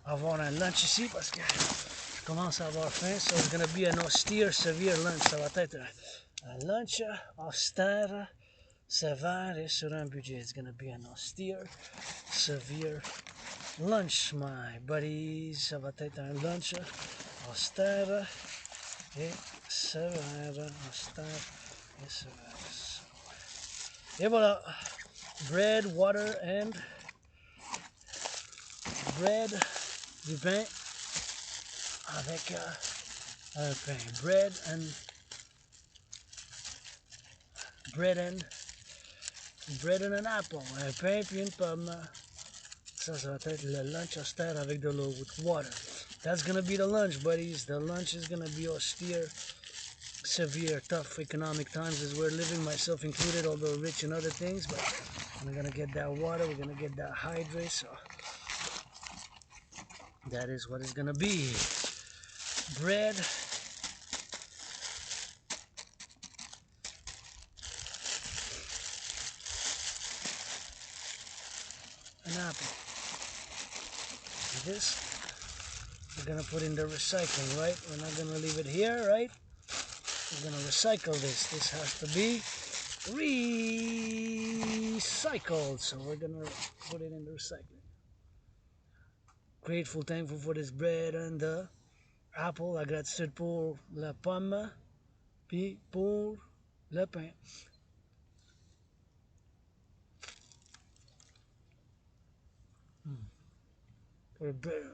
avoir un lunch ici parce que je commence à avoir faim, so it's gonna be an austere, severe lunch. Ça va être un lunch austère, sévère et sur un budget. It's gonna be an austere, severe lunch, my buddies. Ça va être un lunch austère et sévère. Austère et sévère. Et voilà. Bread, water and bread, du pain avec un pain. Bread and an apple. Un pain puis une pomme. Ça va être le lunch austère avec de l'eau, with water. That's gonna be the lunch, buddies. The lunch is gonna be austere, severe, tough economic times as we're living, myself included, although rich in other things, but we're gonna get that water, we're gonna get that hydrate, so that is what it's gonna be. Bread, an apple. This we're gonna put in the recycling, right? We're not gonna leave it here, right? We're gonna recycle this. This has to be recycled, so we're gonna put it in the recycling. Grateful, thankful for this bread and the apple. La gratitude pour la pomme, puis pour le pain. For the bread.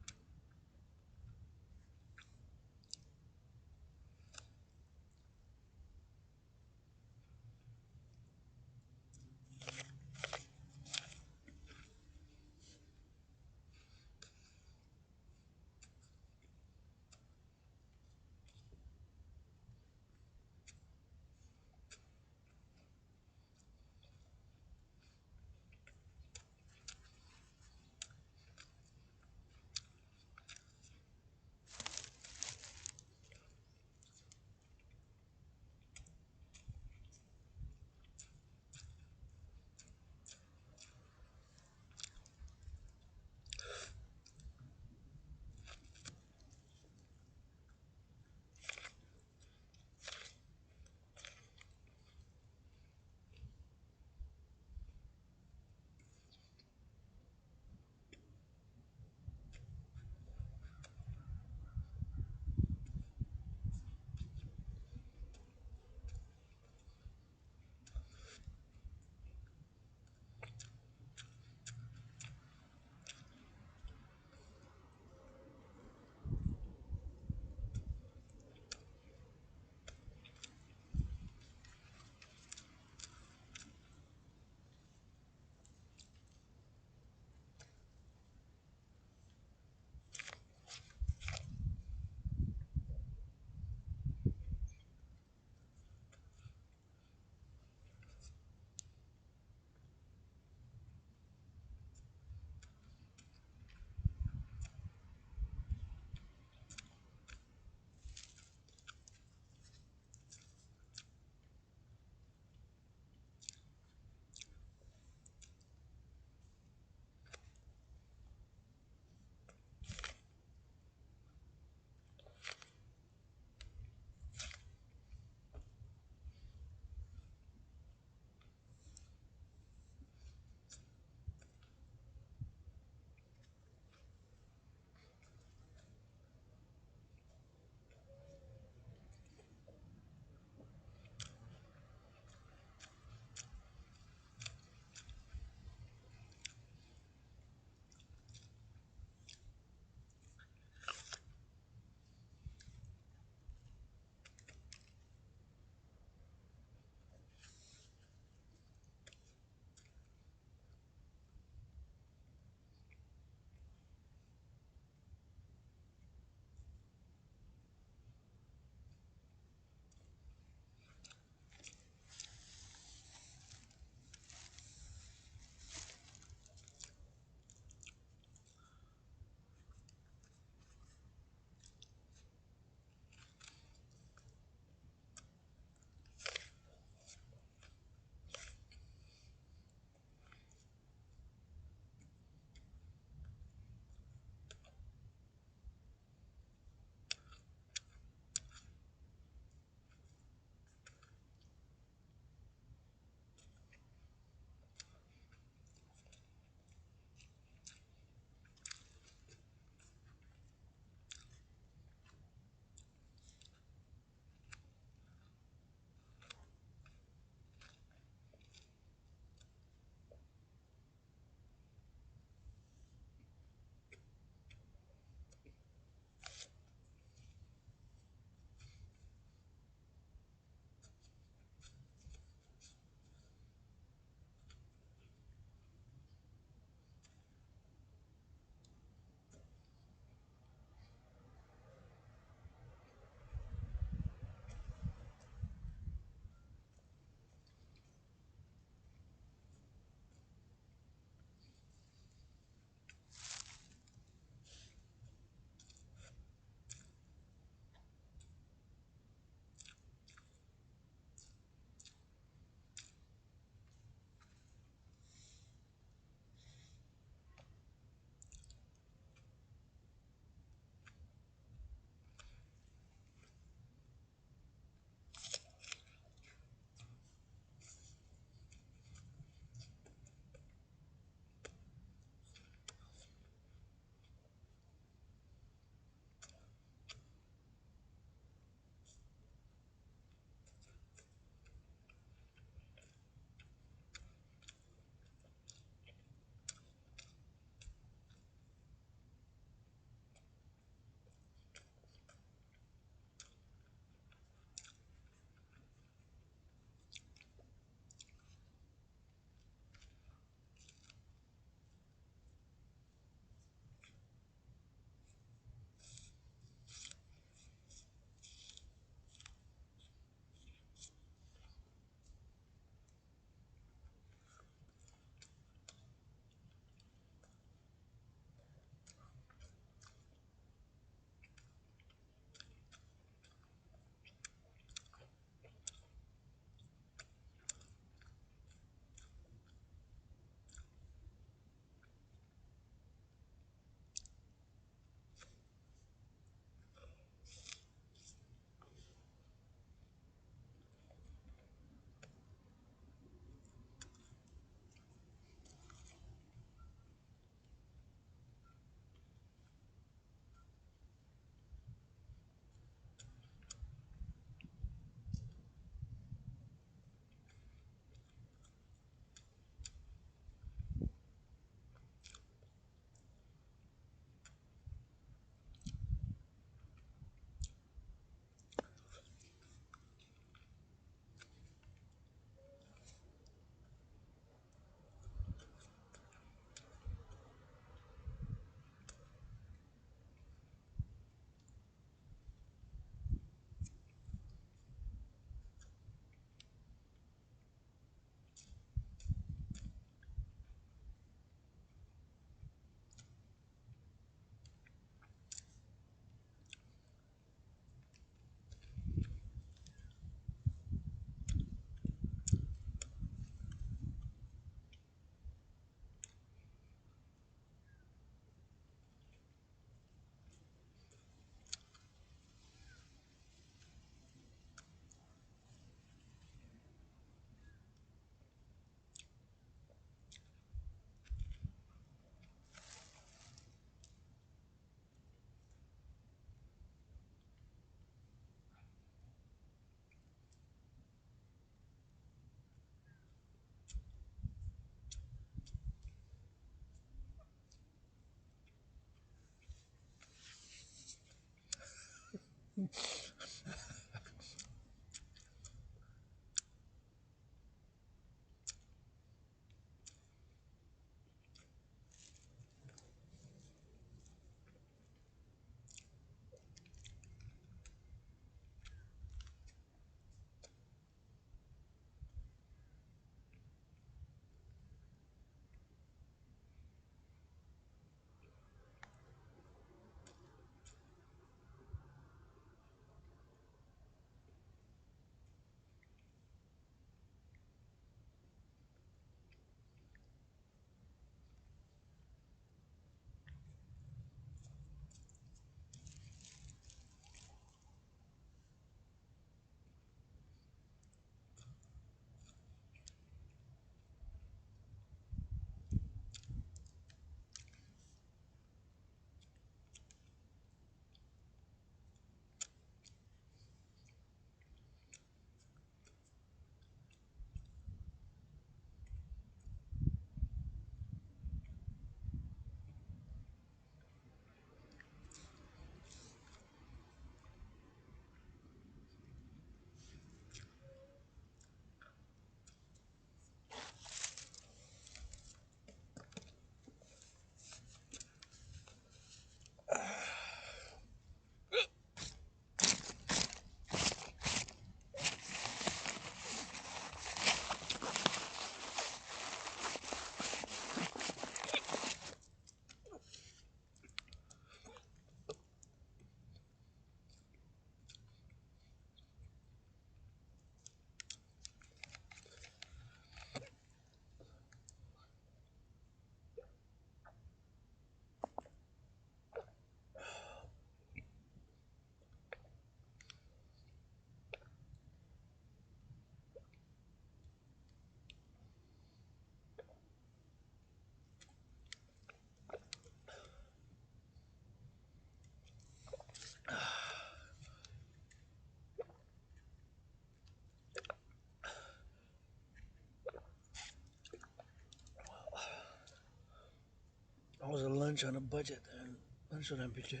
That was a lunch on a budget and lunch on un budget.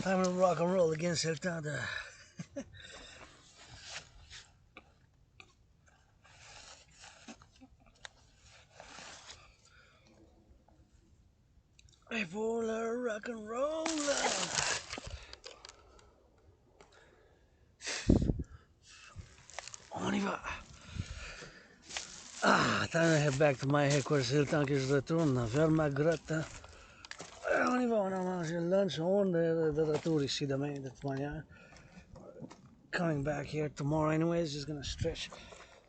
Time to rock and roll again, c'est le temps de... Et pour le rock and roll. On y va. Ah, time to head back to my headquarters, c'est le temps que je retourne vers ma grotte. On y va, on a mangé le lunch, on est de retour ici demain de toute manière. Coming back here tomorrow anyways, just gonna stretch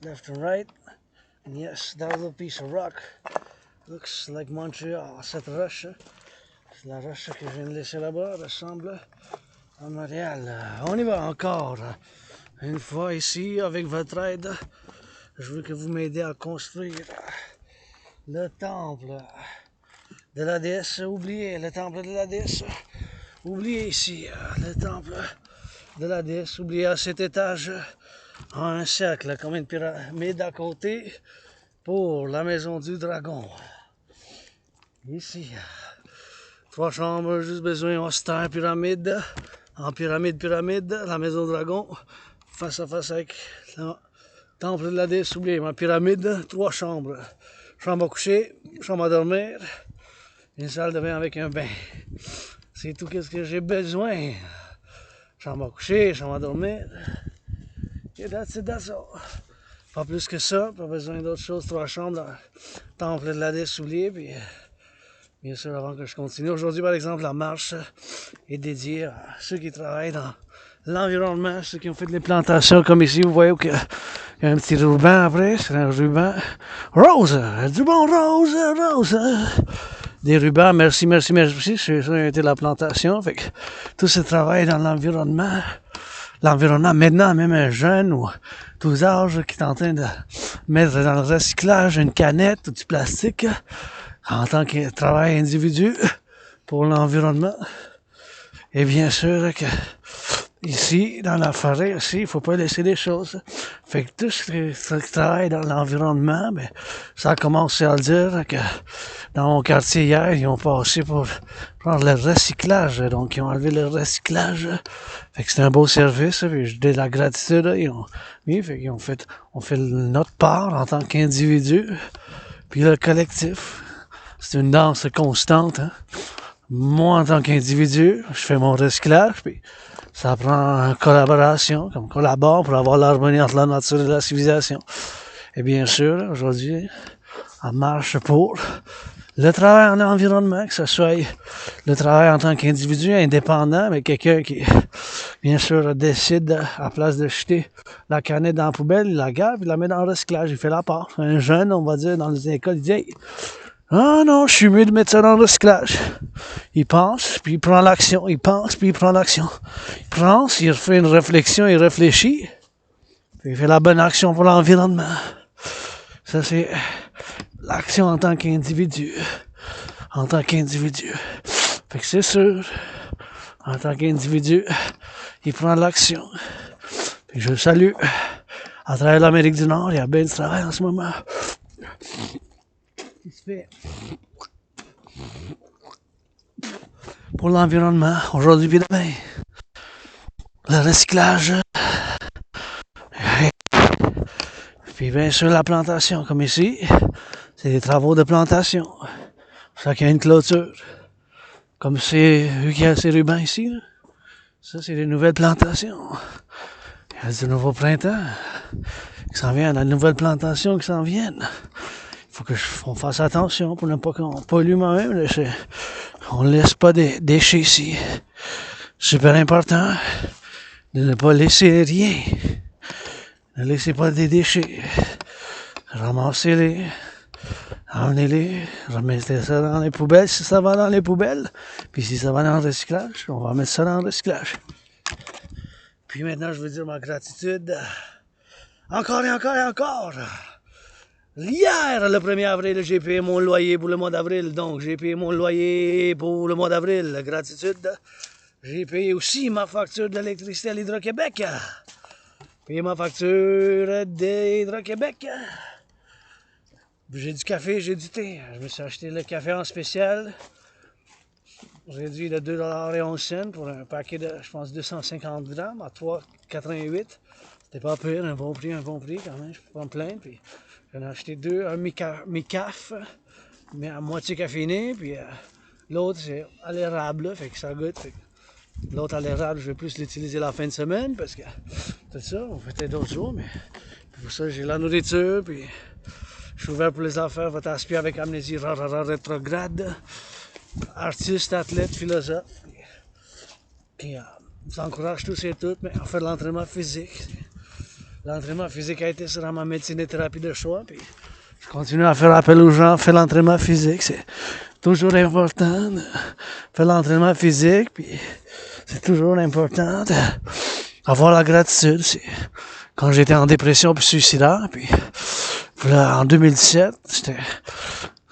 left and right. And yes, that little piece of rock looks like Montreal. Cette roche, c'est la roche que je viens de laisser là-bas, ressemble à Montréal. On y va encore. Une fois ici, avec votre aide, je veux que vous m'aidez à construire le temple de la déesse. Oubliez le temple de la déesse. Oubliez ici le temple de la déesse. Oubliez à cet étage un cercle comme une pyramide à côté pour la maison du dragon. Ici, 3 chambres, juste besoin austère pyramide. En pyramide, la maison dragon, face à face avec le temple de la déesse. Oubliez ma pyramide, 3 chambres. chambre à coucher, chambre à dormir, une salle de bain avec un bain. C'est tout ce que j'ai besoin. Chambre à coucher, chambre à dormir. Et that's all. Pas plus que ça, pas besoin d'autre chose. 3 chambres dans le temple de la souliers. Puis, bien sûr, avant que je continue. Aujourd'hui, par exemple, la marche est dédiée à ceux qui travaillent dans l'environnement, ceux qui ont fait des plantations comme ici. Vous voyez qu'il y a un petit ruban après. C'est un ruban rose. Du bon rose. Des rubans, merci. C'est ça qui a été la plantation. Fait que tout ce travail dans l'environnement maintenant, même un jeune ou tous âges qui est en train de mettre dans le recyclage une canette ou du plastique en tant que travail individu pour l'environnement. Et bien sûr que ici, dans la forêt aussi, il faut pas laisser les choses. Fait que tout ce qui travaille dans l'environnement, ben, ça commence à le dire que dans mon quartier hier, ils ont passé pour prendre le recyclage. Donc, ils ont enlevé le recyclage. Fait que c'est un beau service. Puis, je dis la gratitude. On fait notre part en tant qu'individu. Puis le collectif. C'est une danse constante. Hein? Moi, en tant qu'individu, je fais mon recyclage. Puis, ça prend une collaboration, comme collabore pour avoir l'harmonie entre la nature et la civilisation. Et bien sûr, aujourd'hui, en marche pour le travail en environnement, que ce soit le travail en tant qu'individu indépendant, mais quelqu'un qui, bien sûr, décide, à place de jeter la canette dans la poubelle, il la garde, il la met dans le recyclage, il fait la part. Un jeune, on va dire, dans les écoles, il dit hey, « Ah non, je suis mieux de mettre ça dans le recyclage. » Il pense, puis il prend l'action. Il pense, puis il prend l'action. Il pense, il fait une réflexion, il réfléchit, puis il fait la bonne action pour l'environnement. Ça, c'est l'action en tant qu'individu. Fait que c'est sûr, en tant qu'individu, il prend l'action. Puis je le salue. À travers l'Amérique du Nord, il y a bien du travail en ce moment. Qui se fait pour l'environnement, aujourd'hui et demain. Le recyclage. Puis bien sûr la plantation, comme ici, c'est des travaux de plantation. C'est ça qu'il y a une clôture. Comme c'est, vu qu'il y a ces rubans ici, là, ça c'est des nouvelles plantations. Il y a du nouveau printemps qui s'en vient, la nouvelle plantation qui s'en viennent. Il faut qu'on fasse attention pour ne pas qu'on pollue moi-même. On ne laisse pas des déchets ici. Super important de ne pas laisser rien. Ne laissez pas des déchets. Ramassez-les. Emmenez-les. Remettez ça dans les poubelles si ça va dans les poubelles. Puis si ça va dans le recyclage, on va mettre ça dans le recyclage. Puis maintenant, je veux dire ma gratitude. Encore et encore. Hier, le 1er avril, j'ai payé mon loyer pour le mois d'avril. Donc, j'ai payé mon loyer pour le mois d'avril. Gratitude. J'ai payé aussi ma facture d'électricité à l'Hydro-Québec. Payé ma facture d'Hydro-Québec. J'ai du café, j'ai du thé. Je me suis acheté le café en spécial. Réduit de 2,11$ pour un paquet de, je pense, 250 grammes à 3,88$. C'était pas pire, un bon prix quand même. Je peux pas me plaindre. Puis, j'en ai acheté deux, un mi-caf, mais à moitié caféiné, puis l'autre c'est à l'érable, fait que ça goûte. L'autre à l'érable, je vais plus l'utiliser la fin de semaine, parce que tout ça, on fait peut-être d'autres jours, mais pour ça j'ai la nourriture, puis je suis ouvert pour les affaires, votre aspire avec amnésie rétrograde, artiste, athlète, philosophe, puis je vous encourage tous et toutes, mais à faire de l'entraînement physique. L'entraînement physique a été sur ma médecine et thérapie de choix, puis je continue à faire appel aux gens, faire l'entraînement physique, c'est toujours important de faire l'entraînement physique, puis c'est toujours important d'avoir la gratitude. C'est quand j'étais en dépression puis suicidaire, puis là, en 2017, c'était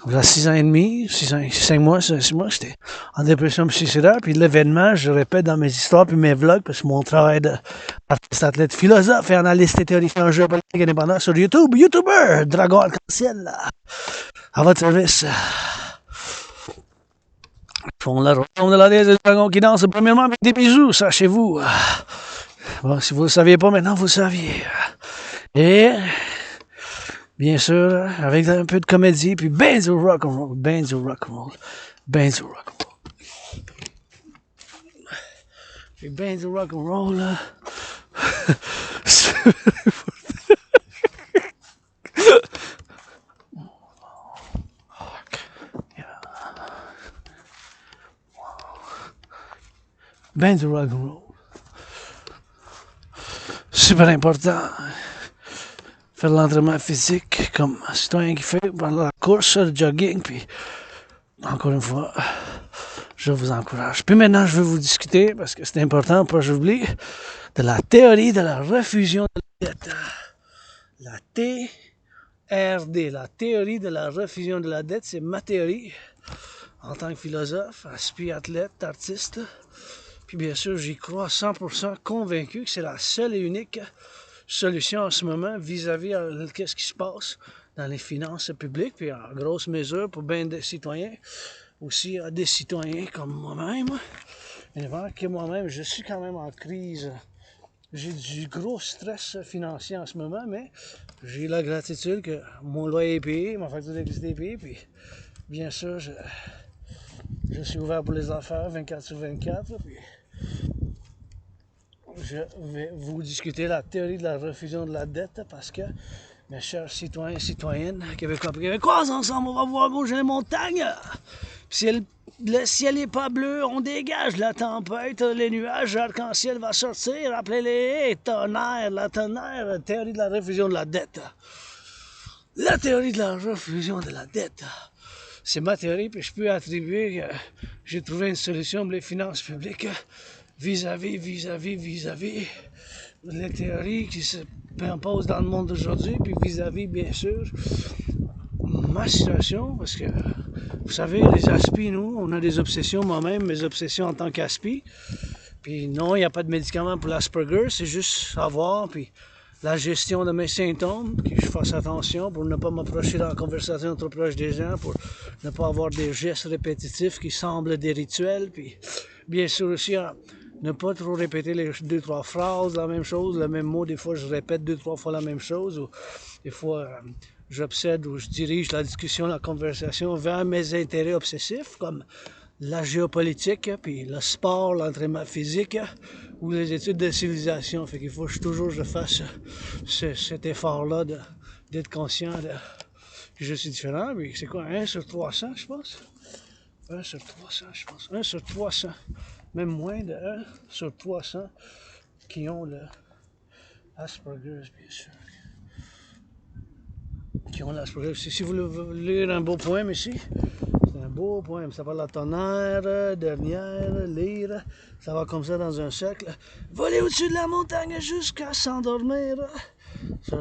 là, 6 ans et demi, 5 mois, j'étais en dépression suicidaire, puis l'événement, je répète dans mes histoires puis mes vlogs, parce que mon travail d'artiste, athlète, philosophe et analyste et théoricien en jeu politique indépendant sur YouTube, YouTuber, dragon arc-en-ciel, à votre service. Font la royaume de la déesse des dragons qui danse premièrement avec des bijoux, sachez-vous. Bon, si vous ne le saviez pas maintenant, vous le saviez. Et Bien sûr, avec un peu de comédie, puis ben du rock'n'roll, ben du rock'n'roll, ben du rock'n'roll. Puis ben du rock'n'roll, là. Ben du rock'n'roll. Super important. Faire l'entraînement physique comme un citoyen qui fait pendant la course, le jogging, puis encore une fois, je vous encourage. Puis maintenant, je vais vous discuter, parce que c'est important, pas que j'oublie, de la théorie de la refusion de la dette. La TRD, la théorie de la refusion de la dette, c'est ma théorie en tant que philosophe, athlète, artiste. Puis bien sûr, j'y crois 100% convaincu que c'est la seule et unique solution en ce moment vis-à-vis de ce qui se passe dans les finances publiques, puis en grosse mesure pour bien des citoyens, aussi à des citoyens comme moi-même. Évidemment que moi-même, je suis quand même en crise. J'ai du gros stress financier en ce moment, mais j'ai la gratitude que mon loyer est payé, ma facture d'électricité est payée, puis bien sûr, je suis ouvert pour les affaires 24 sur 24, puis je vais vous discuter la théorie de la refusion de la dette parce que, mes chers citoyens et citoyennes, québécois et québécoises, ensemble, on va voir bouger les montagnes. Puis si le ciel n'est pas bleu, on dégage la tempête, les nuages, l'arc-en-ciel va sortir, appelez-les tonnerre, la tonnerre, théorie de la refusion de la dette. La théorie de la refusion de la dette. C'est ma théorie, puis je peux attribuer que j'ai trouvé une solution pour les finances publiques vis-à-vis les théories qui se imposent dans le monde d'aujourd'hui, puis vis-à-vis, bien sûr, ma situation, parce que, vous savez, les aspis, nous, on a des obsessions, moi-même, mes obsessions en tant qu'aspi, puis non, il n'y a pas de médicament pour l'Asperger, c'est juste savoir, puis la gestion de mes symptômes, que je fasse attention pour ne pas m'approcher dans la conversation trop proche des gens, pour ne pas avoir des gestes répétitifs qui semblent des rituels, puis bien sûr aussi ne pas trop répéter les 2-3 phrases, la même chose, le même mot. Des fois, je répète 2-3 fois la même chose, ou des fois, j'obsède ou je dirige la discussion, la conversation vers mes intérêts obsessifs, comme la géopolitique, puis le sport, l'entraînement physique, ou les études de civilisation. Fait qu'il faut que je fasse cet effort-là d'être conscient que je suis différent. Mais c'est quoi, 1 sur 300, je pense? 1 sur 300, je pense. 1 sur 300. Même moins de 1 sur 300 qui ont le Asperger's, bien sûr. Qui ont l'Asperger's. Si vous voulez lire un beau poème ici, c'est un beau poème. Ça parle de la tonnerre, dernière, lire. Ça va comme ça dans un cercle. Voler au-dessus de la montagne jusqu'à s'endormir.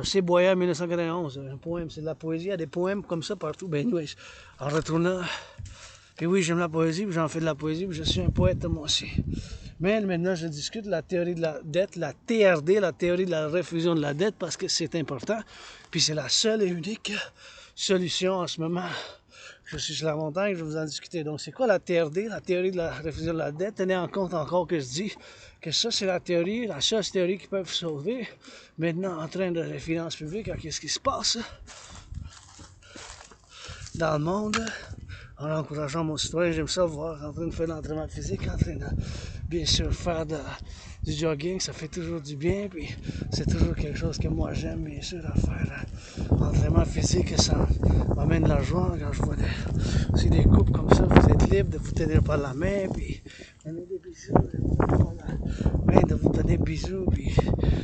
C'est Boyer 1991. Un poème, c'est de la poésie. Il y a des poèmes comme ça partout. Ben, anyways, en retournant. Puis oui, j'aime la poésie, puis j'en fais de la poésie, puis je suis un poète moi aussi. Mais maintenant, je discute de la théorie de la dette, la TRD, la théorie de la refusion de la dette, parce que c'est important. Puis c'est la seule et unique solution en ce moment. Je suis sur la montagne, je vais vous en discuter. Donc, c'est quoi la TRD, la théorie de la refusion de la dette? Tenez en compte encore que je dis que ça, c'est la théorie, la seule théorie qui peut vous sauver. Maintenant, en train de les finances publiques, qu'est-ce qui se passe dans le monde? En encourageant mon citoyen, j'aime ça voir en train de faire de l'entraînement physique, en train de bien sûr faire du jogging, ça fait toujours du bien, puis c'est toujours quelque chose que moi j'aime bien sûr à faire. L'entraînement physique, ça m'amène de la joie quand je vois aussi des couples comme ça, vous êtes libre de vous tenir par la main, puis donner des bisous, de vous donner des bisous, puis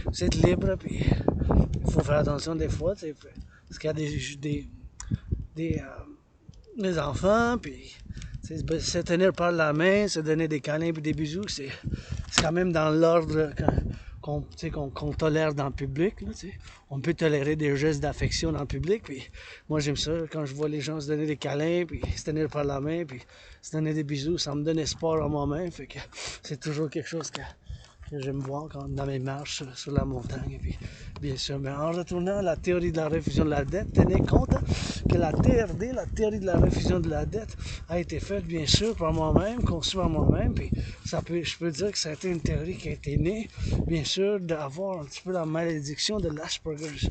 vous êtes libre, puis il faut faire attention des fois, parce qu'il y a des enfants, puis se tenir par la main, se donner des câlins et des bisous, c'est quand même dans l'ordre qu'on tolère dans le public. Là, on peut tolérer des gestes d'affection dans le public, puis moi j'aime ça quand je vois les gens se donner des câlins, puis se tenir par la main, puis se donner des bisous, ça me donne espoir en moi-même, fait que c'est toujours quelque chose que que j'aime voir quand, dans mes marches sur la montagne. Et puis, bien sûr, mais en retournant à la théorie de la refusion de la dette, tenez compte que la TRD, la théorie de la refusion de la dette, a été faite bien sûr par moi-même, conçue par moi-même. Puis je peux dire que ça a été une théorie qui a été née, bien sûr, d'avoir un petit peu la malédiction de l'Asperger's.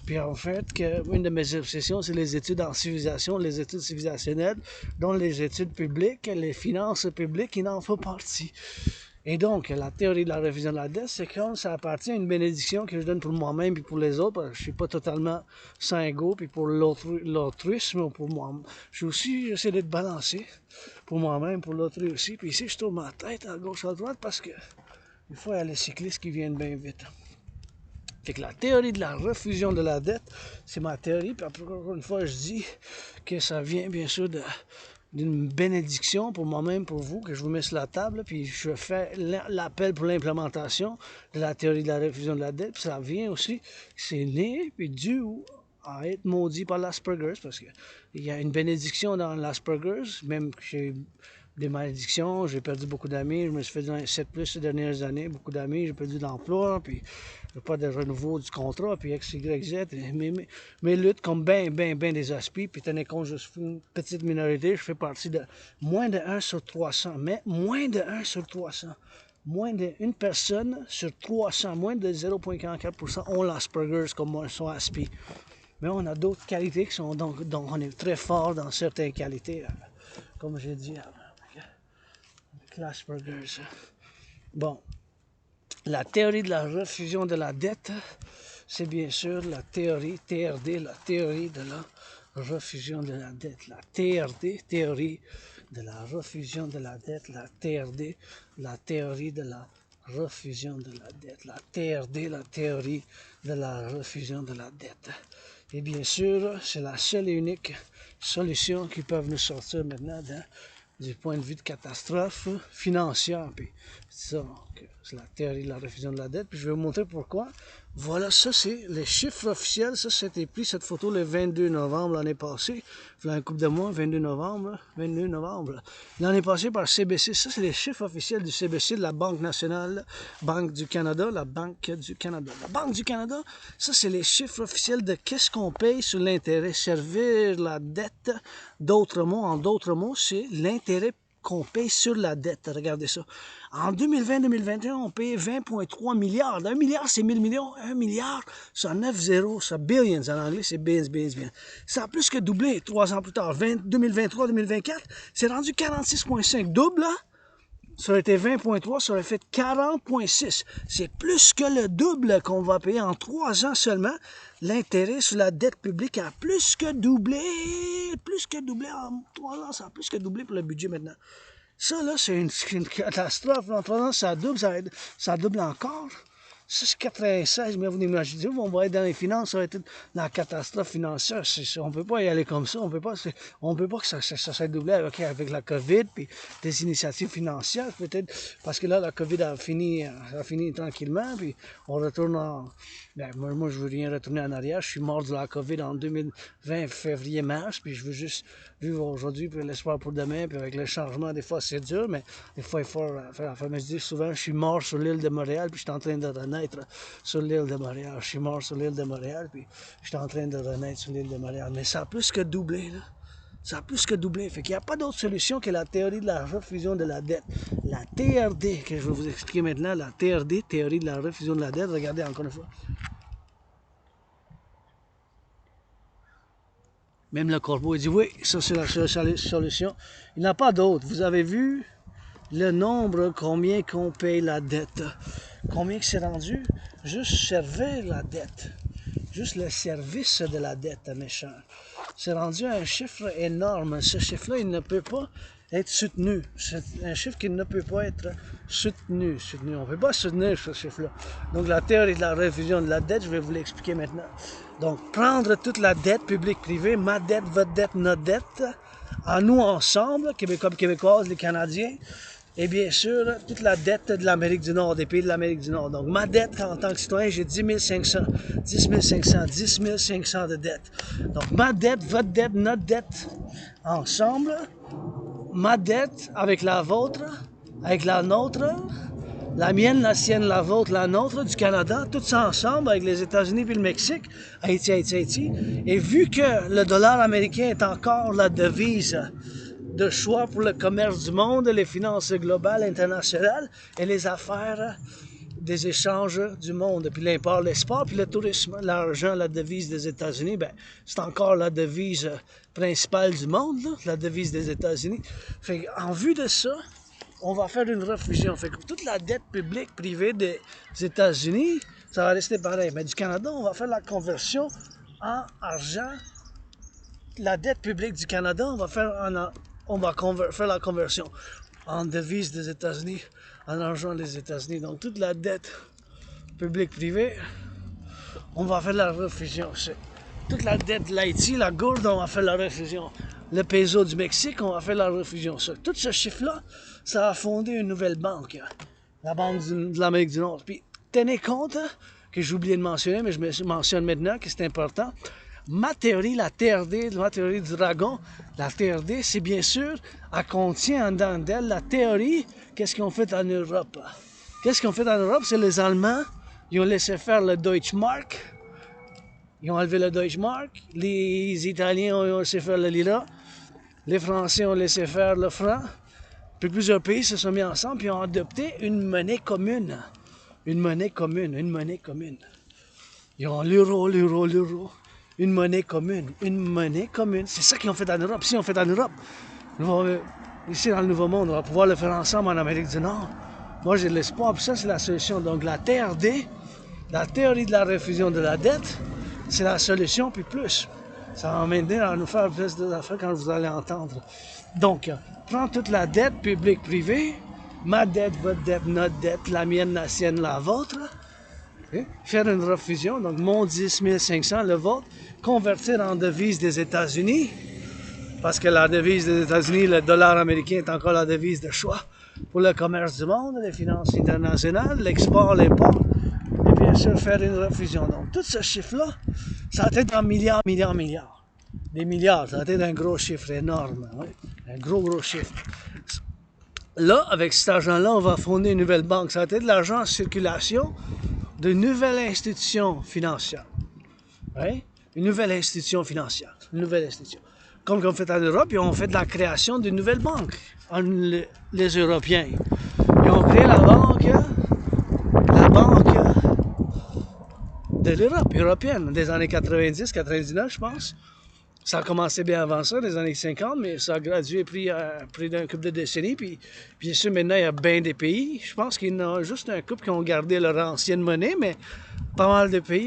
Puis en fait, une de mes obsessions, c'est les études en civilisation, les études civilisationnelles, dont les études publiques, les finances publiques, il en fait partie. Et donc, la théorie de la refusion de la dette, c'est que ça appartient à une bénédiction que je donne pour moi-même et pour les autres, parce que je ne suis pas totalement sans ego, puis pour l'autruisme, pour moi. J'essaie d'être balancé pour moi-même, pour l'autrui aussi. Puis ici, je tourne ma tête à gauche, à droite, parce que des fois, il y a les cyclistes qui viennent bien vite. Fait que la théorie de la refusion de la dette, c'est ma théorie, puis encore une fois, je dis que ça vient bien sûr d'une bénédiction pour moi-même, pour vous, que je vous mets sur la table, puis je fais l'appel pour l'implémentation de la théorie de la refusion de la dette, puis ça vient aussi, c'est né, puis dû à être maudit par l'Asperger's, parce qu'il y a une bénédiction dans l'Asperger's, même que j'ai des malédictions, j'ai perdu beaucoup d'amis, je me suis fait dans 7 plus ces dernières années, beaucoup d'amis, j'ai perdu d'emploi, puis pas de renouveau du contrat, puis X, Y, Z, mes luttes comme ben des aspects, puis tenez compte, je suis une petite minorité, je fais partie de moins de 1 sur 300, mais moins de 1 sur 300, moins d'une personne sur 300, moins de 0,44% ont l'Asperger's comme moi, sont aspi. Mais on a d'autres qualités qui sont donc on est très fort dans certaines qualités, comme j'ai dit avec l'Asperger's. Bon. La théorie de la refusion de la dette, c'est bien sûr la théorie, TRD, la théorie de la refusion de la dette. La TRD, théorie de la refusion de la dette. La TRD, la théorie de la refusion de la dette. La TRD, la théorie de la refusion de la dette. Et bien sûr, c'est la seule et unique solution qui peut nous sortir maintenant du point de vue de catastrophe financière. Puis ça, c'est la théorie de la refusion de la dette. Puis je vais vous montrer pourquoi. Voilà, ça c'est les chiffres officiels. Ça, c'était pris cette photo le 22 novembre l'année passée. Il y a un couple de mois, 22 novembre. L'année passée par CBC. Ça, c'est les chiffres officiels du CBC, de la Banque nationale, Banque du Canada, la Banque du Canada. La Banque du Canada, ça, c'est les chiffres officiels de qu'est-ce qu'on paye sur l'intérêt. Servir la dette, en d'autres mots, c'est l'intérêt qu'on paye sur la dette. Regardez ça. En 2020-2021, on paye 20,3 milliards. 1 milliard, c'est 1000 millions. 1 milliard, c'est 9 zéros. Ça billions en anglais, c'est billions. Ça a plus que doublé 3 ans plus tard. 2023-2024, c'est rendu 46,5. Double, là. Ça aurait été 20,3, ça aurait fait 40,6. C'est plus que le double qu'on va payer en 3 ans seulement. L'intérêt sur la dette publique a plus que doublé. Plus que doublé en 3 ans, ça a plus que doublé pour le budget maintenant. Ça, là, c'est une catastrophe. En 3 ans, ça double encore. Ça, c'est 96, mais vous imaginez, on va être dans les finances, ça va être dans la catastrophe financière. On ne peut pas y aller comme ça. On peut pas que ça soit doublé avec la COVID, puis des initiatives financières, peut-être, parce que là, la COVID a fini tranquillement, puis on retourne moi, je veux rien retourner en arrière. Je suis mort de la COVID en 2020, février-mars, puis je veux juste vivre aujourd'hui, puis l'espoir pour demain, puis avec le changement, des fois, c'est dur, mais des fois, il faut faire. Mais je dis souvent, je suis mort sur l'île de Montréal, puis je suis en train de renaître sur l'île de Montréal. Je suis mort sur l'île de Montréal, puis je suis en train de renaître sur l'île de Montréal. Mais ça a plus que doublé, là. Ça a plus que doublé. Fait qu'il n'y a pas d'autre solution que la théorie de la refusion de la dette. La TRD, que je vais vous expliquer maintenant, la TRD, théorie de la refusion de la dette. Regardez encore une fois. Même le corbeau, il dit oui, ça c'est la solution. Il n'y en a pas d'autre. Vous avez vu le nombre, combien qu'on paye la dette. Combien que c'est rendu? Juste servir la dette. Juste le service de la dette, méchant. C'est rendu un chiffre énorme. Ce chiffre-là, il ne peut pas être soutenu. C'est un chiffre qui ne peut pas être soutenu. On ne peut pas soutenir ce chiffre-là. Donc, la théorie de la refusion de la dette, je vais vous l'expliquer maintenant. Donc, prendre toute la dette publique-privée, ma dette, votre dette, notre dette, à nous ensemble, Québécois, Québécoises, les Canadiens, et bien sûr, toute la dette de l'Amérique du Nord, des pays de l'Amérique du Nord. Donc, ma dette en tant que citoyen, j'ai 10 500 de dette. Donc, ma dette, votre dette, notre dette, ensemble. Ma dette avec la vôtre, avec la nôtre, la mienne, la sienne, la vôtre, la nôtre, du Canada, tout ça ensemble avec les États-Unis puis le Mexique, Haïti, Haïti, Haïti. Et vu que le dollar américain est encore la devise de choix pour le commerce du monde, les finances globales, internationales et les affaires des échanges du monde, puis l'import, l'export, puis le tourisme, l'argent, la devise des États-Unis, ben, c'est encore la devise principale du monde, là, la devise des États-Unis. Fait en vue de ça, on va faire une refusion. Fait que toute la dette publique, privée des États-Unis, ça va rester pareil. Mais du Canada, on va faire la conversion en argent. La dette publique du Canada, on va faire faire la conversion en devise des États-Unis, en argent des États-Unis. Donc toute la dette publique privée, on va faire la refusion. Toute la dette de l'Haïti, la gourde, on va faire la refusion. Le peso du Mexique, on va faire la refusion. Tout ce chiffre-là, ça va fonder une nouvelle banque, la Banque de l'Amérique du Nord. Puis tenez compte, que j'ai oublié de mentionner, mais je me mentionne maintenant que c'est important. Ma théorie, la TRD, ma théorie du dragon, la TRD, c'est bien sûr, elle contient en dedans d'elle la théorie, qu'est-ce qu'ils ont fait en Europe. Qu'est-ce qu'ils ont fait en Europe? C'est les Allemands, ils ont laissé faire le Deutschmark, ils ont enlevé le Deutschmark, les Italiens ont laissé faire le lira, les Français ont laissé faire le franc, puis plusieurs pays se sont mis ensemble et ont adopté une monnaie commune. Une monnaie commune, une monnaie commune. Ils ont l'euro, l'euro, l'euro. Une monnaie commune, une monnaie commune. C'est ça qu'ils ont fait en Europe. Si on fait en Europe, ici dans le Nouveau Monde, on va pouvoir le faire ensemble en Amérique du Nord. Moi, j'ai de l'espoir, puis ça, c'est la solution. Donc, la TRD, la théorie de la refusion de la dette, c'est la solution, puis plus. Ça va m'aider à nous faire plus d'affaires quand vous allez entendre. Donc, prends toute la dette publique-privée, ma dette, votre dette, notre dette, la mienne, la sienne, la vôtre, faire une refusion, donc mon 10 500, le vôtre, convertir en devise des États-Unis, parce que la devise des États-Unis, le dollar américain est encore la devise de choix pour le commerce du monde, les finances internationales, l'export, l'import, et bien sûr faire une refusion. Donc tout ce chiffre-là, ça va être en milliards, milliards, milliards. Des milliards, ça va être un gros chiffre énorme, oui, un gros chiffre. Là, avec cet argent-là, on va fonder une nouvelle banque. Ça va être de l'argent en circulation de nouvelles institutions financières. Oui? Une nouvelle institution financière. Une nouvelle institution. Comme on fait en Europe, ils ont fait de la création d'une nouvelle banque. Les Européens. Ils ont créé la banque de l'Europe, européenne, des années 90, 99, je pense. Ça a commencé bien avant ça, les années 50, mais ça a gradué pris d'un couple de décennies. Puis, bien sûr, maintenant, il y a bien des pays. Je pense qu'il y en a juste un couple qui ont gardé leur ancienne monnaie, mais pas mal de pays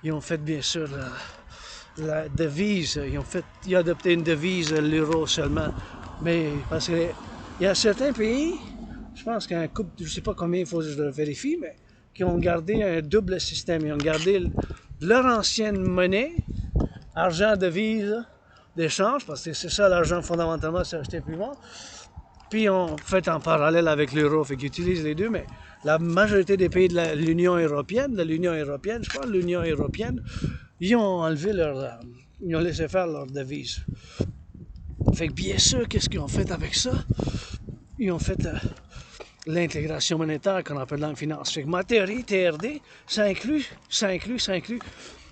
ils ont fait, bien sûr, la devise. Ils ont adopté une devise, l'euro seulement. Mais parce qu'il y a certains pays, je pense qu'il y a un couple, je ne sais pas combien, il faut que je le vérifie, mais qui ont gardé un double système. Ils ont gardé leur ancienne monnaie, argent, devise, d'échange, parce que c'est ça l'argent fondamentalement, c'est acheter plus vendre. Puis on fait en parallèle avec l'euro, fait qu'ils utilisent les deux, mais la majorité des pays de l'Union européenne, je crois, l'Union européenne, ils ont enlevé ils ont laissé faire leur devise. Fait que bien sûr, qu'est-ce qu'ils ont fait avec ça? Ils ont fait l'intégration monétaire qu'on appelle dans la finance. Fait que ma théorie, TRD, ça inclut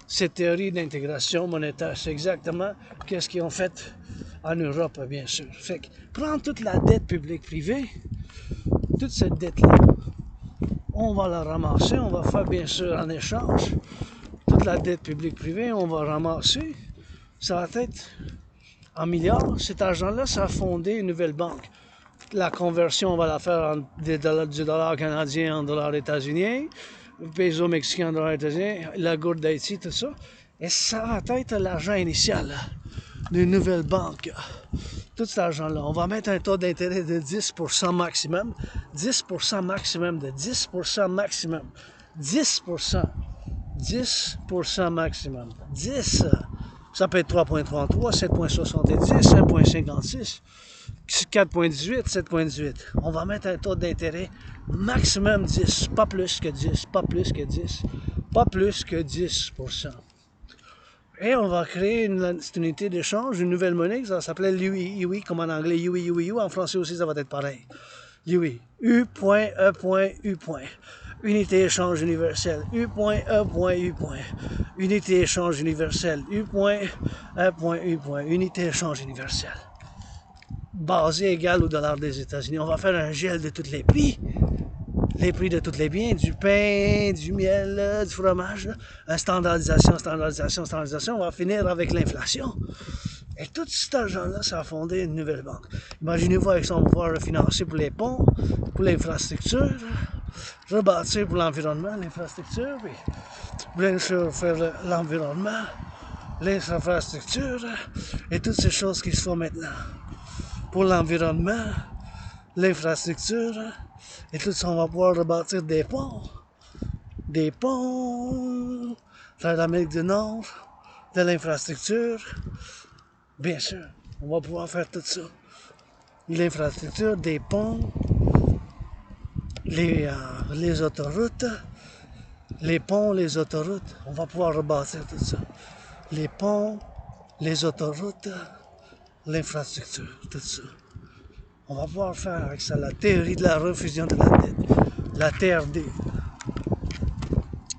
cette théorie d'intégration monétaire. C'est exactement qu'est-ce qu'ils ont fait en Europe, bien sûr. Fait que prendre toute la dette publique-privée, toute cette dette-là, on va la ramasser, on va faire bien sûr en échange toute la dette publique-privée, on va ramasser. Ça va être en milliards. Cet argent-là, ça va fonder une nouvelle banque. La conversion, on va la faire du dollar canadien en dollars états-uniens, le peso mexicain en dollars états-uniens, la gourde d'Haïti, tout ça. Et ça va être l'argent initial d'une nouvelle banque. Tout cet argent-là. On va mettre un taux d'intérêt de 10% maximum. 10% maximum, de 10% maximum. 10%. 10% maximum. 10. Ça peut être 3,33, 7,70, 1,56. 4,18, 7,18. On va mettre un taux d'intérêt maximum 10, pas plus que 10, pas plus que 10, pas plus que 10%. Et on va créer une unité d'échange, une nouvelle monnaie, ça s'appelait l'UI, comme en anglais, UI, en français aussi, ça va être pareil. Oui, U.E.U. Unité échange universelle. U.E.U. Unité échange universelle. U.E.U. Unité échange universelle. Basé égal au dollar des États-Unis. On va faire un gel de tous les prix de tous les biens, du pain, du miel, du fromage, standardisation, standardisation, standardisation. On va finir avec l'inflation. Et tout cet argent-là, ça a fondé une nouvelle banque. Imaginez-vous avec ça, on va pouvoir refinancer pour les ponts, pour l'infrastructure, rebâtir pour l'environnement, l'infrastructure, puis bien sûr faire l'environnement, l'infrastructure, et toutes ces choses qui se font maintenant. Pour l'environnement, l'infrastructure, et tout ça, on va pouvoir rebâtir des ponts, faire l'Amérique du Nord, de l'infrastructure, bien sûr, on va pouvoir faire tout ça. L'infrastructure, des ponts, les autoroutes, les ponts, les autoroutes, on va pouvoir rebâtir tout ça. Les ponts, les autoroutes, l'infrastructure, tout ça. On va pouvoir faire avec ça la théorie de la refusion de la dette, la TRD.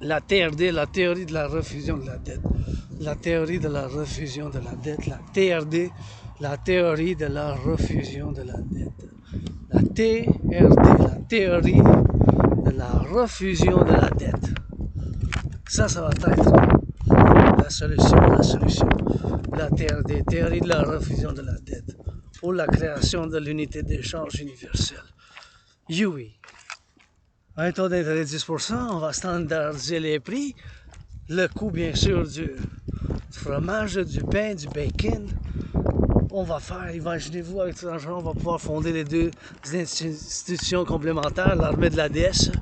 La TRD, la théorie de la refusion de la dette. La théorie de la refusion de la dette. La TRD, la théorie de la refusion de la dette. La TRD, la théorie de la refusion de la dette. Ça va être la solution. La TRD, théorie de la refusion de la dette. Pour la création de l'unité d'échange universelle. Oui. Un taux d'intérêt de 10%, on va standardiser les prix. Le coût, bien sûr, du fromage, du pain, du bacon. On va faire, imaginez-vous, avec cet argent, on va pouvoir fonder les deux institutions complémentaires, l'armée de la déesse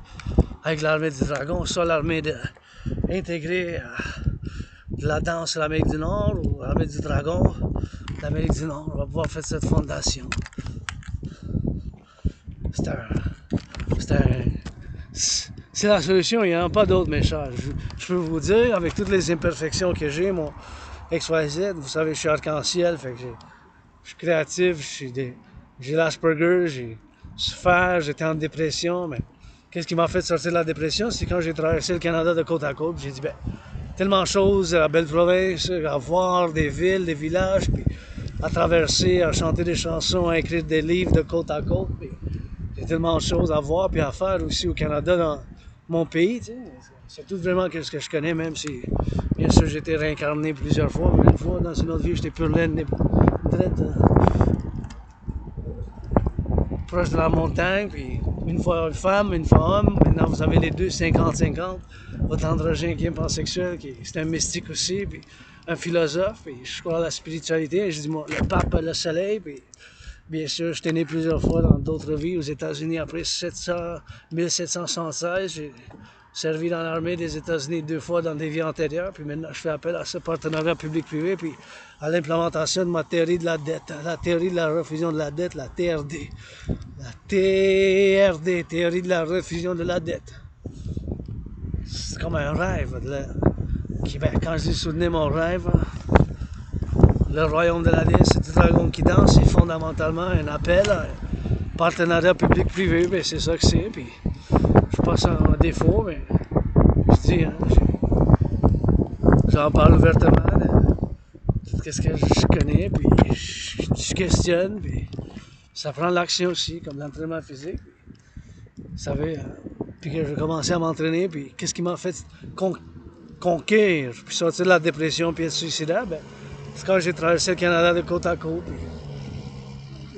avec l'armée du dragon, soit l'armée intégrée de la danse de l'Amérique du Nord ou l'armée du dragon de l'Amérique du Nord. On va pouvoir faire cette fondation. C'est la solution, il n'y en a pas d'autre, mes chers. Je peux vous dire, avec toutes les imperfections que j'ai, mon XYZ, vous savez, je suis arc-en-ciel, fait que je suis créatif, j'ai l'Asperger, j'ai souffert, j'étais en dépression, mais qu'est-ce qui m'a fait sortir de la dépression? C'est quand j'ai traversé le Canada de côte à côte, j'ai dit, ben, tellement de choses, la belle province, à voir des villes, des villages, puis à traverser, à chanter des chansons, à écrire des livres de côte à côte, puis il y a tellement de choses à voir puis à faire aussi au Canada, dans mon pays. Tu sais. C'est tout vraiment ce que je connais, même si, bien sûr, j'ai été réincarné plusieurs fois. Mais une fois, dans une autre vie, j'étais pur laine, proche de la montagne. Puis une fois femme, une fois homme. Maintenant, vous avez les deux, 50-50. Votre androgyne qui est pansexuel, c'est un mystique aussi, puis un philosophe. Puis je crois à la spiritualité. Je dis, moi, le pape, le soleil, puis bien sûr, j'étais né plusieurs fois dans d'autres vies aux États-Unis. Après 1776, j'ai servi dans l'armée des États-Unis 2 fois dans des vies antérieures. Puis maintenant, je fais appel à ce partenariat public-privé, puis à l'implémentation de ma théorie de la dette, la théorie de la refusion de la dette, la TRD. La TRD, théorie de la refusion de la dette. C'est comme un rêve. Quand j'ai soutenu mon rêve, le royaume de la déesse, c'est du dragon qui danse, c'est fondamentalement un appel à un partenariat public-privé, ben c'est ça que c'est, puis je passe en défaut, mais je dis, hein, j'en parle ouvertement de tout ce que je connais, puis je questionne, puis ça prend l'action aussi, comme l'entraînement physique, puis, vous savez, puis que j'ai commencé à m'entraîner, puis qu'est-ce qui m'a fait conquérir, puis sortir de la dépression, puis être suicidaire, ben, c'est quand j'ai traversé le Canada de côte à côte.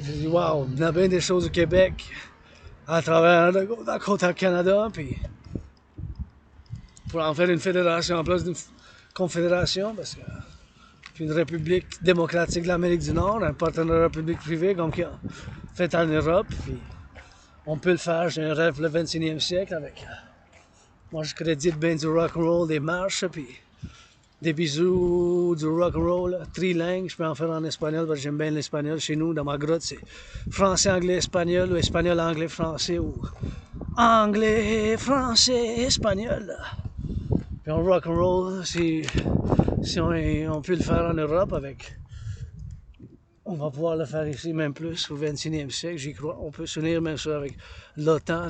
J'ai dit, waouh, il y a bien des choses au Québec à travers de côte à Canada. Puis pour en faire une fédération en place d'une confédération, parce que puis une république démocratique de l'Amérique du Nord, un partenariat public-privé comme qu'il a fait en Europe. Puis on peut le faire, j'ai un rêve le 21e siècle avec. Moi, je crédite bien du rock'n'roll, des marches, puis des bisous, du rock'n'roll, trilingue, je peux en faire en espagnol parce que j'aime bien l'espagnol. Chez nous, dans ma grotte, c'est français, anglais, espagnol ou espagnol, anglais, français ou anglais, français, espagnol. Puis on rock'n'roll, si on peut le faire en Europe avec On va pouvoir le faire ici, même plus, au 21e siècle, j'y crois. On peut s'unir même ça avec l'OTAN,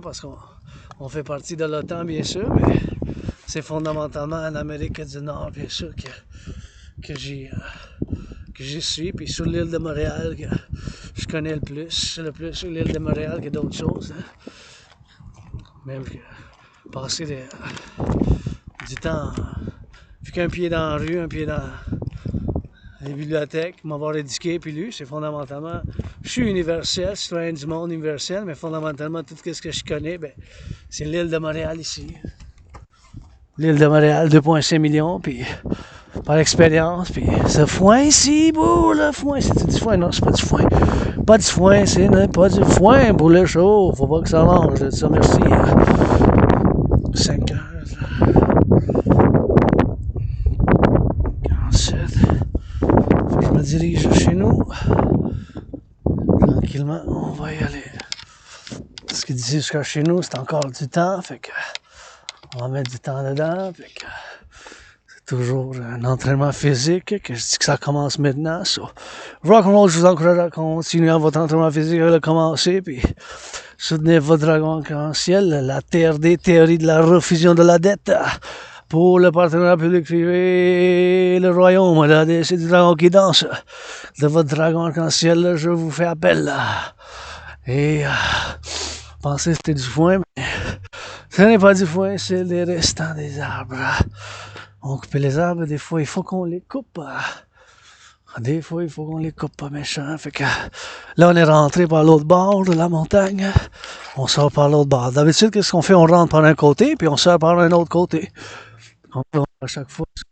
parce qu'on fait partie de l'OTAN, bien sûr, mais c'est fondamentalement en Amérique du Nord, bien sûr, que j'y suis. Puis sur l'île de Montréal, que je connais le plus sur l'île de Montréal que d'autres choses. Hein. Même que passer du temps, vu qu'un pied dans la rue, un pied dans les bibliothèques, m'avoir éduqué puis lu, c'est fondamentalement, je suis universel, citoyen du monde universel, mais fondamentalement tout ce que je connais, ben, c'est l'île de Montréal ici. L'île de Montréal, 2,5 millions, puis par expérience, puis ce foin ici, pour le foin, c'est du foin, non, c'est pas du foin. Pas du foin, c'est pas du foin pour le show, faut pas que ça mange, je dis ça, merci. 5 heures, 47. Je me dirige chez nous. Tranquillement, on va y aller. Parce que d'ici jusqu'à chez nous, c'est encore du temps. Fait que on va mettre du temps dedans. Fait que c'est toujours un entraînement physique. Que je dis que ça commence maintenant. So, rock'n'roll, je vous encourage à continuer votre entraînement physique à le commencer. Puis soutenez votre dragon arc-en-ciel, la TRD, théorie de la refusion de la dette. Pour le partenariat public-privé, le royaume, là, c'est du dragon qui danse. De votre dragon arc-en-ciel, je vous fais appel. Et pensez que c'était du foin, mais ce n'est pas du foin, c'est les restants des arbres. On coupe les arbres, des fois, il faut qu'on les coupe. Des fois, il faut qu'on les coupe pas méchants. Fait que là, on est rentré par l'autre bord de la montagne. On sort par l'autre bord. D'habitude, qu'est-ce qu'on fait? On rentre par un côté, puis on sort par un autre côté. À chaque fois, si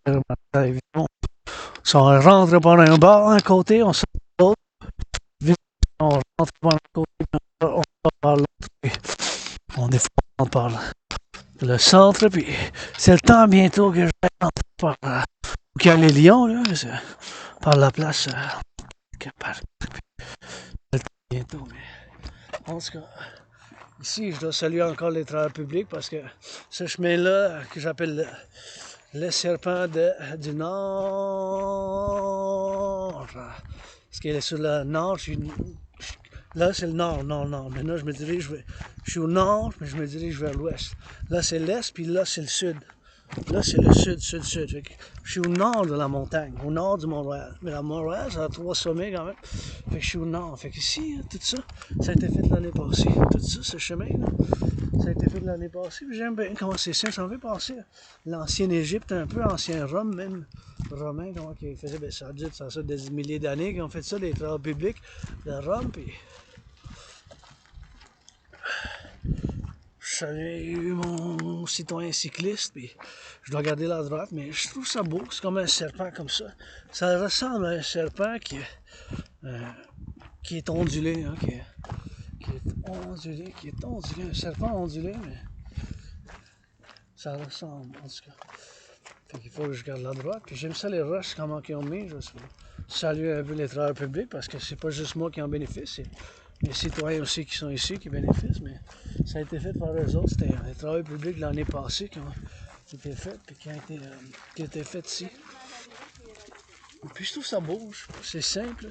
on rentre par un bord, un côté, on sort par l'autre. On rentre par un côté, on sort par l'autre. On défonce par le centre, puis c'est le temps bientôt que je vais rentrer par où il y a les lions, là, par la place. C'est le temps bientôt, mais en tout cas. Ici, je dois saluer encore les travailleurs publics parce que ce chemin-là, que j'appelle le serpent du Nord, parce qu'il est sur le Nord, là c'est le Nord. Maintenant, je suis au Nord, mais je me dirige vers l'Ouest. Là c'est l'Est, puis là c'est le Sud. Là c'est le Sud. Fait que je suis au Nord de la montagne, au Nord du Mont-Royal. Mais la Mont-Royal, ça a 3 sommets quand même. Fait que je suis au Nord. Fait que ici, tout ça, ça a été fait l'année passée. Tout ça, ce chemin-là, ça a été fait l'année passée. J'aime bien comment c'est simple. Ça me fait penser à l'ancienne Égypte, un peu ancien Rome, même romain, comment ils faisaient. Ben, ça a dû ça des milliers d'années qu'ils ont fait ça, les travaux publics de Rome. Puis j'avais eu mon citoyen cycliste, puis je dois garder la droite, mais je trouve ça beau, c'est comme un serpent comme ça. Ça ressemble à un serpent qui est ondulé, hein, qui est ondulé, un serpent ondulé, mais ça ressemble en tout cas. Fait qu'il faut que je garde la droite, puis j'aime ça les roches, comment ils ont mis, je salue un peu les travailleurs publics, parce que c'est pas juste moi qui en bénéficie, c'est les citoyens aussi qui sont ici, qui bénéficient, mais ça a été fait par eux autres. C'était les travaux publics de l'année passée qui ont été faits et qui ont été faits ici. Et puis je trouve ça beau, c'est simple,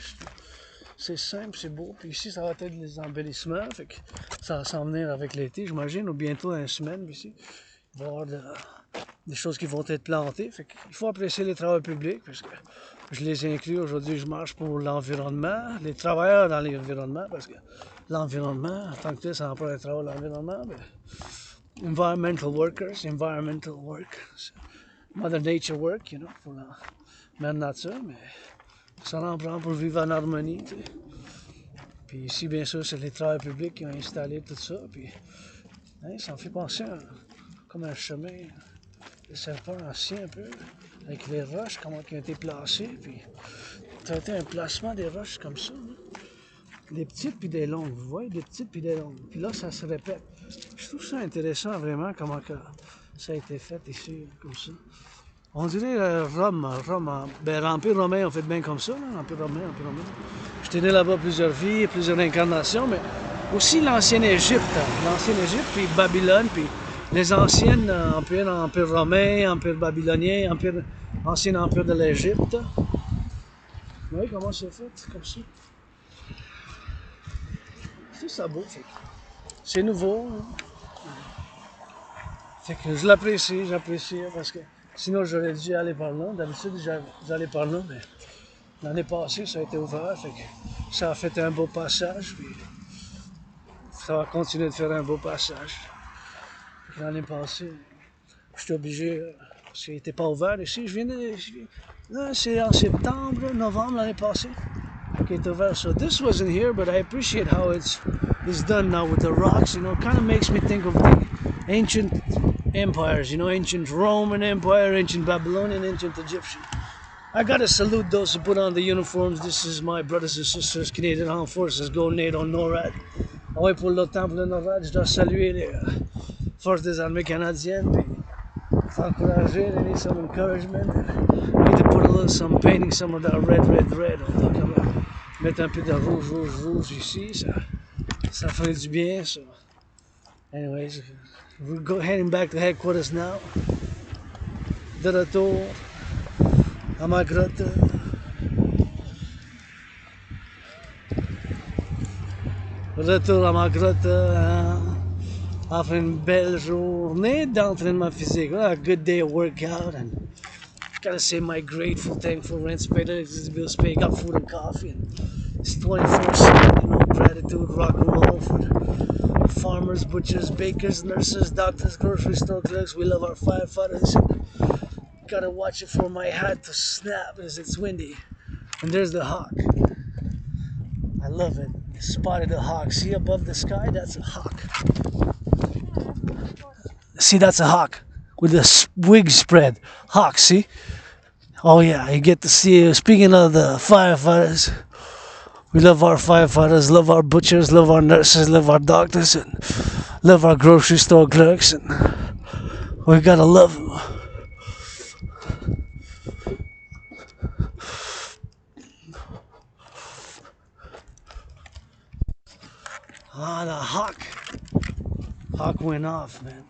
c'est beau. Puis ici, ça va être des embellissements, fait que ça va s'en venir avec l'été, j'imagine, ou bientôt dans une semaine ici. Il va y avoir des choses qui vont être plantées. Fait qu'il faut apprécier les travaux publics, parce que je les inclus. Aujourd'hui, je marche pour l'environnement, les travailleurs dans l'environnement, parce que l'environnement, en tant que tel, ça n'a pas un travail l'environnement, mais environmental work, Mother Nature work, pour la mère nature, mais ça en prend pour vivre en harmonie, tu sais. Puis ici, bien sûr, c'est les travailleurs publics qui ont installé tout ça, puis hein, ça me fait penser comme un chemin. Les serpents anciens un peu, avec les roches, comment ils ont été placées, puis ça a été un placement des roches comme ça, hein. Des petites puis des longues, vous voyez, des petites puis des longues, puis là ça se répète. Je trouve ça intéressant vraiment comment que ça a été fait ici, comme ça. On dirait Rome, ben l'Empire romain on fait bien comme ça, là, l'Empire romain. J'étais né là-bas plusieurs vies, plusieurs incarnations, mais aussi l'ancienne Égypte, puis Babylone, puis les anciennes empire romain, empire babylonien, ancien empire de l'Égypte. Oui, comment c'est fait, comme ça. C'est ça beau, fait. C'est nouveau. Hein. Fait que je l'apprécie, j'apprécie parce que sinon j'aurais dû aller par là. D'habitude j'allais par là, mais l'année passée ça a été ouvert, fait que ça a fait un beau passage, puis ça va continuer de faire un beau passage. L'année passée, j'étais obligé, parce qu'il n'était pas ouvert ici, là, c'est en septembre, novembre l'année passée qu'il est ouvert. So this wasn't here, but I appreciate how it's done now with the rocks, you know, it kind of makes me think of the ancient empires, you know, ancient Roman Empire, ancient Babylonian, ancient Egyptian. I gotta salute those who put on the uniforms. This is my brothers and sisters, Canadian Armed Forces, go NATO, NORAD. Ah ouais, pour l'OTAN, pour le NORAD, je dois saluer les forces des armées canadiennes, puis encourager, they need some encouragement. We need to put a little, some painting, some of that red. On doit quand même mettre un peu de rouge ici, ça ferait du bien, so. Anyways, we're heading back to headquarters now. De retour à ma grotte. Retour à ma grotte après une belle journée d'entraînement physique. Well, a good day of workout, and gotta say my grateful, thankful rent paid, electricity bills paid, got food and coffee, and it's 24/7, you know, gratitude, rock and roll for the farmers, butchers, bakers, nurses, doctors, grocery store clerks. We love our firefighters. Gotta watch it for my hat to snap as it's windy. And there's the hawk. I love it. Spotted a hawk. See above the sky? That's a hawk. See, that's a hawk with the wings spread. Hawk, see? Oh yeah, you get to see. Speaking of the firefighters, we love our firefighters, love our butchers, love our nurses, love our doctors, and love our grocery store clerks, and we gotta love them. Ah, the hawk. Hawk went off, man.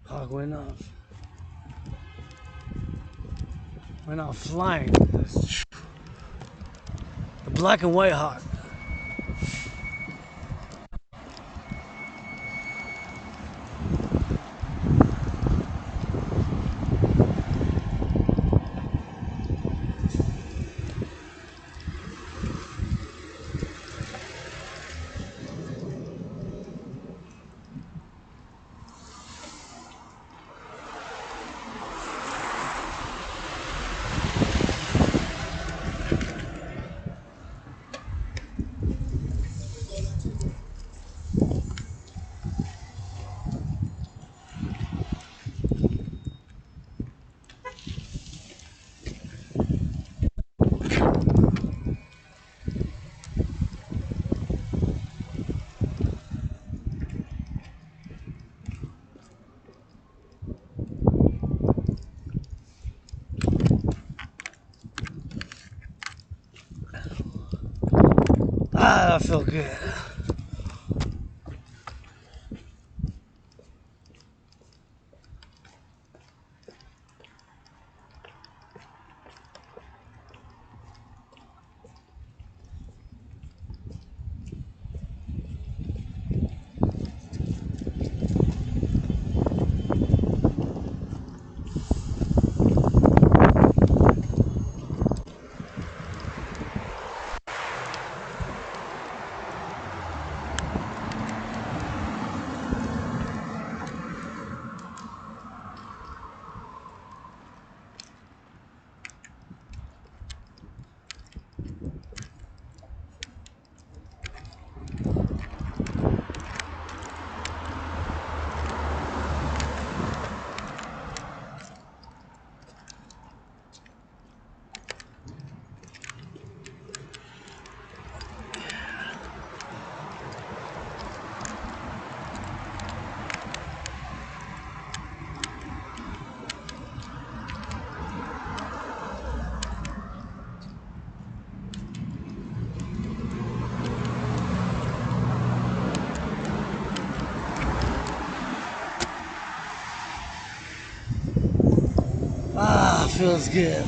Hawk went off. Went off flying. The black and white hawk. Ah, that felt good. feels good.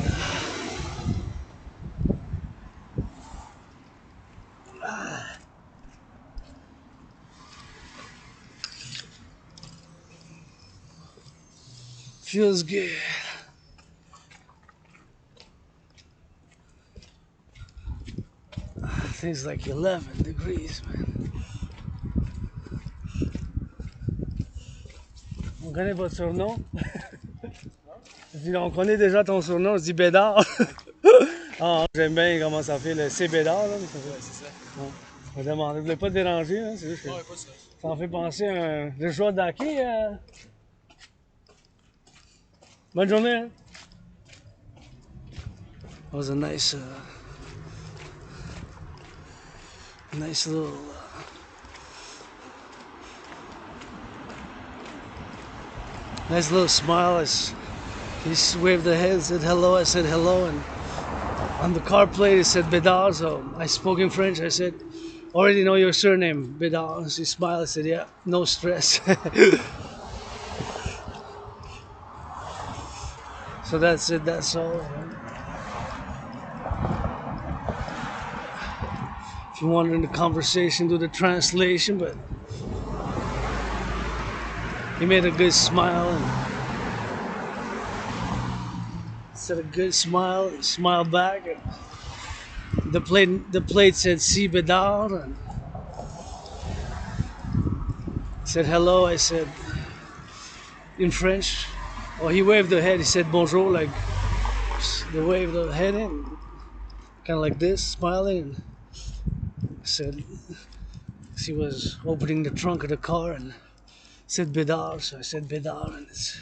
Feels good. I think it's like 11 degrees, man. On connaît votre surnom? On connaît déjà ton surnom, je dis Bédard. Ah, j'aime bien comment ça fait le C Bédard. Là, ça fait... Ouais, c'est ça. Bon, on va demander. Je voulais pas te déranger, hein, c'est juste que. Ouais, pas ça. Ça en fait penser à un joueur de hockey. Bonne journée. Hein? That was a nice little. Nice little smile as he waved the head, said hello. I said hello, and on the car plate it said Bédard. So I spoke in French. I said, "Already know your surname, Bédard." She smiled. I said, "Yeah, no stress." So that's it. That's all. If you wanted the conversation, do the translation, but he made a good smile and said a good smile and smiled back. And the plate said "Si Bédard" and said hello. I said in French. Oh, he waved the head. He said bonjour, like the wave the head in, kind of like this, smiling. And I said he was opening the trunk of the car and said Bédard, so I said Bédard, and it's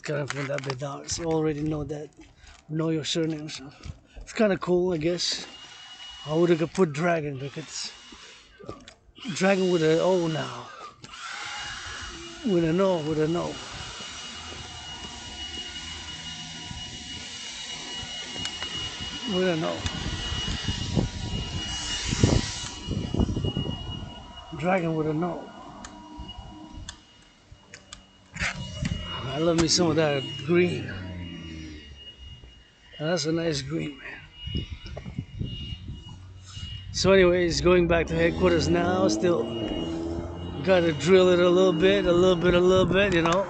kind of from that Bédard. So you already know your surname, so it's kind of cool, I guess. I would have put dragon, because it's dragon with an O now, with an O, with an O. With an O. Dragon with an O. I love me some of that green. That's a nice green, man. So anyways, going back to headquarters now, still gotta drill it a little bit, you know.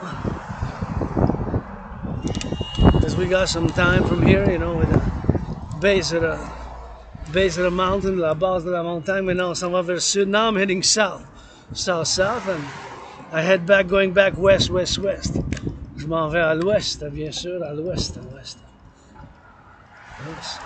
Because we got some time from here, you know, with the base of the mountain, la base de la montagne. Maintenant, on s'en va vers le sud. Now I'm heading south, and I head back, going back west. Je m'en vais à l'ouest, bien sûr, à l'ouest. Yes.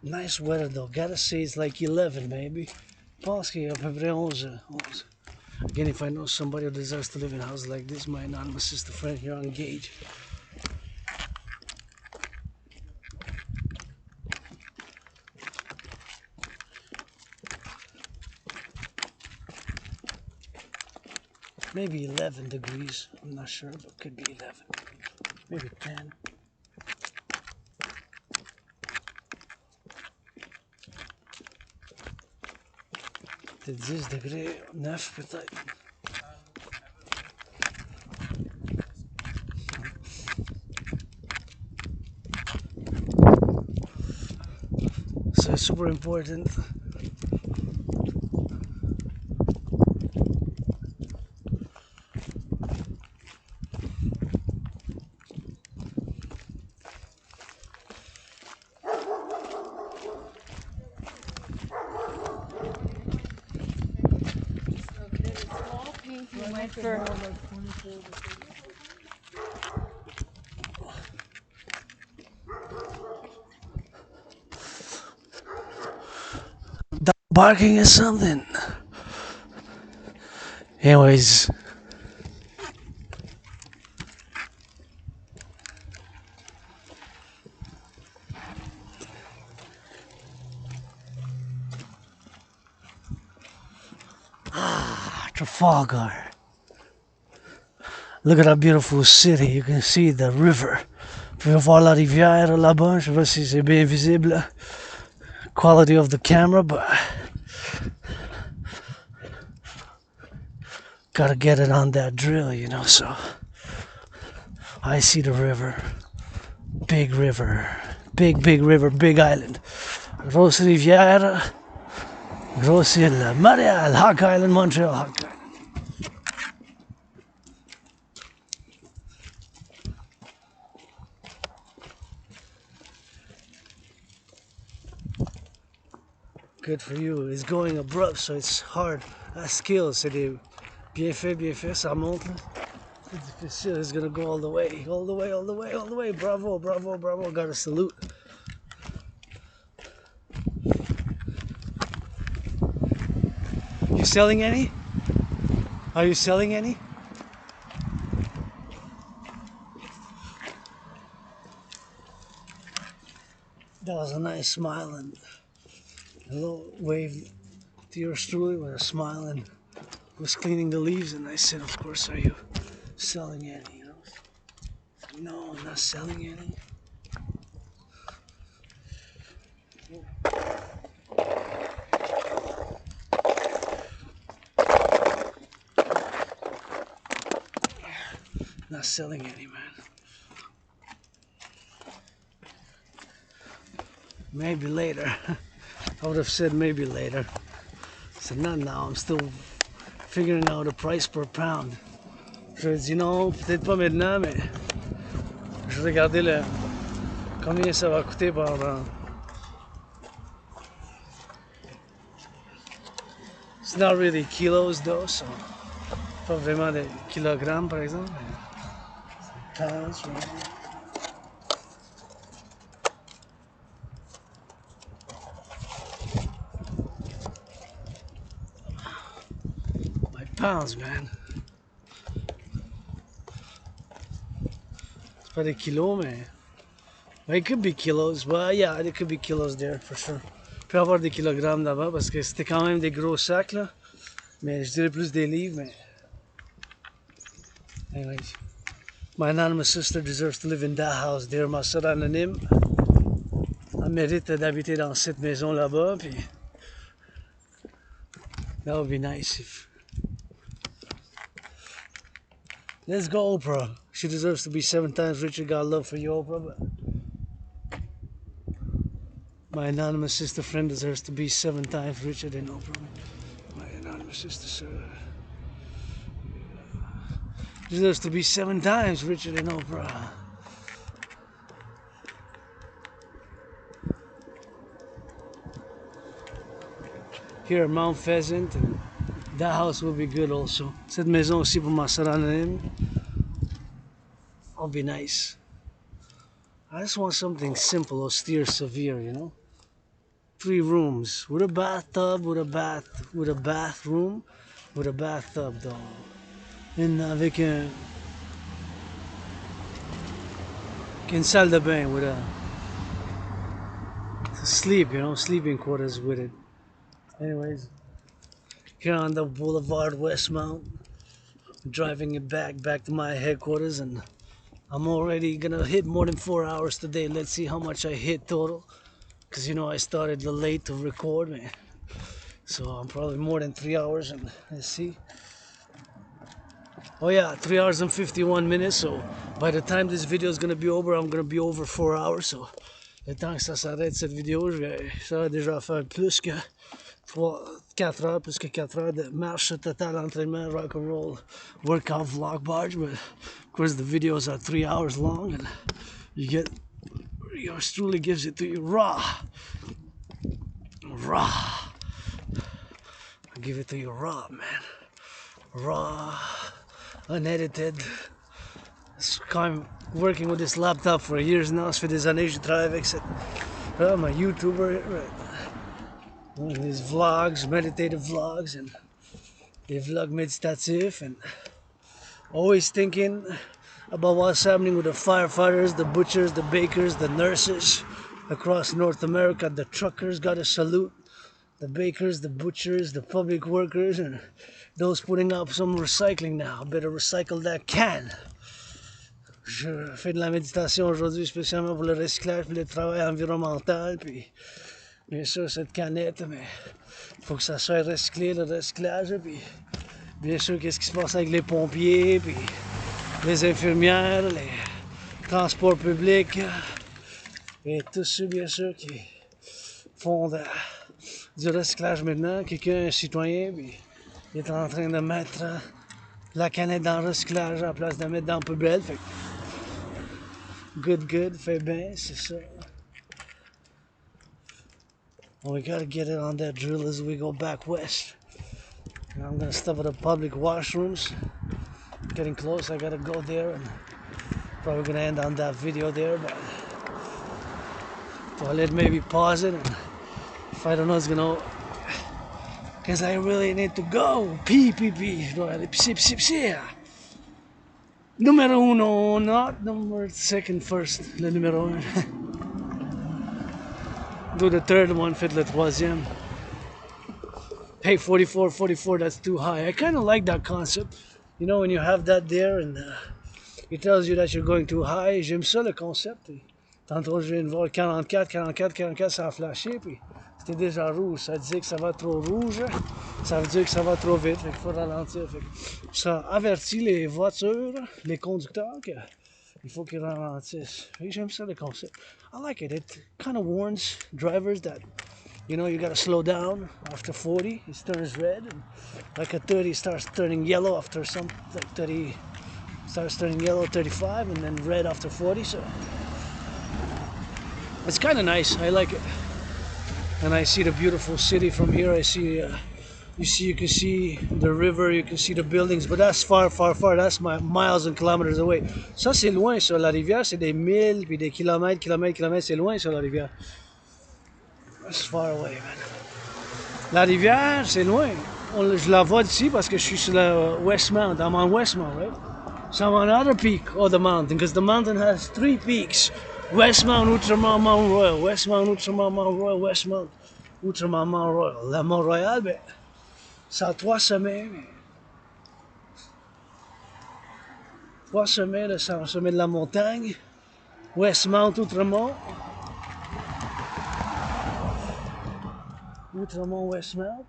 Nice weather though, gotta say it's like 11 maybe. Je pense qu'il y a à peu près 11. Again, if I know somebody who deserves to live in a house like this, my anonymous sister friend here on Gage. Maybe 11 degrees, I'm not sure, but it could be 11. Maybe 10. Peut-être 10 degrés, 9 peut-être. So it's super important. Dog barking is something. Anyways. Trafalgar. Look at that beautiful city. You can see the river. Vous pouvez voir la rivière là-bas. Je sais pas si c'est bien visible. Quality of the camera, but gotta get it on that drill, you know, so I see the river. Big river. Big river, big island. Grosse rivière. Grosse île. Montréal, Hawk Island, Montreal, Hawk Island. Good for you. It's going abrupt, so it's hard. That skill, c'est des bien fait, ça monte. It's difficile. It's gonna go all the way. Bravo. Gotta salute. You selling any? Are you selling any? That was a nice smile and a little wave to yours truly with a smile, and was cleaning the leaves, and I said, of course, are you selling any? You know? No, I'm not selling any. Not selling any, man. Maybe later. I would have said maybe later. I said not now. I'm still figuring out the price per pound. Je dis non, peut-être pas maintenant, mais je vais regarder combien ça va coûter pendant. It's not really kilos though, so pas vraiment des kilogrammes par exemple. Pounds, right? Pounds, man. It's pas des kilos, mais it could be kilos. But yeah, there could be kilos there for sure. Il peut y avoir des kilogrammes là-bas parce que c'était quand même des gros sacs là. Mais je dirais plus des livres, mais anyways. My anonymous sister deserves to live in that house there. Ma soeur anonyme, elle mérite d'habiter dans cette maison là-bas, puis that would be nice if. Let's go, Oprah. She deserves to be 7 times richer. Got love for you, Oprah. But my anonymous sister friend deserves to be 7 times richer than Oprah. My anonymous sister, sir, deserves to be 7 times richer than Oprah. Here at Mount Pheasant, and that house will be good also. Cette maison aussi pour ma soeur anonyme. I'll be nice. I just want something simple, austere, severe, you know? 3 rooms with a bathtub, with a bathroom, with a bathtub though. And avec une salle de bain with a to sleep, you know, sleeping quarters with it. Anyways, here on the Boulevard Westmount, driving it back to my headquarters, and I'm already gonna hit more than 4 hours today. Let's see how much I hit total, because you know I started late to record, man. So I'm probably more than 3 hours, and let's see. Oh yeah, 3 hours and 51 minutes. So by the time this video is gonna be over, I'm gonna be over 4 hours. So le temps que ça s'arrête cette vidéo, ça va déjà faire plus que 4 heures, plus que 4 heures de marche totale, entraînement, rock and roll, workout vlog barge. But of course the videos are 3 hours long, and you get, yours truly gives it to you raw. I give it to you raw, man. Raw, unedited. I'm working with this laptop for years now. Ça fait des années que je travaille avec cette. I'm a YouTuber, right? These vlogs, meditative vlogs, and des vlogs méditatifs, and always thinking about what's happening with the firefighters, the butchers, the bakers, the nurses across North America, the truckers. Gotta salute the bakers, the butchers, the public workers, and those putting up some recycling now. Better recycle that can. Je fais de la méditation aujourd'hui spécialement pour le recyclage, pour le travail environnemental, puis bien sûr cette canette, mais il faut que ça soit recyclé, le recyclage, puis bien sûr qu'est-ce qui se passe avec les pompiers, puis les infirmières, les transports publics, et tous ceux bien sûr qui font du recyclage maintenant. Quelqu'un, un citoyen, puis il est en train de mettre la canette dans le recyclage en place de mettre dans la poubelle. Fait good, fait bien, c'est ça. Well, we gotta get it on that drill as we go back west. And I'm gonna stop at the public washrooms. Getting close, I gotta go there, and probably gonna end on that video there, but toilet maybe pause it, and if I don't know, it's gonna, because I really need to go. Pee. Je dois aller pisser. Numéro uno, not number second, first, le numéro un. Do the third one, fait le troisième. Hey, 44, that's too high. I kind of like that concept. You know, when you have that there and it tells you that you're going too high. J'aime ça le concept. Et tantôt, je viens de voir 44, ça a flashé. Puis c'était déjà rouge. Ça disait que ça va trop rouge. Ça veut dire que ça va trop vite. Fait qu'il faut ralentir. Fait que ça avertit les voitures, les conducteurs qu'il faut qu'ils ralentissent. Et j'aime ça le concept. I like it. It kind of warns drivers that, you know, you gotta slow down after 40. It turns red, and like at 30 it starts turning yellow after some, like 30 starts turning yellow 35, and then red after 40. So it's kind of nice. I like it. And I see the beautiful city from here. I see, you can see the river, you can see the buildings, but that's far. That's miles and kilometers away. Ça c'est loin, ça. La rivière, c'est des milles puis des kilomètres. C'est loin, ça, la rivière. That's far away, man. La rivière, c'est loin. Je la vois d'ici parce que je suis sur la Westmount. I'm on Westmount, right? So I'm on another peak of the mountain, because the mountain has 3 peaks. Westmount, Outremont, Mount Royal. Westmount, Outremont, Mount Royal. Westmount, Outremont, Mount Royal. La Mont-Royal, ben, ça a 3 sommets. 3 sommets, là, c'est un sommet de la montagne. Westmount, Outremont. Outremont, Westmount.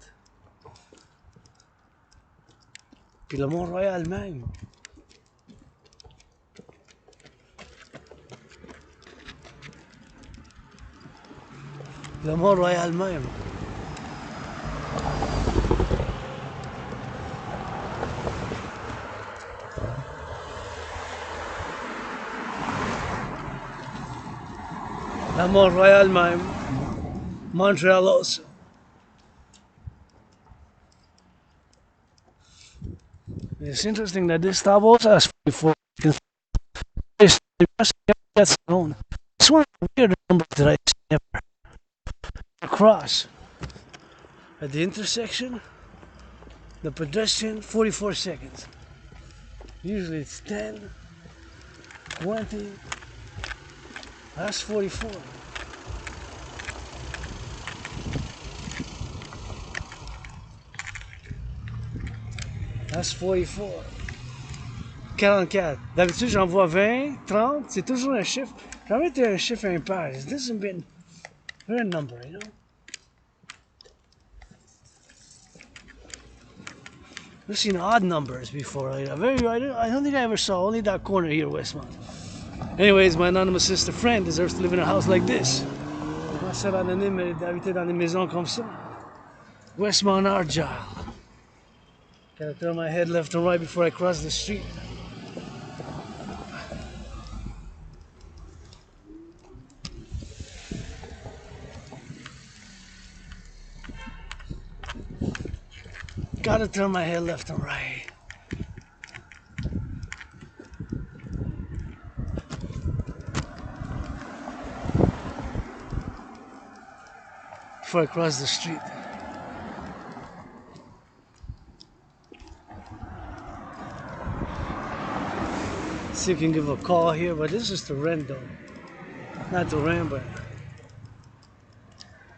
Puis le Mont-Royal même. Le Mont-Royal même. Le Mont-Royal même. Montreal also. It's interesting that this stop also has 44. That's known. It's one of the weird numbers that I see ever. Across at the intersection, the pedestrian 44 seconds. Usually it's 10, 20. That's 44. That's 44. 44. D'habitude, j'en vois 20, 30. C'est toujours un chiffre. Jamais été un chiffre impair. This hasn't been a number, you know. I've seen odd numbers before. I don't think I ever saw only that corner here, Westmount. Anyways, my anonymous sister friend deserves to live in a house like this. Ma soeur anonyme mérite d'habiter dans des maisons comme ça. Westmount Argyle. Gotta turn my head left and right before I cross the street. Gotta turn my head left and right. Before I cross the street. See if you can give a call here, but this is to rent though. Not to rent, but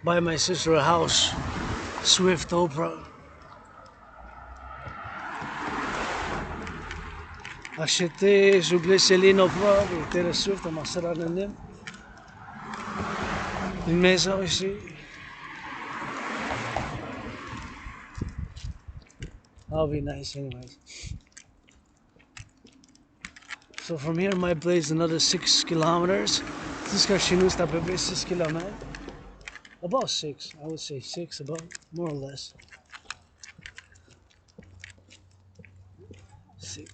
buy my sister a house Swift Oprah. Acheté, j'ai oublié Céline Oprah et Taylor Swift à marche anonyme. Une maison ici. That'll be nice anyways. So from here my place another 6 kilometers. Jusqu'à chez nous c'est à peu près 6 km. About 6, I would say 6 about, more or less. 6.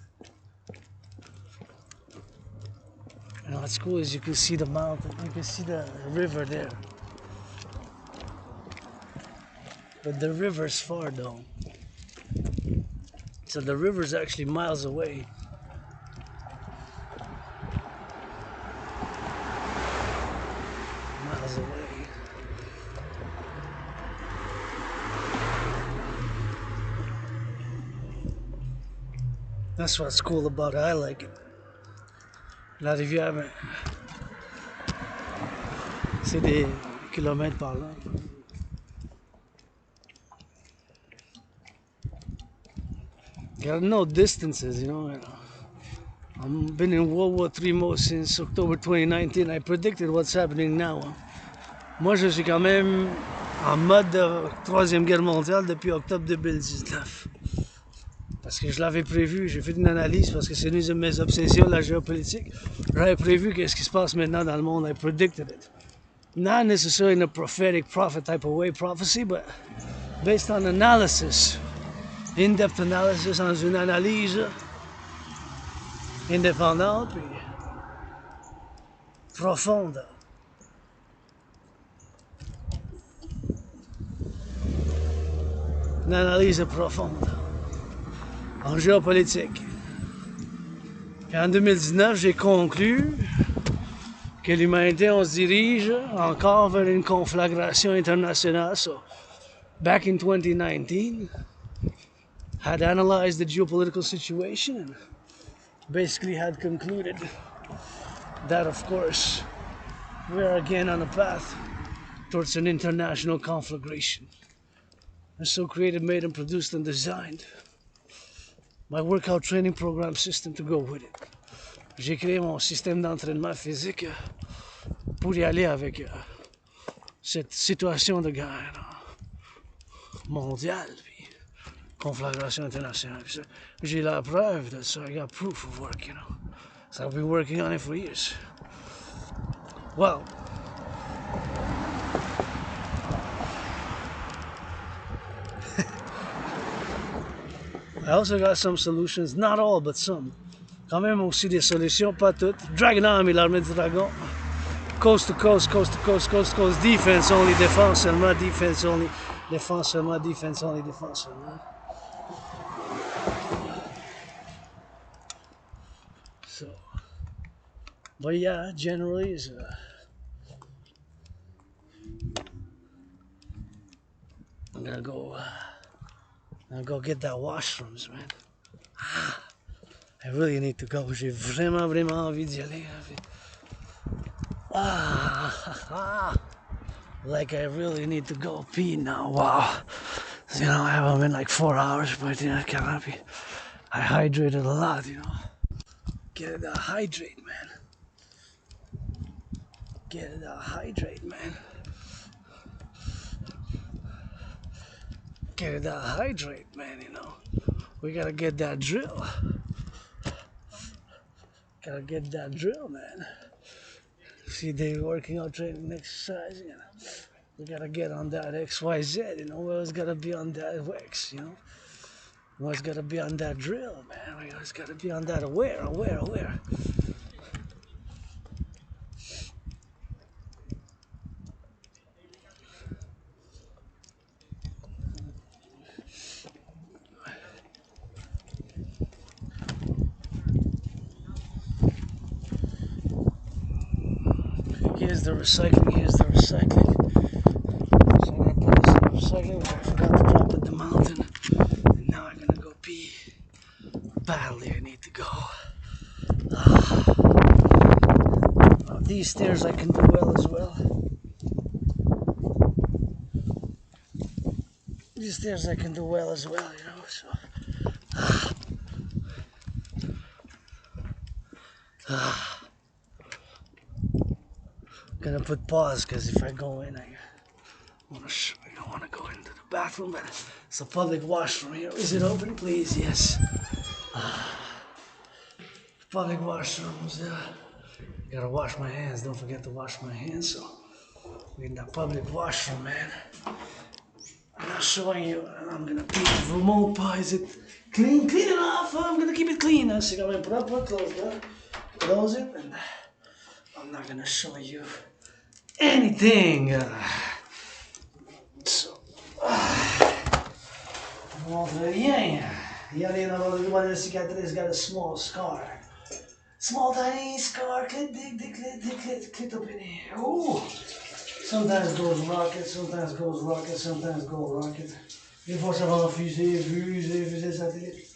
And what's cool is you can see the mountain, you can see the river there. But the river's far though. So the river's actually miles away. Miles away. That's what's cool about it. I like it. La rivière, ben, c'est des kilomètres par là. Got no distances, you know. I've been in World War III mode since October 2019. I predicted what's happening now. Moi, je suis quand même en mode de Troisième Guerre mondiale depuis octobre 2019. Parce que je l'avais prévu, j'ai fait une analyse parce que c'est une de mes obsessions, la géopolitique. J'avais prévu qu'est-ce qui se passe maintenant dans le monde. I predicted it. Not necessarily in a prophetic prophet type of way, prophecy, but based on analysis. In-depth analysis, dans une analyse indépendante et profonde. Une analyse profonde en géopolitique. Et en 2019, j'ai conclu que l'humanité, on se dirige encore vers une conflagration internationale. So, back in 2019, had analyzed the geopolitical situation and basically had concluded that, of course, we are again on a path towards an international conflagration. And so created, made, and produced and designed my workout training program system to go with it. J'ai créé mon système d'entraînement physique pour y aller avec cette situation de guerre mondiale, puis conflagration internationale. J'ai la preuve de ça. I got proof of work, you know. So I've been working on it for years. Well, I also got some solutions, not all, but some. Quand même aussi des solutions, pas toutes. Dragon Army, l'armée du dragon. Coast to coast, coast to coast, coast to coast. Defense only, défense seulement, defense only. Défense seulement, defense only, défense seulement. So, but yeah, generally is I'm gonna go get that washrooms, man. I really need to go. J'ai vraiment, vraiment envie d'y aller. Like I really need to go pee now. Wow. You know, I haven't been like 4 hours, but you know, I hydrated a lot, you know. Get it out, hydrate, man. Get it out, hydrate, man. Get it out, hydrate, man, you know. We gotta get that drill. Gotta get that drill, man. See, they working out, training, exercising. You know. We gotta get on that XYZ, you know. We always gotta be on that X, you know. We always gotta be on that drill, man. We always gotta be on that aware. Here's the recycling. So I'm gonna put this in the recycling, which I forgot to drop at the mountain. And now I'm gonna go pee. Badly, I need to go. These stairs I can do well as well. these stairs I can do well as well, you know, so. Gonna put pause because if I go in, I don't want to go into the bathroom, but it's a public washroom here. Is it open, please? Yes. Public washrooms. Gotta wash my hands. Don't forget to wash my hands. So we're in the public washroom, man. I'm not showing you. I'm gonna keep the remote. Is it clean? Clean enough. I'm gonna keep it clean. So I'm gonna put up, close it, and I'm not gonna show you anything. Rien. One of the cicatrices got a small scar. Small tiny scar. Click up in here. Ooh. Sometimes goes rocket, sometimes goes rocket, sometimes goes rocket. Des fois ça va en fusée, fusée satellite.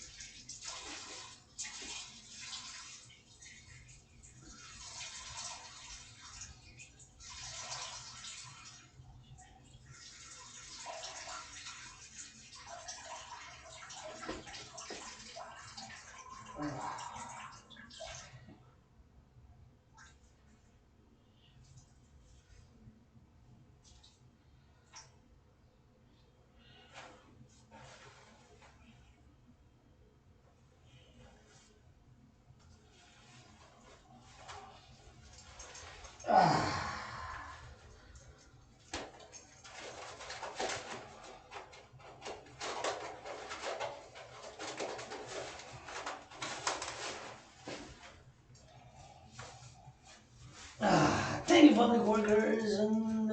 Thank you, public workers and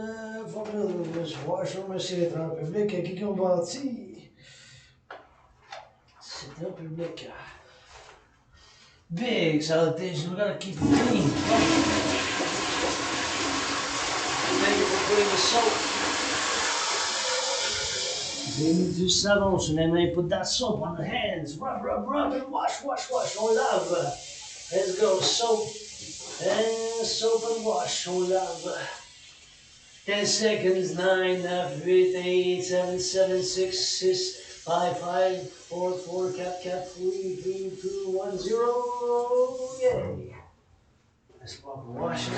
builders, washroom, etc. Public qui ont bâti. C'est un public. Big salutation, we gotta keep it clean. Thank you for putting the soap. J'ai mis du savon sur les mains, put that soap on the hands. Rub, and wash. On lave. Let's go, soap. And soap and wash, on lave. 10 seconds, 9, 9, 8, 8, 7, 7, 6, 6, 5, 5, 4, 4, cap, 3, 3, 2, 1, 0. Yay. Let's walk and wash it.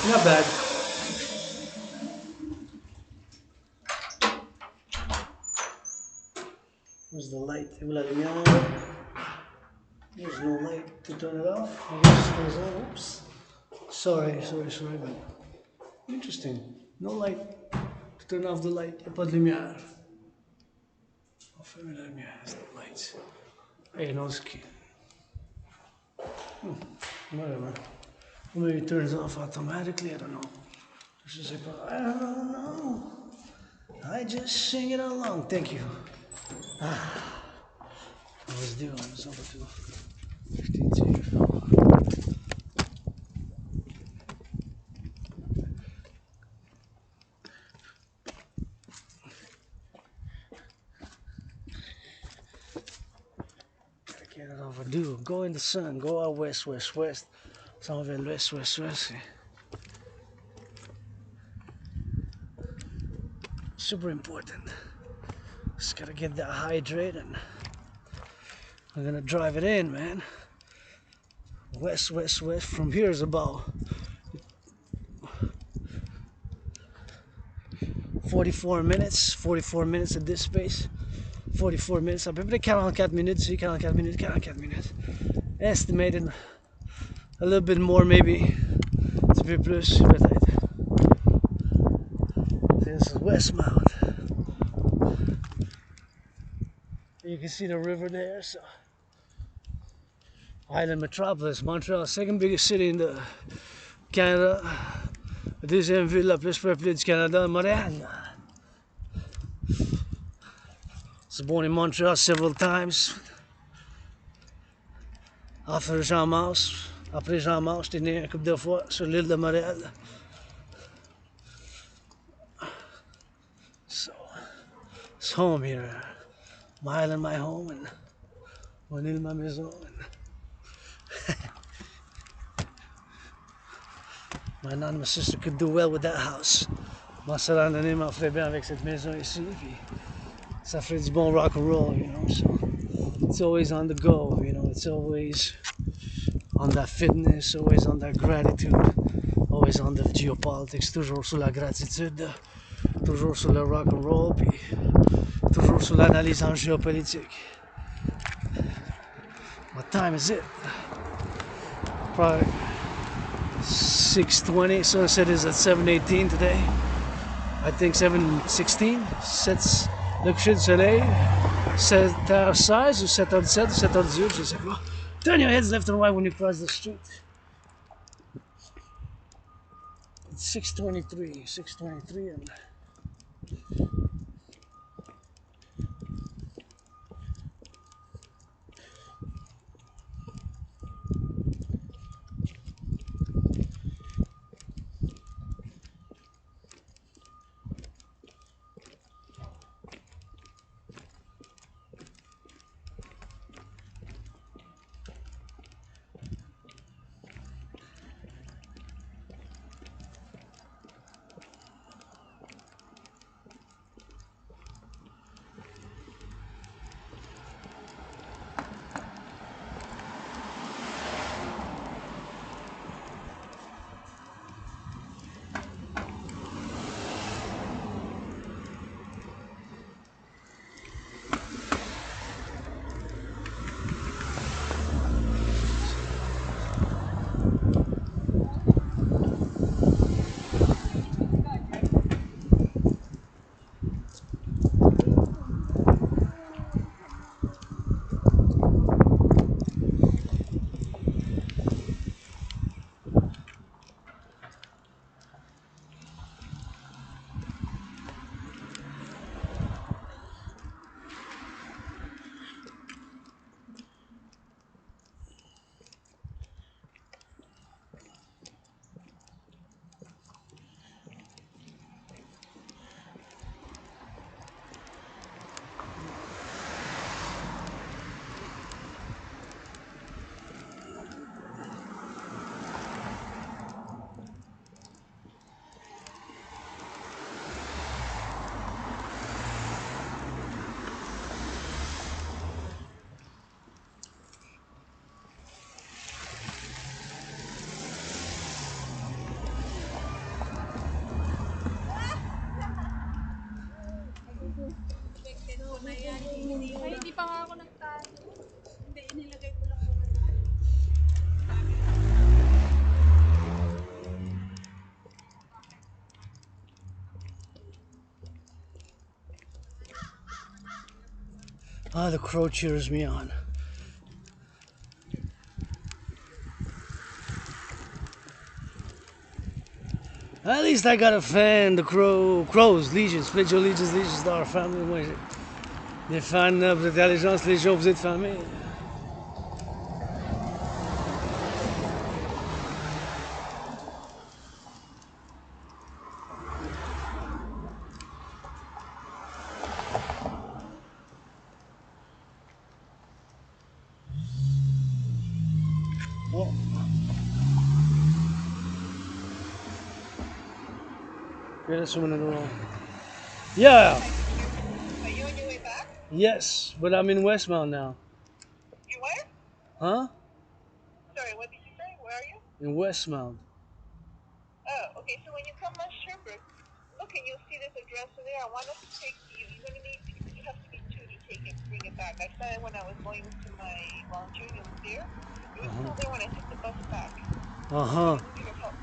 Not bad. Where's the light? There's no light to turn it off. I guess it goes on. Oops. Sorry, but interesting. No light to turn off the light. Il n'y a pas de lumière. On ferme la lumière. There's no lights. Hey, no ski. Whatever. Maybe it turns off automatically. I don't know. I don't know. I just sing it along. Thank you. I was doing something to 52. Can't overdo. Go in the sun. Go out west, west, west. S'en va l'ouest, west, west. Super important. Just gotta get that hydrate and I'm gonna drive it in, man. West, west, west. From here is about 44 minutes. 44 minutes at this pace. 44 minutes. À peu près 44 minutes ici, 44 minutes, 44 minutes. Estimated a little bit more, maybe. Un petit peu plus, peut-être. This is Westmount. You can see the river there, so. Island metropolis, Montreal, second biggest city in the Canada. La deuxième ville la plus peuplée du Canada, Montréal. I was born in Montreal several times. After Jean Mars, après Jean Mars, j'étais né un couple de fois sur l'île de Montréal. So, it's home here. My island, my home, and mon île, ma maison. My anonymous sister could do well with that house. Ma soeur anonyme en ferait bien avec cette maison ici, puis ça ferait du bon rock and roll, you know. So it's always on the go, you know. It's always on that fitness, always on that gratitude, always on the geopolitics, toujours sur la gratitude, toujours sur le rock and roll, puis toujours sur l'analyse en géopolitique. What time is it? Probably 6:20. Sunset is at 7:18 today. I think 7:16. Cette, le coucher du soleil. 7h16 ou 7h17 ou 7h18, je sais pas. Turn your heads left and right when you cross the street. It's 6:23. 6:23 and Ay, hindi pa nga ako nagtalo. Hindi, inilagay ko lang. ah, the crow cheers me on. At least I got a fan, the crows, legions, pledge your allegiance to our family. Moi, des fans, vous êtes allégeance, légion, vous êtes famille. Okay, that's 1 minute in a row. Yeah. Are you on your way back? Yes, but I'm in Westmount now. You where? Huh? Sorry, what did you say? Where are you? In Westmount. Oh, okay. So when you come on Sherbrooke, look and you'll see this address there. I want us to take you. You're gonna need. You have to be two to take it, bring it back. I saw it when I was going to my volunteering. It was there. It was still there when I took the bus back. Uh-huh. You need your help.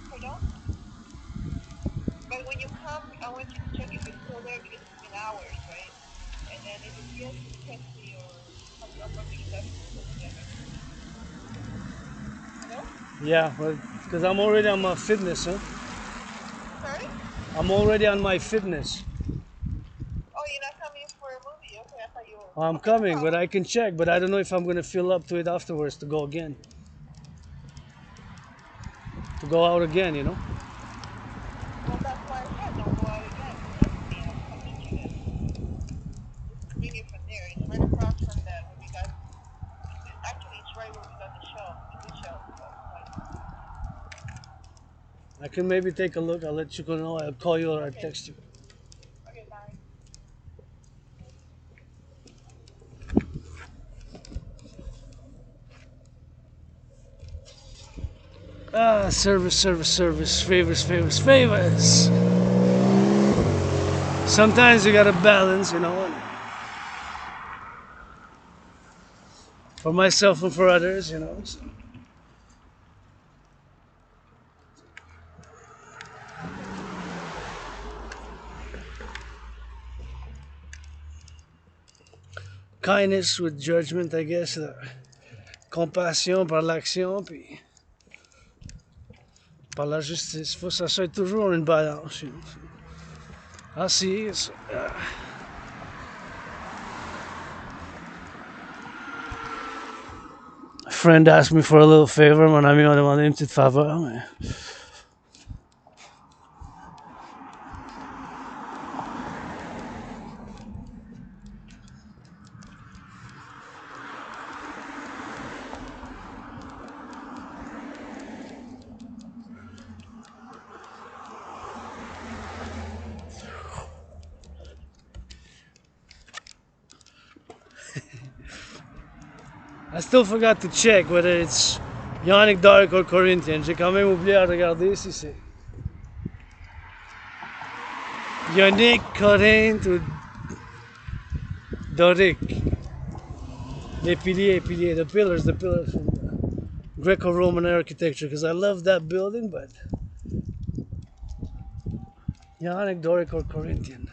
Pardon? But when you come, I want you to check if it's still there because it's been hours, right? And then if it's yes, just text me or I'll probably you guys can go together. Hello? Yeah, because I'm already on my fitness, huh? Sorry? I'm already on my fitness. Oh, you're not coming for a movie? Okay, I thought you were. I'm Okay, no coming, but problem. I can check, but I don't know if I'm going to feel up to it afterwards to go again. To go out again, you know? Well, that's why I said don't go out again. Text me and I'll meet you there. Bring it from there. It's right across from that where we got. Actually, it's right where we got the shelf, the good shelf. So it's like, I can maybe take a look. I'll let you know. I'll call you or I'll okay, text you. okay, bye. Ah, service, service, service. Favors, favors, favors. Sometimes you gotta balance, you know. For myself and for others, you know. So. Kindness with judgment, I guess. Compassion par l'action, puis par la justice. Faut que ça soit toujours une balance. You know. I see. A friend asked me for a little favor, mon ami m'a demandé une petite faveur. Mais... I still forgot to check whether it's Ionic, Doric or Corinthian. J'ai quand même oublié à regarder si c'est Ionic, Corinth ou Doric. Les piliers, piliers, the pillars from Greco-Roman architecture. Because I love that building, but Ionic, Doric or Corinthian.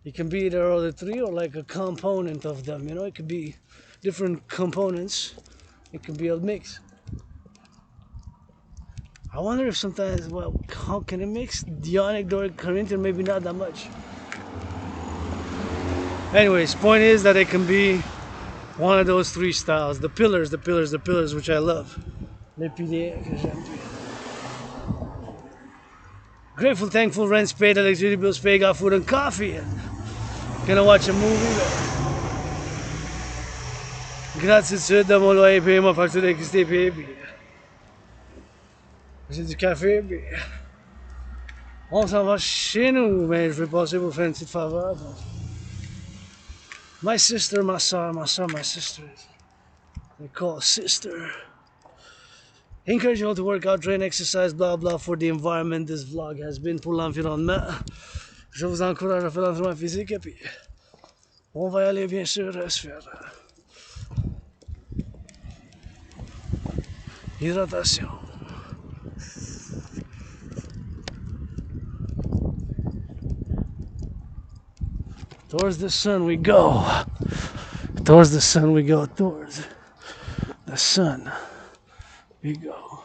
It can be either of the three or like a component of them. You know, it could be different components. It could be a mix. I wonder if sometimes, well, how can it mix? Ionic, Doric, Corinthian, maybe not that much. Anyways, point is that it can be one of those three styles. The pillars, the pillars, the pillars, which I love. Les piliers que j'aime. Grateful, thankful, rent's paid, electricity bills paid, got food and coffee. Gonna watch a movie. Gratitude de mon loyer payé, ma facture d'électricité payée. J'ai du café, puis on s'en va chez nous, mais je vais passer pour faire une petite faveur. My sister, my soeur, my sister. They call sister. Encourage you all to work out, train, exercise, blah blah for the environment. This vlog has been pour l'environnement. Je vous encourage à faire l'entraînement physique et puis on va y aller bien sûr se faire hydratation. Towards the sun we go. Towards the sun we go. Towards the sun we go.